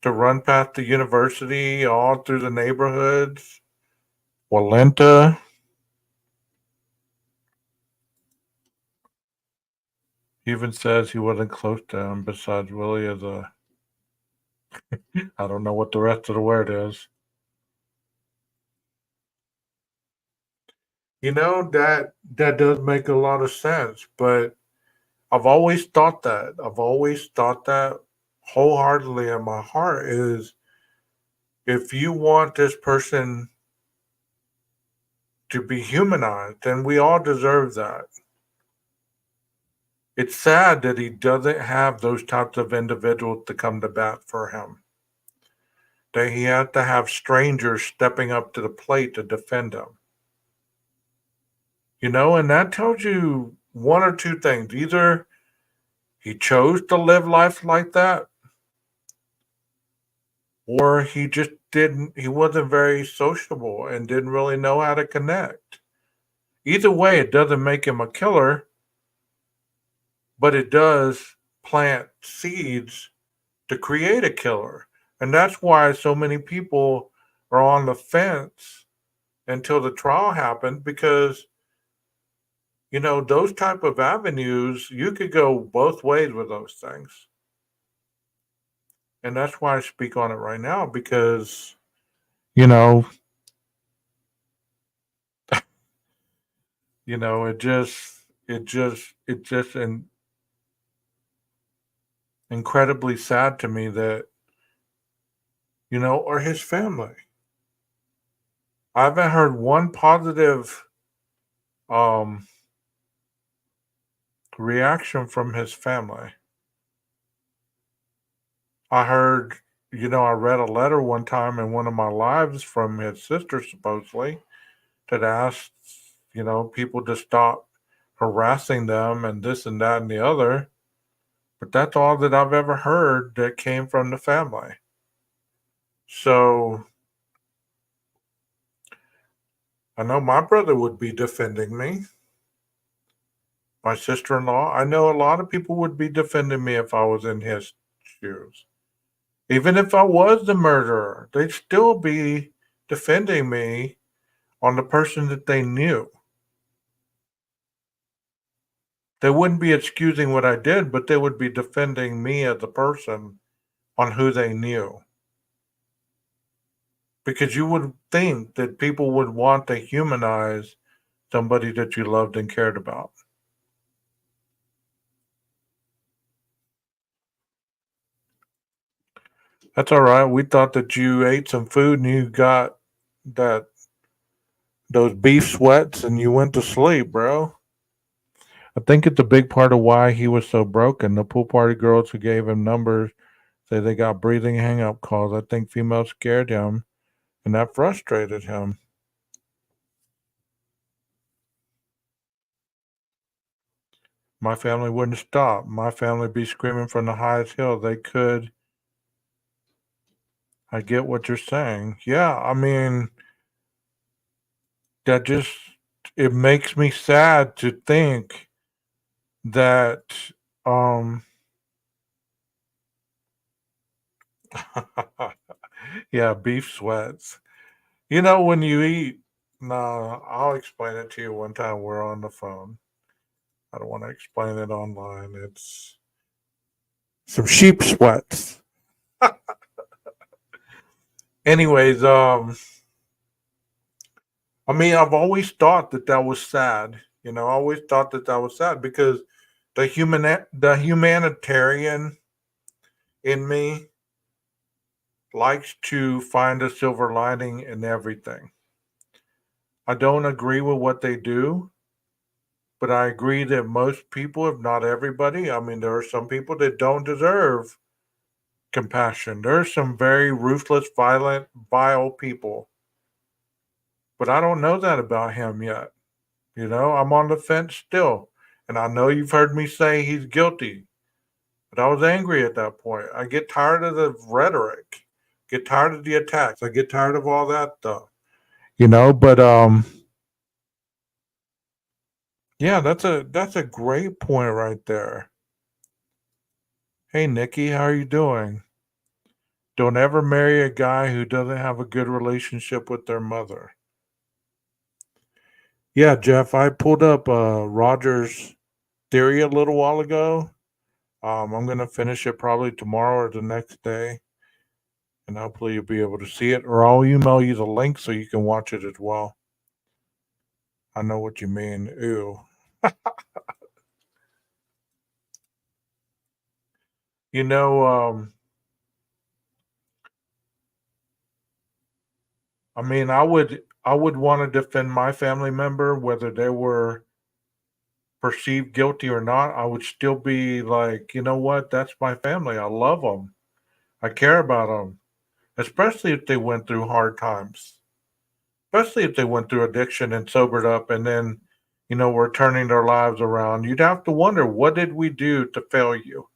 To run past the university, all through the neighborhoods? Walenta? He even says he wasn't close to him besides Willie as a... I don't know what the rest of the word is. That does make a lot of sense, but I've always thought that. I've always thought that wholeheartedly in my heart is if you want this person to be humanized, then we all deserve that. It's sad that he doesn't have those types of individuals to come to bat for him. That he has to have strangers stepping up to the plate to defend him. And that tells you one or two things. Either he chose to live life like that, or he just he wasn't very sociable and didn't really know how to connect. Either way, it doesn't make him a killer, but it does plant seeds to create a killer. And that's why so many people are on the fence until the trial happened, because those type of avenues, you could go both ways with those things. And that's why I speak on it right now, because it just and incredibly sad to me that, or his family. I haven't heard one positive reaction from his family. I heard, I read a letter one time in one of my lives from his sister, supposedly, that asked, people to stop harassing them and this and that and the other. But that's all that I've ever heard that came from the family. So I know my brother would be defending me. My sister-in-law. I know a lot of people would be defending me if I was in his shoes. Even if I was the murderer, they'd still be defending me on the person that they knew. They wouldn't be excusing what I did, but they would be defending me as a person on who they knew. Because you would think that people would want to humanize somebody that you loved and cared about. That's all right. We thought that you ate some food and you got those beef sweats and you went to sleep, bro. I think it's a big part of why he was so broken. The pool party girls who gave him numbers say they got breathing hang up calls. I think females scared him and that frustrated him. My family wouldn't stop. My family be screaming from the highest hill they could. I get what you're saying. Yeah, I mean, it makes me sad to think that, um, yeah, beef sweats. When you eat, no, I'll explain it to you one time we're on the phone. I don't want to explain it online. It's some sheep sweats. Anyways, I mean, I've always thought that was sad. I always thought that was sad because the humanitarian in me likes to find a silver lining in everything. I don't agree with what they do, but I agree that most people, if not everybody, I mean, there are some people that don't deserve compassion. There are some very ruthless, violent, vile people. But I don't know that about him yet. I'm on the fence still. And I know you've heard me say he's guilty. But I was angry at that point. I get tired of the rhetoric, get tired of the attacks. I get tired of all that stuff. But yeah, that's a great point right there. Hey Nikki, how are you doing? Don't ever marry a guy who doesn't have a good relationship with their mother. Yeah, Jeff, I pulled up Roger's theory a little while ago. I'm going to finish it probably tomorrow or the next day. And hopefully you'll be able to see it. Or I'll email you the link so you can watch it as well. I know what you mean. Ew. you know, I mean, I would want to defend my family member, whether they were perceived guilty or not. I would still be like, you know what? That's my family. I love them. I care about them, especially if they went through hard times, especially if they went through addiction and sobered up and then, were turning their lives around. You'd have to wonder, what did we do to fail you?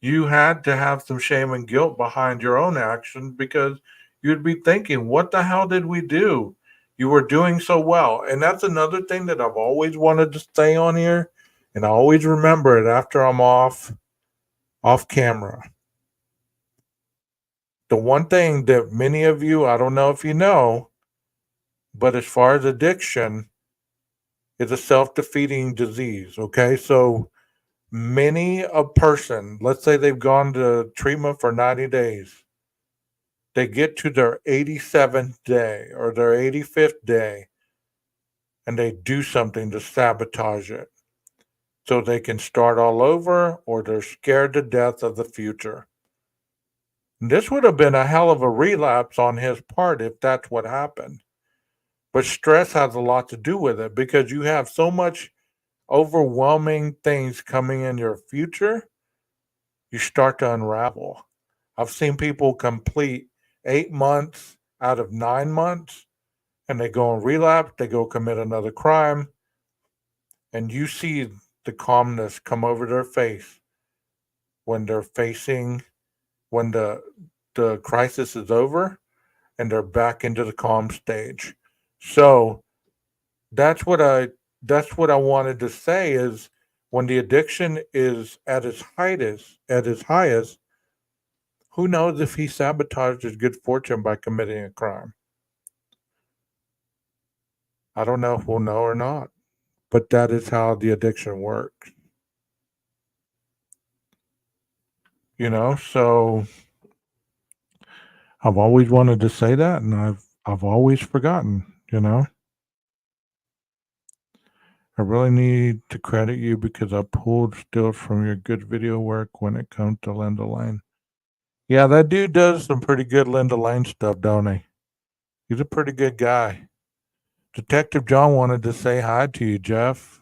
You had to have some shame and guilt behind your own actions because you'd be thinking, what the hell did we do? You were doing so well. And that's another thing that I've always wanted to stay on here. And I always remember it after I'm off camera. The one thing that many of you, I don't know if you know, but as far as addiction, it's a self-defeating disease. Okay. So many a person, let's say they've gone to treatment for 90 days. They get to their 87th day or their 85th day and they do something to sabotage it. so they can start all over, or they're scared to death of the future. This would have been a hell of a relapse on his part if that's what happened. But stress has a lot to do with it because you have so much overwhelming things coming in your future, you start to unravel. I've seen people complete 8 months out of 9 months and they go and relapse, they go commit another crime, and you see the calmness come over their face when they're facing when the crisis is over and they're back into the calm stage. So that's what I wanted to say is when the addiction is at its highest, who knows if he sabotaged his good fortune by committing a crime? I don't know if we'll know or not, but that is how the addiction works. So I've always wanted to say that, and I've always forgotten. I really need to credit you because I pulled still from your good video work when it comes to Linda Lane. Yeah, that dude does some pretty good Linda Lane stuff, don't he? He's a pretty good guy. Detective John wanted to say hi to you, Jeff.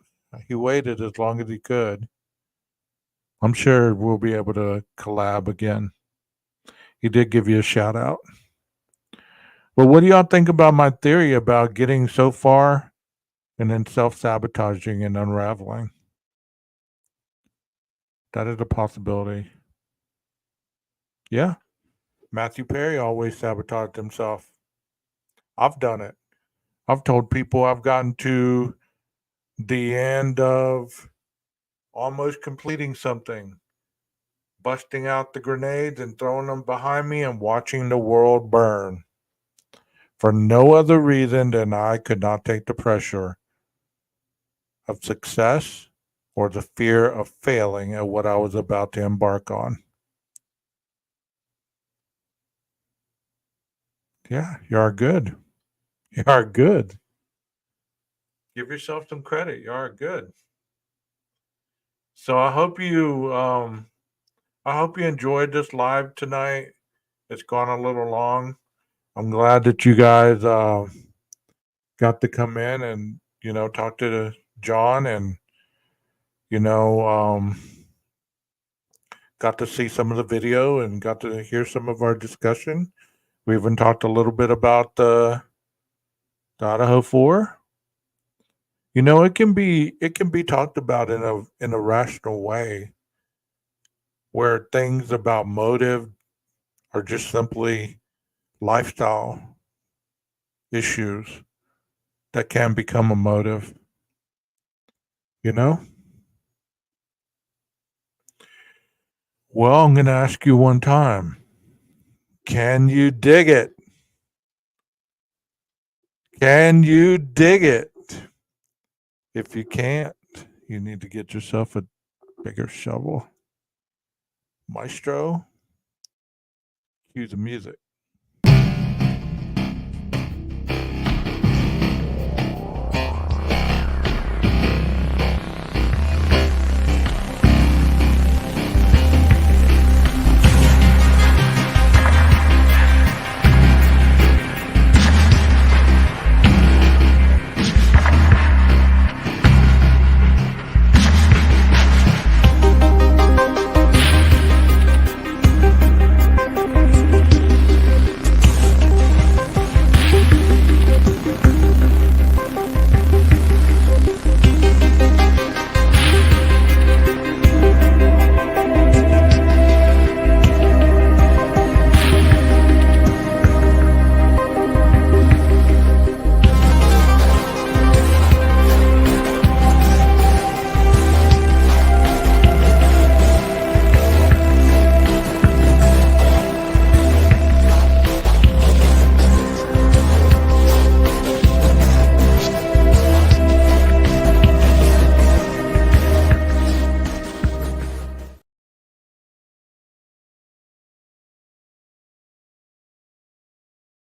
He waited as long as he could. I'm sure we'll be able to collab again. He did give you a shout out. But what do y'all think about my theory about getting so far and then self-sabotaging and unraveling? That is a possibility. Yeah. Matthew Perry always sabotaged himself. I've done it. I've told people I've gotten to the end of almost completing something, busting out the grenades and throwing them behind me and watching the world burn for no other reason than I could not take the pressure of success or the fear of failing at what I was about to embark on. Yeah, you are good. You are good. Give yourself some credit. You are good. So I hope you enjoyed this live tonight. It's gone a little long. I'm glad that you guys got to come in and talk to John and you know got to see some of the video and got to hear some of our discussion. We even talked a little bit about the Idaho 4. It can be talked about in a rational way where things about motive are just simply lifestyle issues that can become a motive, you know? Well, I'm going to ask you one time. Can you dig it? Can you dig it? If you can't, you need to get yourself a bigger shovel. Maestro, cue the music.